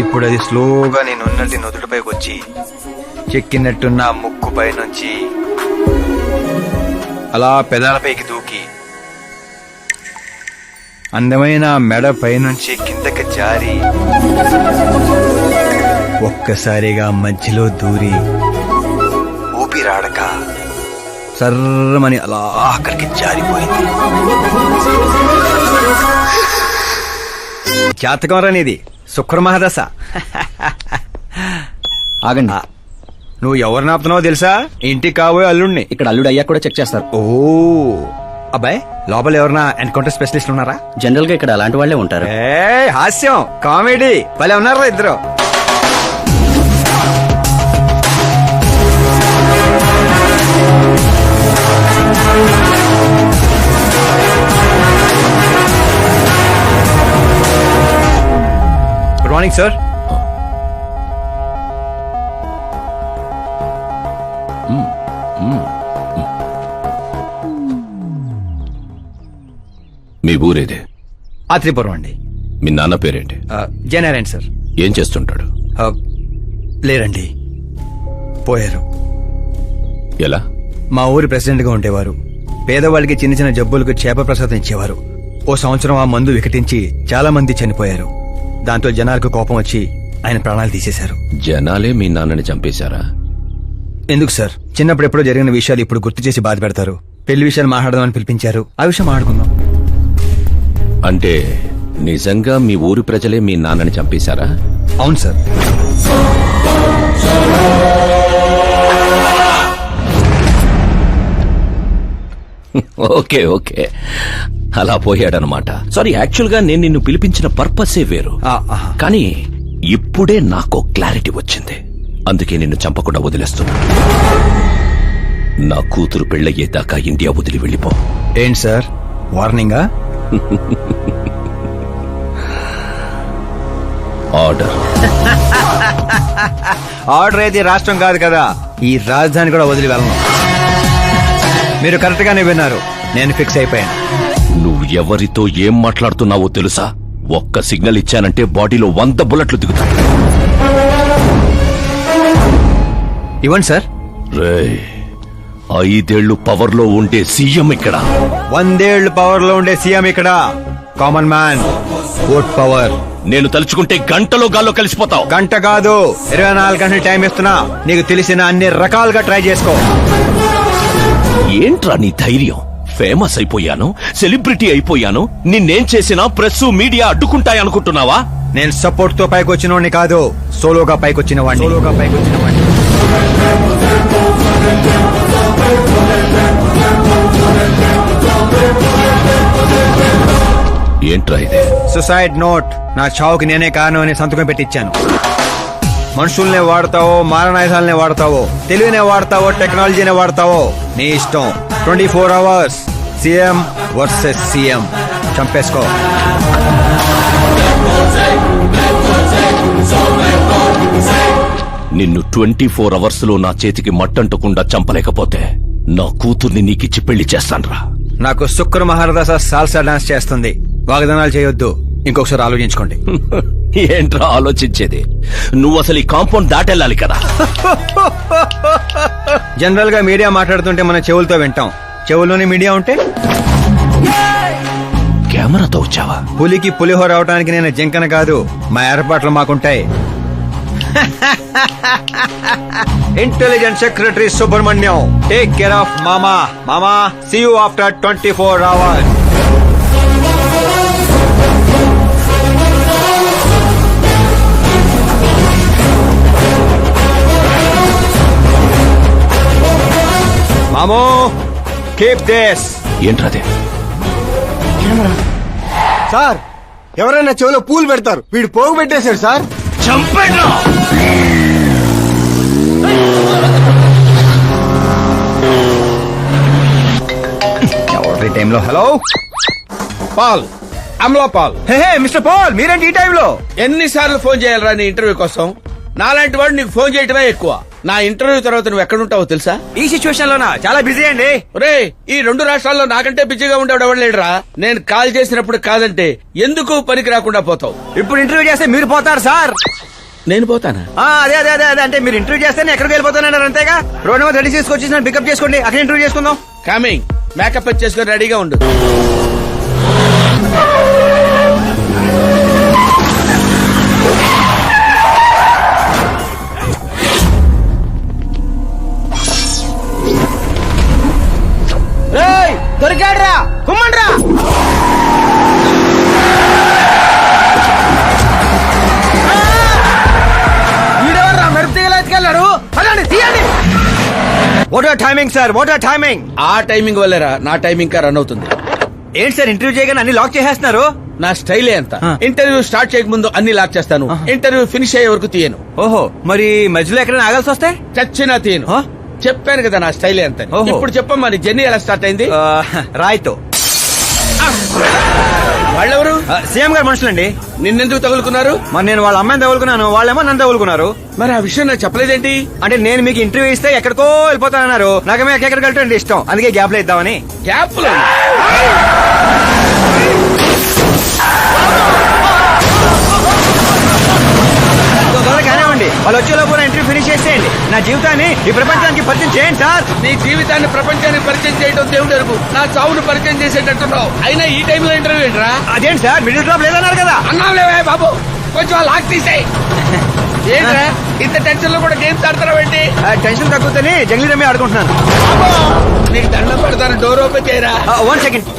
ఇప్పుడు అది స్లోగా నేనున్నటి నుదుటిపైకి వచ్చి చెక్కినట్టున్న ముక్కు పై నుంచి అలా పెదాలపైకి దూకి అందమైన మెడ పైనుంచి కిందకి జారి ఒక్కసారిగా మధ్యలో దూరి ఊపిరాడక సర్రమని అలా అక్కడికి జారిపోయింది. జాతకం రానిది, శుక్రమహాదశ. ఆగండి, నువ్వు ఎవరిని ఆపుతున్నావో తెలుసా? ఇంటికి కాబోయే అల్లుడిని. ఇక్కడ అల్లుడు అయ్యా కూడా చెక్ చేస్తారు. ఓ అబ్బాయి, లోపల ఎవరన్నా ఎన్కౌంటర్ స్పెషలిస్ట్ ఉన్నారా? జనరల్ గా ఇక్కడ అలాంటి వాళ్ళే ఉంటారు. హాస్యం, కామెడీ భలే ఉన్నారా ఇద్దరు. Good morning sir. మీ ఊరేదే? ఆత్రిపురం అండి. మీ నాన్న పేరేంటి? జయనారాయణ సార్. ఏం చేస్తుంటాడు? లేరండి, పోయారు. ఎలా? మా ఊరి ప్రెసిడెంట్ గా ఉండేవారు. పేదవాళ్ళకి చిన్న చిన్న జబ్బులకు చేప ప్రసాదం ఇచ్చేవారు. ఓ సంవత్సరం ఆ మందు వికటించి చాలా మంది చనిపోయారు. దాంతో జనాలకు కోపం వచ్చి ఆయన ప్రాణాలు తీసేశారు. జనాలే మీ నాన్నని చంపేశారా? ఎందుకు సార్, చిన్నప్పుడు ఎప్పుడో జరిగిన విషయాలు ఇప్పుడు గుర్తు చేసి బాధ పెడతారు. పెళ్లి విషయాలు మాట్లాడదామని పిలిపించారు, ఆ విషయం మాట్లాడుకుందాం. అంటే నిజంగా మీ ఊరి ప్రజలే మీ నాన్నని చంపేశారా? అవును సార్. ఓకే ఓకే, అలా పోయాడనమాట. సారీ, యాక్చువల్ గా నేను నిన్ను పిలిపించిన పర్పసే వేరు. కానీ ఇప్పుడే నాకు క్లారిటీ వచ్చింది. అందుకే నిన్ను చంపకుండా వదిలేస్తున్నా. నా కూతురు పెళ్ళయ్యేదాకా ఇండియా వదిలి వెళ్ళిపో. ఏంటి సార్, వార్నింగా? ఆర్డర్. ఆర్డర్ అయితే రాష్ట్రం కాదు కదా, ఈ రాజధాని కూడా వదిలి వెళ్ళను. మీరు కరెక్ట్ గానే విన్నారు. నేను ఫిక్స్ అయిపోయాను. నువ్వు ఎవరితో ఏం మాట్లాడుతున్నావో తెలుసా? ఒక్క సిగ్నల్ ఇచ్చానంటే బాడీలో 100 బుల్లెట్లు దిగుతాయి. ఇవ్వండి సార్. రేయ్, 5 ఏళ్లు పవర్ లో ఉండే సీఎం ఇక్కడ, 100 ఏళ్లు పవర్ లో ఉండే సీఎం ఇక్కడ. Common man, vote power. నేను తలుచుకుంటే గంటలో గాల్లో కలిసిపోతావు. గంట కాదు, 24 గంటలు టైం ఇస్తున్నా. నీకు తెలిసిన అన్ని రకాలుగా ట్రై చేసుకో. ఏంట్రా నీ ధైర్యం? ఫేమస్ అయిపోయాను, సెలబ్రిటీ అయిపోయాను, నిన్నేం చేసినా ప్రెస్ మీడియా అడ్డుకుంటాయనుకుంటున్నావా? నేను సపోర్ట్ తో పైకొచ్చిన వాడిని కాదు, సోలోగా పైకొచ్చిన వాడిని. ఏంట్రా ఇది? Suicide note. నా చావుకి నేనే కారణం అని సంతకం పెట్టించాను. మనుషుల్నే వాడతావో, మారణాయుధాలనే వాడతావో, తెలివినే వాడతావో, టెక్నాలజీనే వాడతావో, నీ ఇష్టం. 24 అవర్స్ సీఎం వర్సెస్ సీఎం. చంపేసుకో. నిన్ను 24 అవర్స్ లో నా చేతికి మట్టంటకుండా చంపలేకపోతే నా కూతుర్ని నీకిచ్చి పెళ్లి చేస్తాన్రా. నాకు శుక్ర మహారదాస సాల్సా డాన్స్ చేస్తుంది. వాగ్దానాలు చేయొద్దు, ఇంకొకసారి ఆలోచించుకోండి. ఏంట్రా ఆలోచించేది? నువ్వు అసలు ఈ కాంపౌండ్ దాటెళ్ళాలి కదా. జనరల్ గా మీడియా మాట్లాడుతుంటే మన చెవులతో వింటాం. చెవుల్లోనే మీడియా ఉంటే కెమెరాతో వచ్చావా? పులికి పులిహోర అవడానికి నేను జింకన కాదు, మా ఏర్పాట్లు మాకుంటాయి. Intelligence secretary Subrahmanyam, take care of మామా. మామా, సీ యూ ఆఫ్టర్ 24 అవర్స్. మామో, కీప్ దిస్. ఏంట్రదే? సార్, ఎవరైనా చెవిలో పూలు పెడతారు, వీడు పోగు పెట్టేశాడు సార్. చంపేనా? ఎవరి టైంలో? Hello Paul, Amala Paul. Hey mister Paul, మీరేంటి ఈ టైంలో? ఎన్నిసార్లు ఫోన్ చేయాలరా నీ ఇంటర్వ్యూ కోసం? నాలాంటి వాడు నీకు ఫోన్ చేయటమే ఎక్కువ. నా ఇంటర్వ్యూ తర్వాత నువ్వు ఎక్కడుంటావో తెలుసా? ఈ సిచ్యువేషన్ లోనా? చాలా బిజీ అండి. రే, ఈ 2 రాష్ట్రాల్లో నాకంటే బిజీగా ఉండేవాడు ఎవడు లేడురా. నేను కాల్ చేసినప్పుడు కాదంటే ఎందుకు పనికి రాకుండా పోతావు? ఇప్పుడు ఇంటర్వ్యూ చేస్తే మీరు పోతారు సార్. నేను పోతానా? అదే అదే అదే అదే అంటే మీరు ఇంటర్వ్యూ చేస్తే ఎక్కడికి వెళ్ళిపోతానన్నారు అంతేగా. రోడ్ నెంబర్ 36 వచ్చి నన్ను పికప్ చేసుకోండి, అక్కడ ఇంటర్వ్యూ చేసుకుందాం. కమింగ్. మేకప్ చేసుకొని రెడీగా ఉండు. దొరికాడ్రా, కుమ్మండ్రా. వీడెవర్రా మెరుపు తీగలు ఎత్తుకెళ్ళాడు? అదండి, తీయండి. What are timing sir, what are timing? ఆ టైమింగ్ వల్లేరా నా టైమింగ్ కా రన్ అవుతుంది. ఏంటి సార్, ఇంటర్వ్యూ చేయగానే అన్ని లాక్ చేసేస్తున్నారు? నా స్టైలే అంత. ఇంటర్వ్యూ స్టార్ట్ చేయక ముందు అన్ని లాక్ చేస్తాను, ఇంటర్వ్యూ ఫినిష్ అయ్యే వరకు తీయను. ఓహో, మరి మధ్యలో ఎక్కడైనా ఆగాల్సి వస్తే? చచ్చినా తీయను. చెప్పాను కదా నా స్టైలే అంత. ఇప్పుడు చెప్పమ్మా, నీ జర్నీ ఎలా స్టార్ట్ అయింది? రాయ్తో. వాళ్ళెవరు? సీఎం గారు మనుషులండి. నిన్నెందుకు తగులుకున్నారు? మరి నేను వాళ్ళ అమ్మాయిని తగులుకున్నాను, వాళ్ళేమో నన్ను తగులుకున్నారు. మరి ఆ విషయం నాకు చెప్పలేదేంటి? అంటే నేను మీకు ఇంటర్వ్యూ ఇస్తే ఎక్కడికో వెళ్ళిపోతానన్నారు. నాకు ఎక్కడికి వెళ్ళటం ఇష్టం, అందుకే గ్యాప్ లో ఇద్దామని. గ్యాప్ లో? కానివ్వండి, వాళ్ళు వచ్చేలోపు ఇంటర్వ్యూ ఫినిష్ చేసేయండి. నా జీవితాన్ని ఈ ప్రపంచానికి పరిచయం చేయండి సార్. నీ జీవితాన్ని ప్రపంచానికి పరిచయం చేయడం దేవుడు ఎరుగు. నా చావును పరిచయం చేసేటట్టున్నావు. అయినా ఈ టైంలో ఇంటర్వ్యూ ఏంట్రా? అదేంటి సార్, మిడిల్ డ్రాప్ లేదన్నారు కదా. అన్నావులేవే బాబు, కొంచెం లాక్ తీసేయి. ఏంట్రా ఇంత టెన్షన్ లో కూడా గేమ్స్ ఆడతారా ఏంటి? టెన్షన్ తగ్గుతని జంగ్లీ రమ్మి ఆడుకుంటున్నాను. నీకు దండం పెడతాను, డోర్ ఓపెన్ చేయరా. 1 second.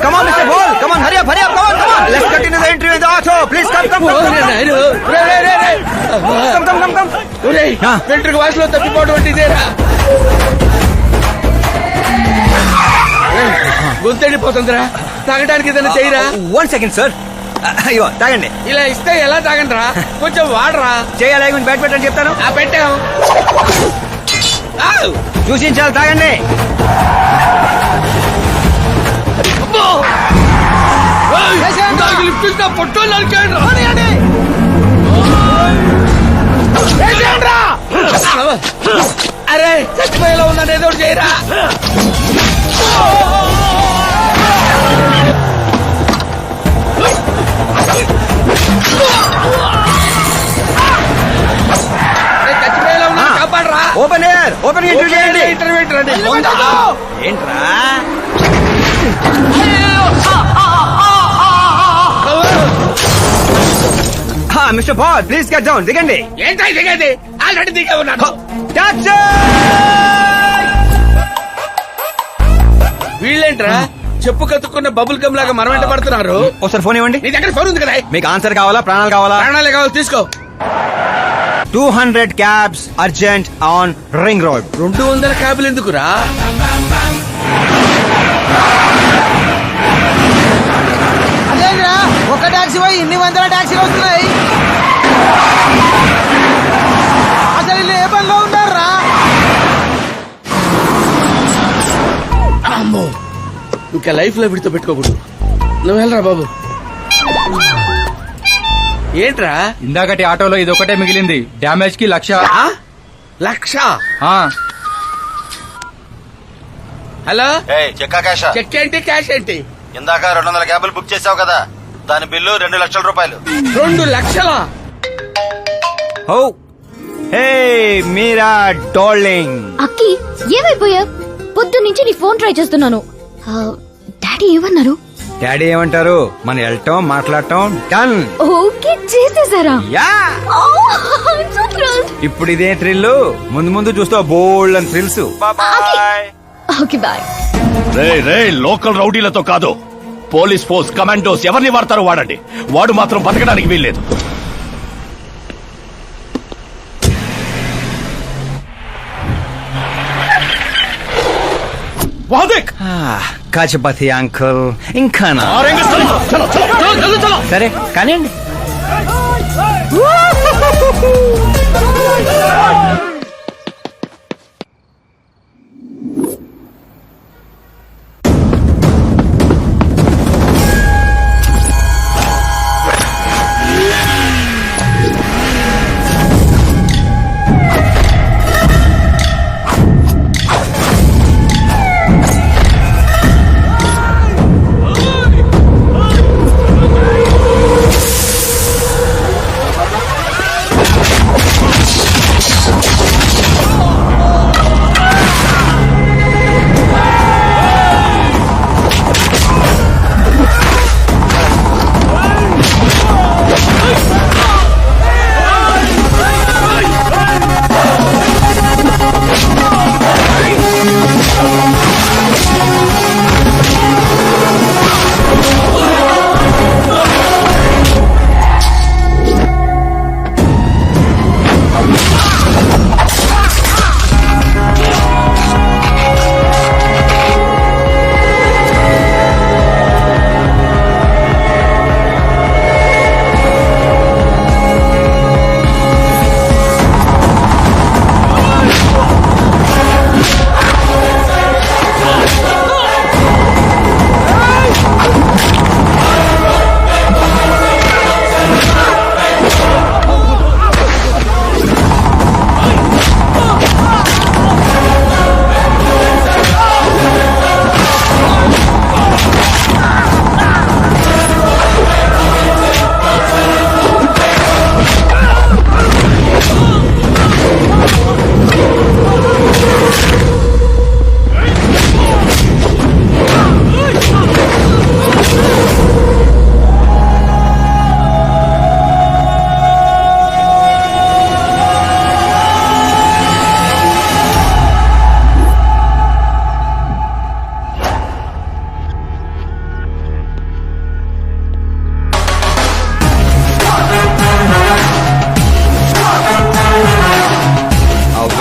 Come on, Mr. Ball. Come on, hurry up, come on. Let's continue the interview in the auto. Please come. Come. వెంట్రుక వాసులో తప్పిపోవడం వంటిదేరా. గొంతెండిపోతుందిరా, తాగడానికి ఏదైనా చేయరా. 1 సెకండ్ సార్. అయ్యో, తాగండి. ఇలా ఇస్తే ఎలా తాగండి రా, కొంచెం వాడరా. చేయాలి, బ్యాట్ పెట్టని చెప్తాను. పెట్టాం. చూసించాలి, తాగండి. అరే చచ్చిపోయేలా ఉందండి, ఏదో ఒకటి చేయరా. చచ్చిపోయేలా ఉన్నా, కాపాడరా. ఓపెన్ ఎయిర్, ఓపెన్ ఇంటర్వ్యూ చేయండి. ఏంట్రా mister Paul, please cut down. దిగండి. ఏంటో దిగేది, ఆల్రెడీ దిగే ఉన్నాను. వీళ్ళేంట్రా చెప్పు కత్తుకున్న బబుల్ గమ్ లాగా మనం వెంట పడుతున్నారు. ఒకసారి ఫోన్ ఇవ్వండి. నీ దగ్గర ఫోన్ ఉంది కదా. మీకు ఆన్సర్ కావాలా, ప్రాణాలు కావాలా? ప్రాణాలే కావాలి, తీసుకో. 200 cabs urgent on ring road. 200 క్యాబులు ఎందుకురా? అదేంద్రా ఒక టాక్సీ పోయి ఇన్ని వందల టాక్సీలు వస్తున్నాయి. అసలు వీళ్ళు ఏ పనిలో ఉన్నారా? అమ్మో, ఇంకా లైఫ్ లో విడితో పెట్టుకోకూడదు. నువ్వు వెళ్ళరా బాబు. ఏంట్రా ఇందాకటి ఆటోలో ఇదొకటే మిగిలింది. డ్యామేజ్ కి 1,00,000. హలో, చెక్కా క్యాషా? చెక్ ఏంటి, క్యాష్ ఏంటి? ఇందాక 200 క్యాబులు బుక్ చేసావు కదా, దాని బిల్లు 2 లక్షల రూపాయలు. 2 లక్షలా? ఓ హే మీరా డార్లింగ్. అక్కి ఏమైపోయా? పొద్దు నుంచి నీ ఫోన్ ట్రై చేస్తున్నాను. డాడీ ఏమన్నారు? డాడీ ఏమంటారు? మనం వెళ్ళటం మాట్లాడటం డన్. ఓకే చేసేసారా? యా. ఇప్పుడు ఇదే థ్రిల్, ముందు ముందు చూస్తావు బోల్డ్ అని థ్రిల్స్. Okay boy. రే లోకల్ రౌడీలతో కాదు, పోలీస్ ఫోర్స్ కమాండోస్ ఎవరిని వాడతారో వాడండి. వాడు మాత్రం బతకడానికి వీల్లేదు. కాచపతి అంకుల్ ఇంకా సరే కానీ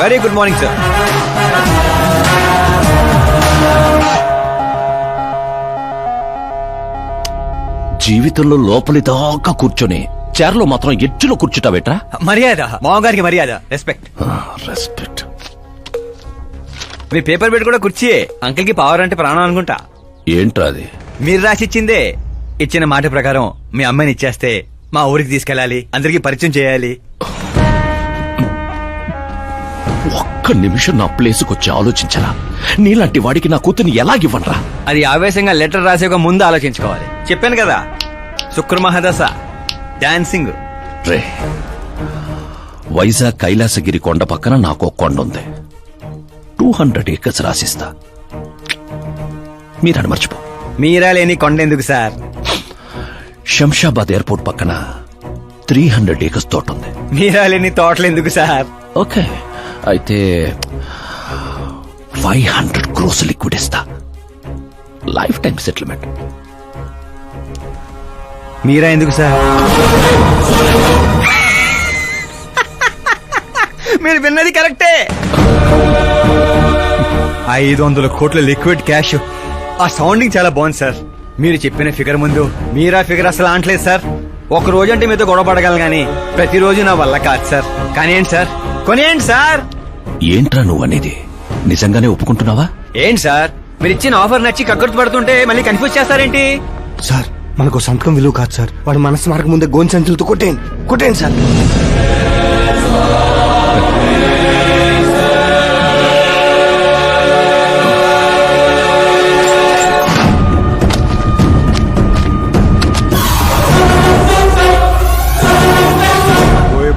వెరీ గుడ్ మార్నింగ్ సార్. జీవితంలో లోపలి దాకా కూర్చొని చైర్లో మాత్రం ఎడ్జ్లో కూర్చుంటావేట్రా? మర్యాద, మామగారికి మర్యాద, రెస్పెక్ట్. రెస్పెక్ట్. మీ పేపర్ పెట్టి కూడా కుర్చీయే. అంకిల్ కి పవర్ అంటే ప్రాణం అనుకుంటా. ఏంట్రా అది? మీరు రాసిచ్చిందే. ఇచ్చిన మాట ప్రకారం మీ అమ్మాయిని ఇచ్చేస్తే మా ఊరికి తీసుకెళ్ళాలి, అందరికీ పరిచయం చేయాలి. ఒక్క నిమిషం నా ప్లేసుకొచ్చి ఆలోచించరా? నీలాంటి వాడికి నా కూతుర్ని ఎలాగివ్వనరా? అది ఆవేశంగా లెటర్ రాసే ఒక ముందు ఆలోచించుకోవాలి. చెప్పాను కదా, శుక్ర మహాదశ, డాన్సింగ్. రే, వైజాగ్ కైలాసగిరి కొండ పక్కన నాకు ఒక కొండ ఉంది. 200 acres రాసిస్తా. మీరని మర్చిపో. మీరా లేని కొండ ఎందుకు సార్? శంషాబాద్ ఎయిర్పోర్ట్ పక్కన 300 acres తోట ఉంది. మీరా లేని తోటలు ఎందుకు సార్? ఓకే, అయితే 500 crores లిక్విడ్ ఇస్తా. Life time settlement. మీరా ఎందుకు సార్? మీరు విన్నది కరెక్టే. 500 కోట్ల లిక్విడ్ క్యాష్. ఆ సౌండింగ్ చాలా బాగుంది సార్. మీరు చెప్పిన ఫిగర్ ముందు మీరా ఫిగర్ అసలు అంటలేదు సార్. ఒక రోజు అంటే మీతో గొడవ పడగలను కానీ ప్రతిరోజు నా వల్ల కాదు సార్. కానీ ఏంటి సార్, కొనేయండి సార్. ఏంట్రా నువ్వనేది? నిజంగానే ఒప్పుకుంటున్నావా? ఏంటి సార్, మీరు ఇచ్చిన ఆఫర్ నచ్చి కక్కుర్తి పడుతుంటే మళ్ళీ కన్ఫ్యూజ్ చేస్తారేంటి? సార్ మనకు సంతకం విలువ కాదు సార్. వాడు మనసు మారక ముందే గోన్ సంచులతో కొట్టేయండి సార్.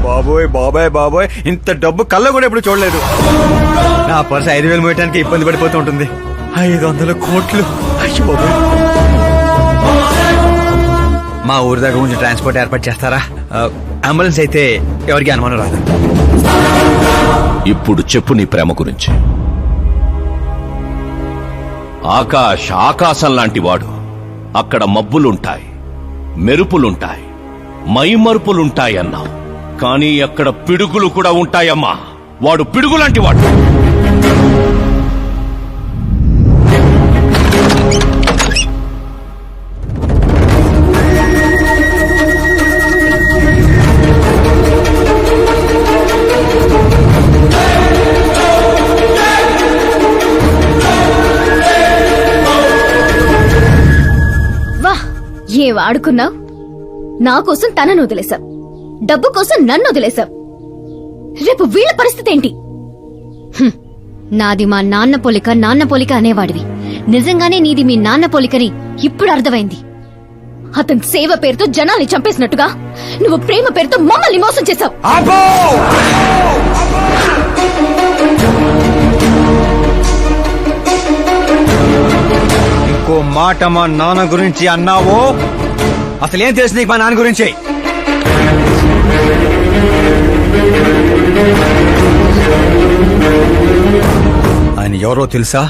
బాబోయ్ బాబాయ్ బాబోయ్, ఇంత డబ్బు కళ్ళ కూడా ఎప్పుడు చూడలేదు. నా పర్సు 5,000 మోయటానికి ఇబ్బంది పడిపోతూ ఉంటుంది. 500 కోట్లు. అయ్యో బాబోయ్. మా ఊరి దగ్గర కొంచెం ట్రాన్స్పోర్ట్ ఏర్పాటు చేస్తారా? అంబులెన్స్ అయితే ఎవరికి అనుమానం రాదు. ఇప్పుడు చెప్పు నీ ప్రేమ గురించి. ఆకాశం లాంటి వాడు. అక్కడ మబ్బులుంటాయి, మెరుపులుంటాయి, మైమరుపులుంటాయి అన్నావు. కానీ అక్కడ పిడుగులు కూడా ఉంటాయమ్మా. వాడు పిడుగులాంటి వాడు. వా, ఏ వాడుకున్నావు? నా కోసం తనను వదిలేశావు, డబ్బు కోసం నన్ను వదిలేశావు. రేపు వీళ్ళ పరిస్థితి ఏంటి? నాది మా నాన్న పోలిక అనేవాడివి. నిజంగానే నీది మీ నాన్న పోలికని ఇప్పుడు అర్థమైంది. అతని సేవ పేరుతో జనాల్ని చంపేసినట్టుగా నువ్వు ప్రేమ పేరుతో మమ్మల్ని మోసం చేశావు. ఇంకో మాట మా నాన్న గురించి అన్నావో అసలేం తెలుసు నీకు మా నాన్న గురించి? ఆయన ఎవరో తెలుసా?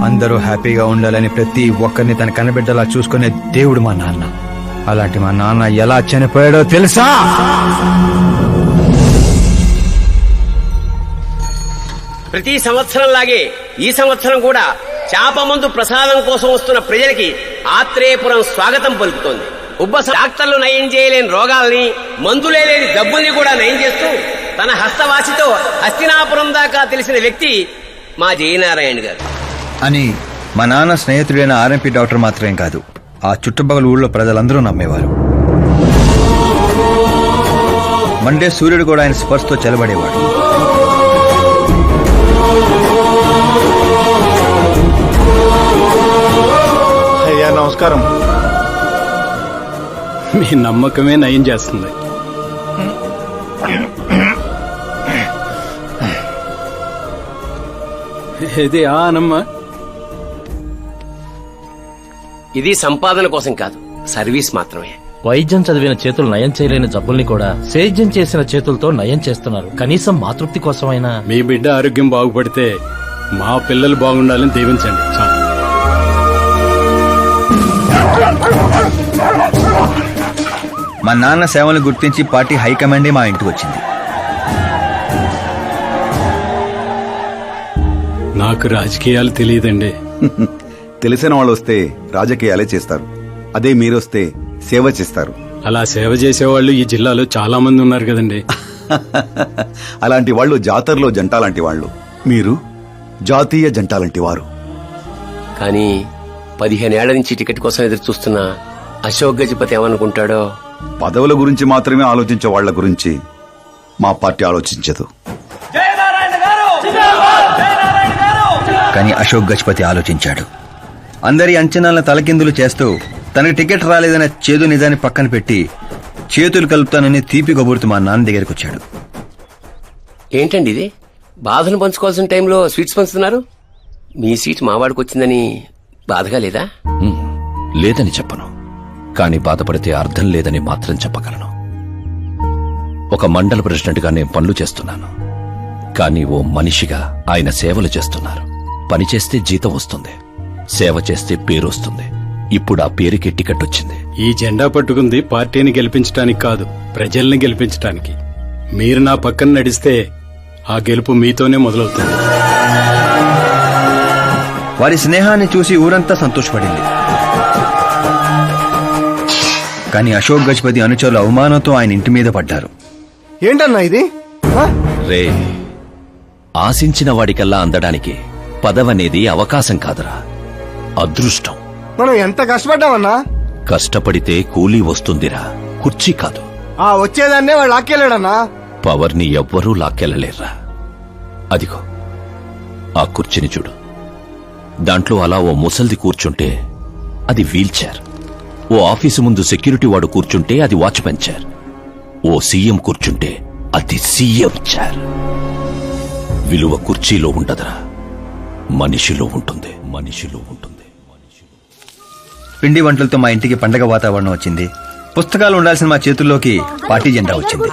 అందరూ హ్యాపీగా ఉండాలని ప్రతి ఒక్కరిని తన కన్నబిడ్డలా చూసుకునే దేవుడు మా నాన్న. అలాంటి మా నాన్న ఎలా చనిపోయాడో తెలుసా? ప్రతి సంవత్సరం లాగే ఈ సంవత్సరం కూడా చాపమందు ప్రసాదం కోసం వస్తున్న ప్రజలకి ఆత్రేయపురం స్వాగతం పలుకుతోంది. డాక్టర్లు నయం చేయలేని రోగాల్ని, మందులే లేని జబ్బుల్ని కూడా నయం చేస్తూ తన హస్తవాసితో హస్తినాపురం దాకా తెలిసిన వ్యక్తి మా జయనారాయణ గారు అని మా నాన్న స్నేహితుడైన ఆర్ఎంపీ డాక్టర్ మాత్రమే కాదు, ఆ చుట్టుపక్కల ఊళ్ళో ప్రజలందరూ నమ్మేవారు. మండే సూర్యుడు కూడా ఆయన స్పర్శతో చెలబడేవాడు. అయ్యా నమస్కారం. మీ నమ్మకమే నయం చేస్తుంది. ఇది ఆనమ్మా. ఇది సంపాదన కోసం కాదు, సర్వీస్ మాత్రమే. వైద్యం చదివిన చేతులు నయం చేయలేని జబ్బుల్ని కూడా సేద్యం చేసిన చేతులతో నయం చేస్తున్నారు. కనీసం మాతృప్తి కోసమైనా. మీ బిడ్డ ఆరోగ్యం బాగుపడితే మా పిల్లలు బాగుండాలని దీవించండి చాలు. మా నాన్న సేవలు గుర్తించి పార్టీ హైకమాండే మా ఇంటికి వచ్చింది. నాకు రాజకీయాలు తెలియదండి. తెలిసిన వాళ్ళు వస్తే రాజకీయాలే చేస్తారు, అదే మీరొస్తే సేవ చేస్తారు. అలా సేవ చేసేవాళ్ళు ఈ జిల్లాలో చాలా మంది ఉన్నారు కదండి. అలాంటి వాళ్ళు జాతరలో జంటాలాంటి వాళ్ళు, మీరు జాతీయ జంటాలాంటి వారు. కానీ 15 ఏళ్ల నుంచి టికెట్ కోసం ఎదురు చూస్తున్న అశోక్ గజపతి ఏమనుకుంటాడో పదవుల గురించి మాత్రమే ఆలోచించే వాళ్ల గురించి మా పార్టీ ఆలోచించదు. కానీ అశోక్ గజపతి ఆలోచించాడు. అందరి అంచనాలను తలకిందులు చేస్తూ తనకు టికెట్ రాలేదన్న చేదు నిజాన్ని పక్కన పెట్టి చేతులు కలుపుతానని తీపి కబురుతూ మా నాన్న దగ్గరికి వచ్చాడు. ఏంటండి ఇది? బాధను పంచుకోవాల్సిన టైంలో స్వీట్స్ పంచుతున్నారు. మీ సీట్ మావాడికి వచ్చిందని బాధగా లేదా? లేదని చెప్పను, కానీ బాధపడితే అర్థం లేదని మాత్రం చెప్పగలను. ఒక మండల ప్రెసిడెంట్గా నేను పనులు చేస్తున్నాను, కానీ ఓ మనిషిగా ఆయన సేవలు చేస్తున్నారు. పని చేస్తే జీతం వస్తుంది, సేవ చేస్తే పేరు వస్తుంది. ఇప్పుడు ఆ పేరుకి టికెట్ వచ్చింది. ఈ జెండా పట్టుకుంది పార్టీని గెలిపించడానికి కాదు, ప్రజల్ని గెలిపించడానికి. మీరు నా పక్కన నడిస్తే ఆ గెలుపు మీతోనే మొదలవుతుంది. వారి స్నేహాన్ని చూసి ఊరంతా సంతోషపడింది. కానీ అశోక్ గజపతి అనుచరుల అవమానంతో ఆయన ఇంటి మీద పడ్డారు. ఏంటన్నా ఇది? రే, ఆశించిన వాడికల్లా అందడానికి పదవనేది అవకాశం కాదురా, అదృష్టం. మనం ఎంత కష్టపడ్డామన్నా? కష్టపడితే కూలీ వస్తుందిరా, కుర్చీ కాదు. ఆ వచ్చేదాన్నే వాడు లాక్కెళ్ళాడన్నా. పవర్ని ఎవ్వరూ లాక్కెళ్ళలేర్రా. అదిగో ఆ కుర్చీని చూడు, దాంట్లో అలా ఓ ముసల్ది కూర్చుంటే అది వీల్ చైర్. ఓ ఆఫీసు ముందు సెక్యూరిటీ వాడు కూర్చుంటే అది వాచ్మెన్ చైర్. ఓ సీఎం కూర్చుంటే అది సీఎం చైర్. విలువ కుర్చీలో ఉండదురా, మనిషిలో ఉంటుంది. మనిషిలో ఉంటుంది. పిండి వంటలతో మా ఇంటికి పండగ వాతావరణం వచ్చింది. పుస్తకాలు ఉండాల్సిన మా చేతుల్లోకి పార్టీ జెండా వచ్చింది.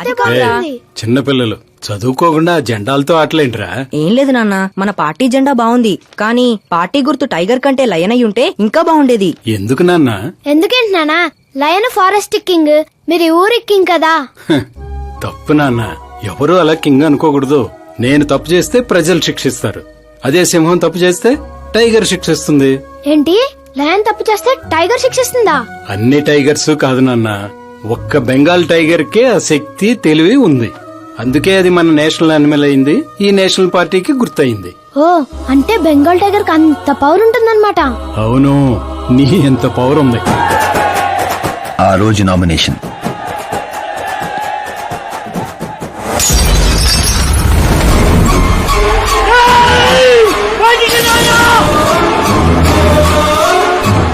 చిన్నపిల్లలు చదువుకోకుండా జెండాలతో ఆటలేంట్రా? ఏం లేదు నాన్న, మన పార్టీ జెండా బాగుంది, కానీ పార్టీ గుర్తు టైగర్ కంటే లయన్ అయి ఉంటే ఇంకా బాగుండేది. ఎందుకు నాన్న? ఎందుకేంటి నాన్న? లయన్ ఫారెస్ట్ కింగ్, మీరు ఊరి కింగ్ కదా. తప్పు నాన్న, ఎవరు అలా కింగ్ అనుకోకూడదు. నేను తప్పు చేస్తే ప్రజలు శిక్షిస్తారు, అదే సింహం తప్పు చేస్తే టైగర్ శిక్షిస్తుంది. ఏంటి? లయన్ తప్పు చేస్తే టైగర్ శిక్షిస్తుందా? అన్ని టైగర్స్ కాదు నాన్న, ఒక్క బెంగాల్ టైగర్ కే ఆ శక్తి తెలివి ఉంది. అందుకే అది మన నేషనల్ యానిమల్ అయింది, ఈ నేషనల్ పార్టీకి గుర్తయింది. ఓ, అంటే బెంగాల్ టైగర్ కి అంత పవర్ ఉంటుందన్నమాట. అవును, నీ ఎంత పవర్ ఉంది. ఆ రోజు నామినేషన్.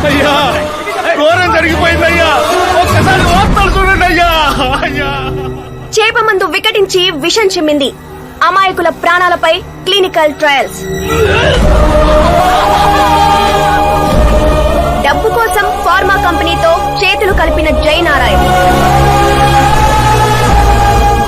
అయ్యా, ఘోరం జరిగిపోయిందయ్యా. ఒక్కసారి వార్తలు చూడండి అయ్యా. చేప మందు వికటించి విషం చిమ్మింది. అమాయకుల ప్రాణాలపై క్లినికల్ ట్రయల్స్. డబ్బు కోసం ఫార్మా కంపెనీతో చేతులు కలిపిన జయనారాయణ.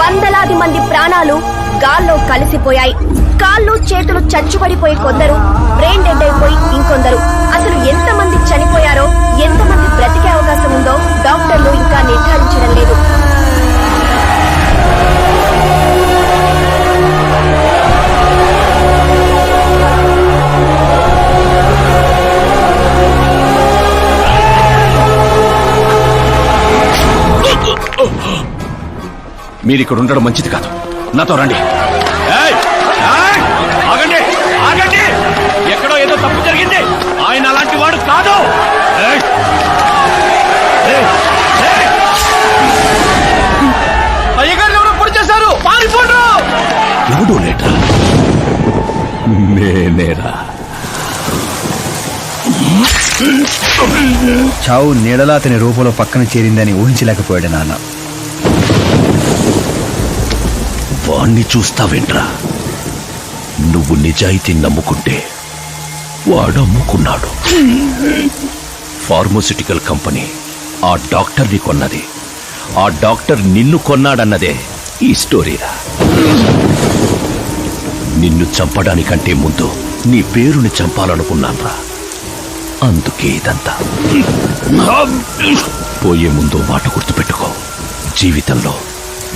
వందలాది మంది ప్రాణాలు గాల్లో కలిసిపోయాయి. కాళ్ళు చేతులు చచ్చుబడిపోయి కొందరు, బ్రెయిన్ డెడ్ అయిపోయి ఇంకొందరు. అసలు ఎంతమంది చనిపోయారో, ఎంతమంది బ్రతికే అవకాశం ఉందో డాక్టర్లు ఇంకా నిర్ధారించడం లేదు. మీరిక్కడ ఉండడం మంచిది కాదు, నాతో రండి. ఆగండి, ఆగండి. ఎక్కడో ఏదో తప్పు జరిగింది. ఆయన అలాంటి వాడు కాదు. అయ్యగారు ఎవరో పొడి చేశారు, పారిపోండు. ఎవడో లేటా? నేనేరా. చావు నీడలా అతని రూపంలో పక్కన చేరిందని ఊహించలేకపోయాడు నాన్న. వాణ్ణి చూస్తావేంట్రా? నువ్వు నిజాయితీ నమ్ముకుంటే వాడు అమ్ముకున్నాడు. ఫార్మస్యూటికల్ కంపెనీ ఆ డాక్టర్ని కొన్నది, ఆ డాక్టర్ నిన్ను కొన్నాడన్నదే ఈ స్టోరీరా. నిన్ను చంపడానికంటే ముందు నీ పేరుని చంపాలనుకున్నాన్రా, అందుకే ఇదంతా. పోయే ముందు మాట గుర్తుపెట్టుకో, జీవితంలో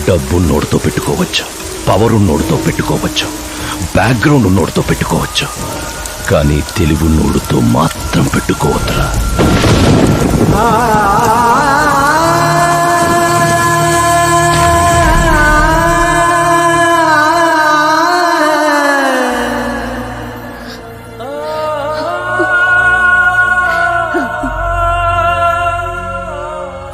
డబ్బున్నోడితో పెట్టుకోవచ్చు, పవరున్నోడితో పెట్టుకోవచ్చు, బ్యాక్గ్రౌండ్ ఉన్నోడితో పెట్టుకోవచ్చు, కానీ తెలివున్నోడితో మాత్రం పెట్టుకోవద్దురా.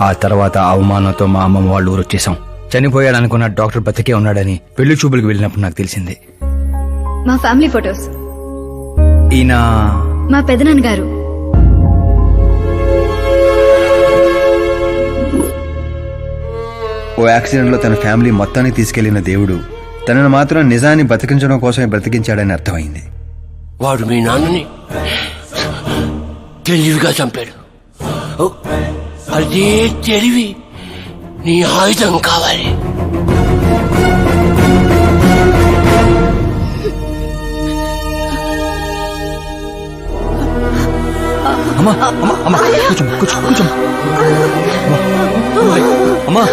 ఆ తర్వాత అవమానంతో మా అమ్మమ్మ వాళ్ళు ఊరు వచ్చేసాం. చనిపోయాడనుకున్న డాక్టర్ బతికే ఉన్నాడని పెళ్లి చూపులకు వెళ్ళినప్పుడు నాకు తెలిసింది. మా ఫ్యామిలీ ఫొటోస్. ఈయన మా పెదనాన్నగారు. ఓ యాక్సిడెంట్ లో తన ఫ్యామిలీ మొత్తాన్ని తీసుకెళ్లిన దేవుడు తనను మాత్రం నిజాన్ని బతికించడం కోసమే బ్రతికించాడని అర్థమైంది. వాడు మీ నాన్నని తెలివిగా చంపాడు. అదే తెలివి నీ ఆయుధం కావాలి. అమ్మా అమ్మా అమ్మా కూర్చో కూర్చో కూర్చో. అమ్మా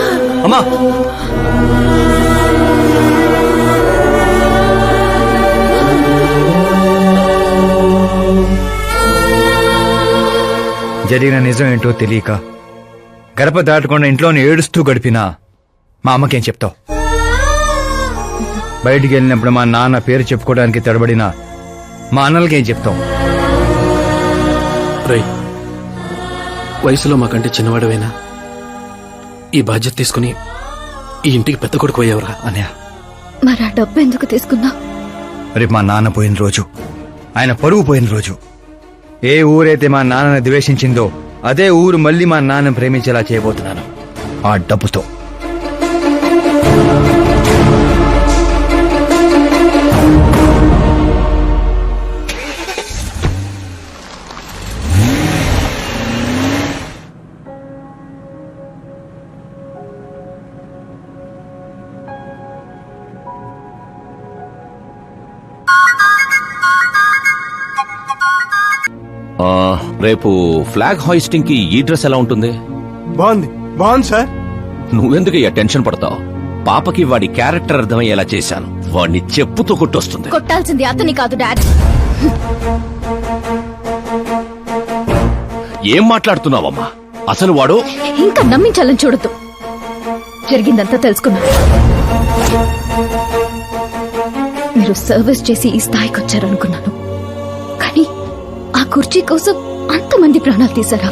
అమ్మా జరిగిన నిజం ఏంటో తెలియక గడప దాటకుండా ఇంట్లోనే ఏడుస్తూ గడిపినా మా అమ్మకేం చెప్తావు? బయటికి వెళ్ళినప్పుడు మా నాన్న పేరు చెప్పుకోవడానికి తడబడినా మా అన్నలకేం చెప్తావు? వయసులో మాకంటే చిన్నవాడవైనా ఈ బాధ్యత తీసుకుని ఈ ఇంటికి పెద్ద కొడుకు పోయేవరా అన్నయ్య. మరి ఆ డబ్బు ఎందుకు తీసుకున్నా? రేపు మా నాన్న పోయిన రోజు, ఆయన పరువు పోయిన రోజు, ఏ ఊరైతే మా నాన్నని ద్వేషించిందో అదే ఊరు మళ్ళీ మా నాన్న ప్రేమించేలా చేయబోతున్నాను ఆ డబ్బుతో. రేపు ఫ్లాగ్ హాయిస్టింగ్ కి ఈ డ్రెస్ ఎలా ఉంటుంది? బాగుంది బాగుంది సార్. నువ్వెందుకు టెన్షన్ పడతావు? పాపకి వాడి క్యారెక్టర్ అర్థమయ్యేలా చేశాను. వాడిని చెప్పుతో కొట్టొస్తుంది. కొట్టాల్సింది అతని కాదు డాడ్. ఏం మాట్లాడుతున్నావమ్మా? అసలు వాడు ఇంకా నమ్మించాలని చూడద్దు. జరిగిందంతా తెలుసుకున్నా. మీరు సర్వీస్ చేసి ఈ స్థాయికి వచ్చారనుకున్నాను, కానీ ఆ కుర్చీ కోసం అంతమంది ప్రాణాలు తీశారా?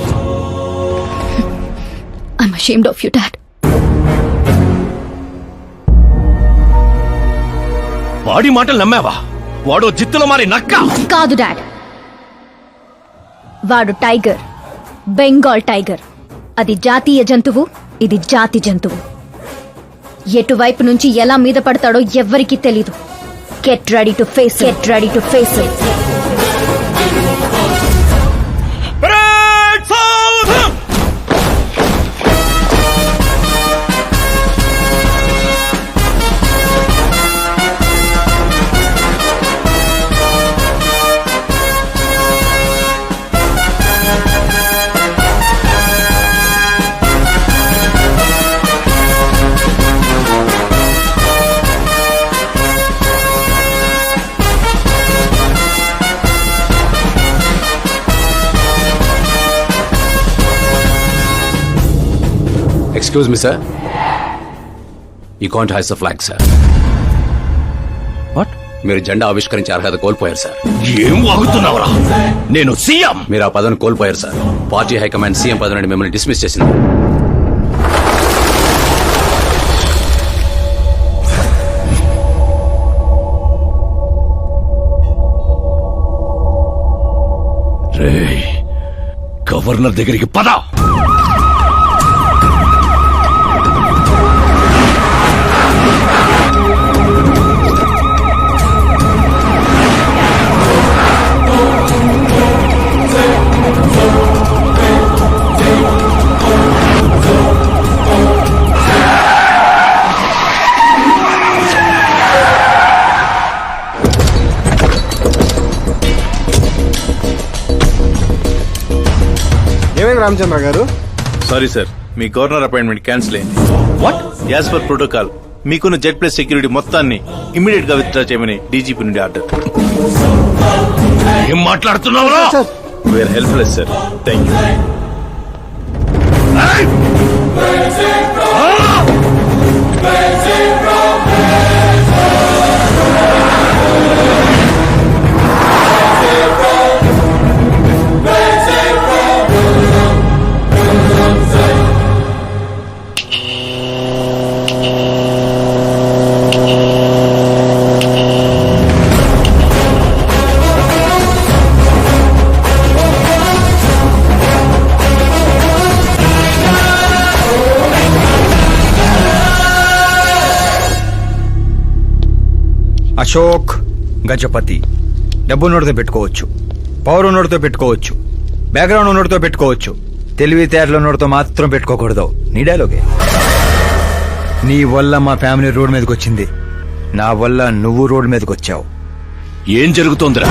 I'm ashamed of you dad. వాడి మాటలు నమ్మావా? వాడు జిత్తులో మారి నక్క కాదు డాడ్. వాడు టైగర్, బెంగాల్ టైగర్. అది జాతీయ జంతువు, ఇది జాతి జంతువు. ఎటువైపు నుంచి ఎలా మీద పడతాడో ఎవ్వరికీ తెలీదు. Get ready to face, get ready to face it. Excuse me sir, you can't hoist the flag sir. What? మీరు జెండా ఆవిష్కరించే అర్హత కోల్పోయారు సార్. ఏం వాగుతున్నావురా? నేను సీఎం. మీరు ఆ పదవిని కోల్పోయారు సార్. పార్టీ హైకమాండ్ సీఎం పదవి నుండి మిమ్మల్ని డిస్మిస్ చేసింది. రేయ్, గవర్నర్ దగ్గరికి పద. ఏమైంది రామచంద్ర గారు? సారీ సార్, మీ గవర్నర్ అపాయింట్మెంట్ క్యాన్సిల్ అయింది. వాట్? యాజ్ పర్ ప్రోటోకాల్ మీకున్న జెడ్ ప్లస్ సెక్యూరిటీ మొత్తాన్ని ఇమీడియట్ గా విత్డ్రా చేయమని డీజీపీ నుండి ఆర్డర్. ఏం మాట్లాడుతున్నావురా? We're helpless sir. Thank you. Ashok Gajapathi. డబ్బు నోటితో పెట్టుకోవచ్చు, పవర్ నోటితో పెట్టుకోవచ్చు, బ్యాక్గ్రౌండ్ నోటితో పెట్టుకోవచ్చు, తెలివితేటల నోటితో మాత్రం పెట్టుకోకూడదు. నీ డైలాగే. నీ వల్ల మా ఫ్యామిలీ రోడ్ మీదకి వచ్చింది, నా వల్ల నువ్వు రోడ్ మీదకి వచ్చావు. ఏం జరుగుతోందిరా?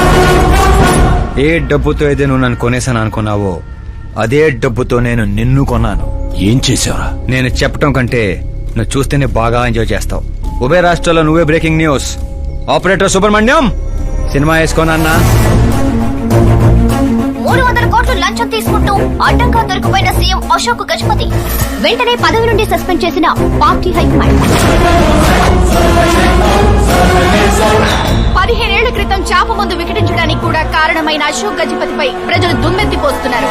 ఏ డబ్బుతో అయితే నువ్వు నన్ను కొనేసాను అనుకున్నావో అదే డబ్బుతో నేను నిన్ను కొన్నాను. ఏం చేసావురా? నేను చెప్పటం కంటే నువ్వు చూస్తేనే బాగా ఎంజాయ్ చేస్తావు. ఉభయ రాష్ట్రాల్లో నువ్వే breaking news. Operator Subrahmanyam cinema వేసుకోనన్నా. 300 కోట్లు లంచం తీసుకుంటూ అడ్డంగా దొరికిపోయిన సీఎం అశోక్ గజపతి వెంటనే పదవి నుండి సస్పెండ్ చేసిన పార్టీ హైకమాండ్. 15 ఏళ్ల క్రితం చాప మందు వికటించడానికి కూడా కారణమైన అశోక్ గజపతిపై ప్రజలు దుమ్మెత్తిపోస్తున్నారు.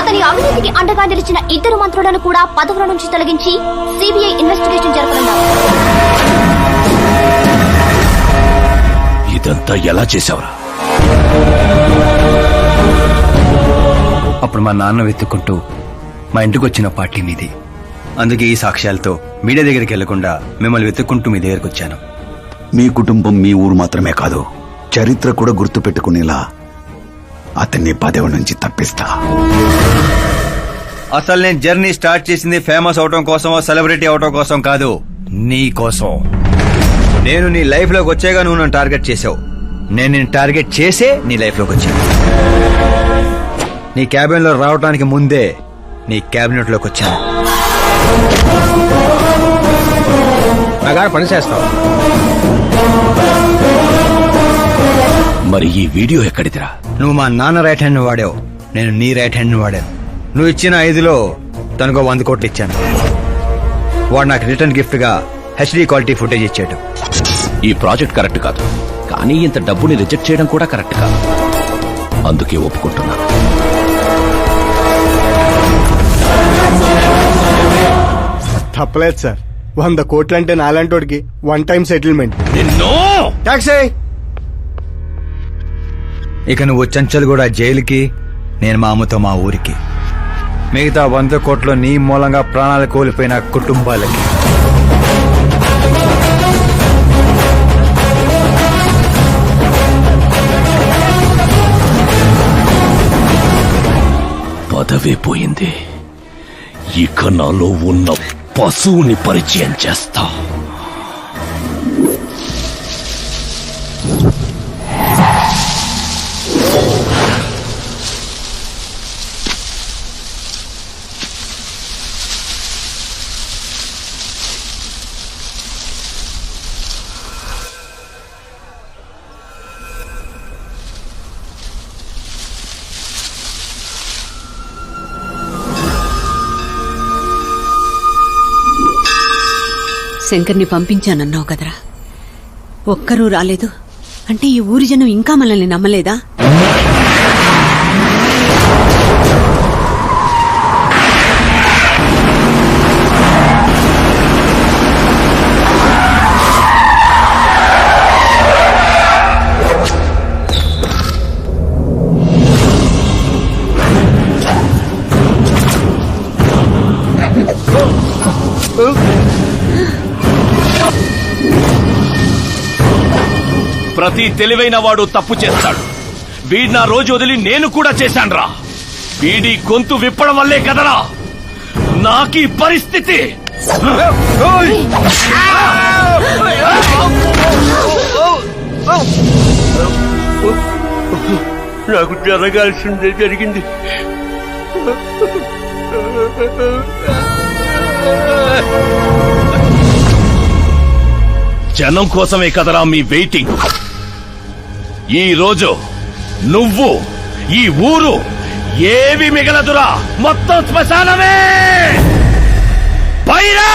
అతని అవినీతికి అండగా నిలిచిన 2 మంత్రులను కూడా పదవుల నుంచి తొలగించి సిబిఐ ఇన్వెస్టిగేషన్ జరపనున్నారు. ఇదంతా ఎలా చేశావురా? అప్పుడు మా నాన్న వెతుక్కుంటూ మా ఇంటికి వచ్చిన పార్టీ మీది. అందుకే ఈ సాక్ష్యాలతో మీడియా దగ్గరికి వెళ్లకుండా మిమ్మల్ని వెతుక్కుంటూ మీ దగ్గరికి వచ్చాను. మీ కుటుంబం మీ ఊరు మాత్రమే కాదు, చరిత్ర కూడా గుర్తు పెట్టుకునేలా అతన్ని పదవి నుంచి తప్పిస్తా. అసలు నేను జర్నీ స్టార్ట్ చేసింది ఫేమస్ అవటం కోసమో సెలబ్రిటీ అవటం కోసం కాదు, నీ కోసం. నేను నీ లైఫ్ లోకి వచ్చేగా నువ్వు నన్ను టార్గెట్ చేసావు. నేను నిన్ను టార్గెట్ చేసే నీ లైఫ్ లోకి వచ్చాను. నీ క్యాబిన్ లో రావడానికి ముందే నీ క్యాబినెట్ లోకి వచ్చాను. నాగా పని చేస్తావు. మరి ఈ వీడియో ఎక్కడిదిరా? నువ్వు మా నాన్న రైట్ హ్యాండ్ వాడావు, నేను నీ రైట్ హ్యాండ్ వాడాను. నువ్వు ఇచ్చిన 5లో తనకు 100 కోట్లు ఇచ్చాను. వాడు నాకు రిటర్న్ గిఫ్ట్ గా హెచ్డీ క్వాలిటీ ఫుటేజ్ ఇచ్చాడు. ఈ ప్రాజెక్ట్ కరెక్ట్ కాదు, కానీ ఇంత డబ్బుని రిజెక్ట్ చేయడం కూడా కరెక్ట్ కాదు. అందుకే ఒప్పుకుంటున్నా. తప్పలేదు సార్. 100 కోట్లంటే నాలాంటోడికి 1 time settlement. ట్యాక్సీ. ఇక నువ్వు చంచల్ కూడా జైలుకి, నేను మా అమ్మతో మా ఊరికి. మిగతా 100 కోట్లు నీ మూలంగా ప్రాణాలు కోల్పోయిన కుటుంబాలకి. పదవే పోయింది, ఇక నాలో ఉన్న పశువుని పరిచయం చేస్తా. శంకర్ని పంపించానన్నావు కదరా, ఒక్కరూ రాలేదు అంటే ఈ ఊరి జనం ఇంకా మనల్ని నమ్మలేదా? ప్రతి తెలివైన వాడు తప్పు చేస్తాడు. వీడి నా రోజు వదిలి నేను కూడా చేశాన్రా. వీడి గొంతు విప్పడం వల్లే కదరా నాకీ పరిస్థితి. నాకు జరగాల్సిందే జరిగింది. జనం కోసమే కదరా మీ వెయిటింగ్. ఈ రోజు నువ్వు, ఈ ఊరు ఏవి మిగలదురా, మొత్తం శ్మశానమే. పైరా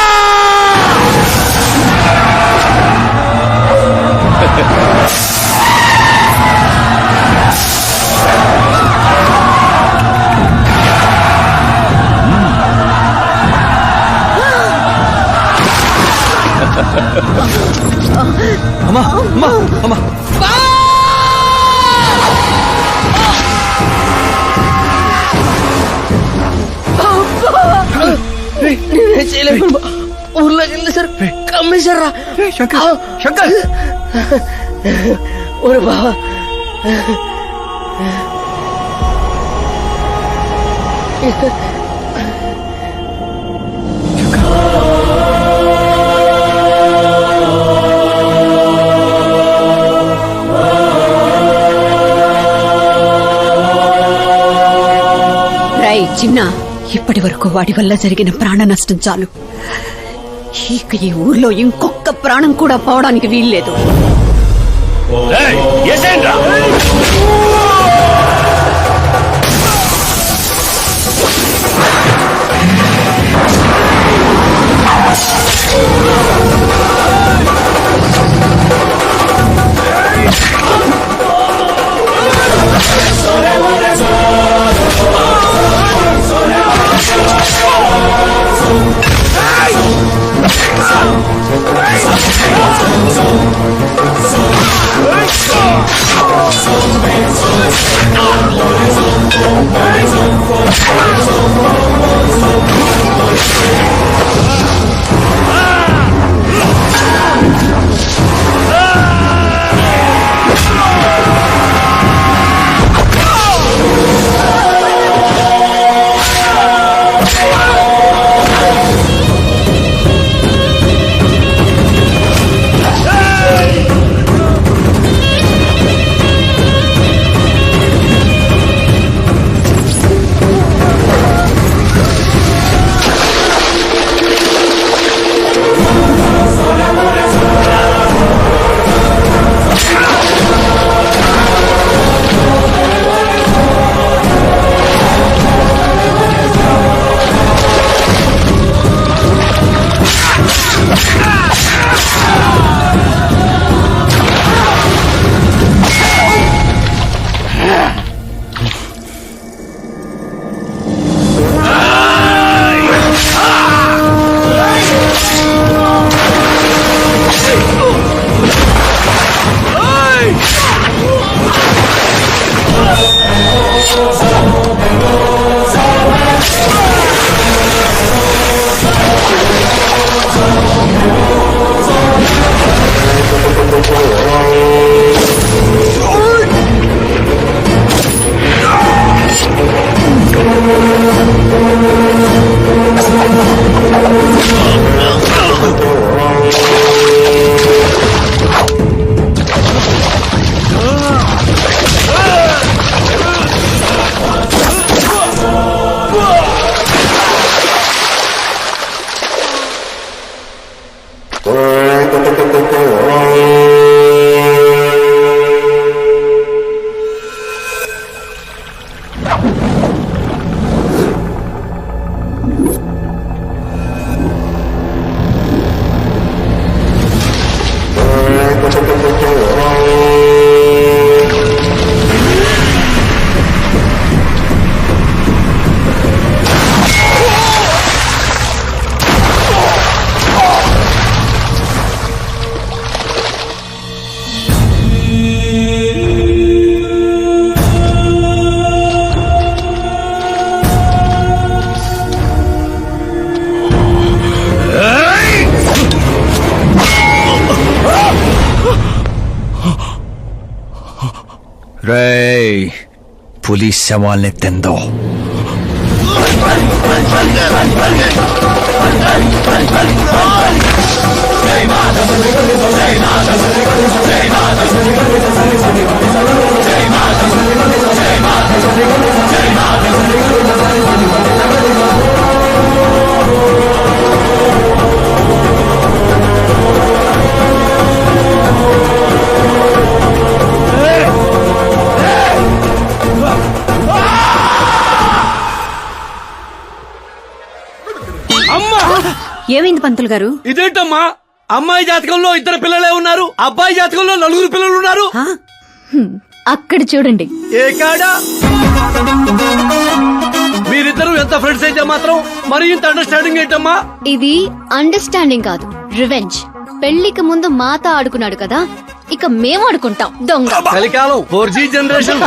అమ్మా అమ్మా అమ్మా ఊర్లోకి వెళ్ళి సార్ కమ్మేశారా శంకర్ ఓరే బావా రై చిన్న, ఇప్పటి వరకు వాడి వల్ల జరిగిన ప్రాణ నష్టం చాలు. ఇక ఈ ఊర్లో ఇంకొక ప్రాణం కూడా పోవడానికి వీల్లేదు. రేయ్, పులి శవాల్ని తిందో. ఏమైంది పంతులు గారు? ఇదేంటమ్మా, అమ్మాయి జాతకంలో 2 పిల్లలే ఉన్నారు, అబ్బాయి జాతకంలో 4 పిల్లలు ఉన్నారు. అక్కడ చూడండి. ఏ కాడా? మీరిద్దరు ఎంత ఫ్రెండ్స్ అయితే మాత్రం మరి ఇంత అండర్స్టాండింగ్ ఏంటమ్మా? ఇది అండర్స్టాండింగ్ కాదు, రివెంజ్. పెళ్లికి ముందు మాత ఆడుకున్నాడు కదా, ఇక మేము ఆడుకుంటాం దొంగ. కలికాలం 4G జనరేషన్.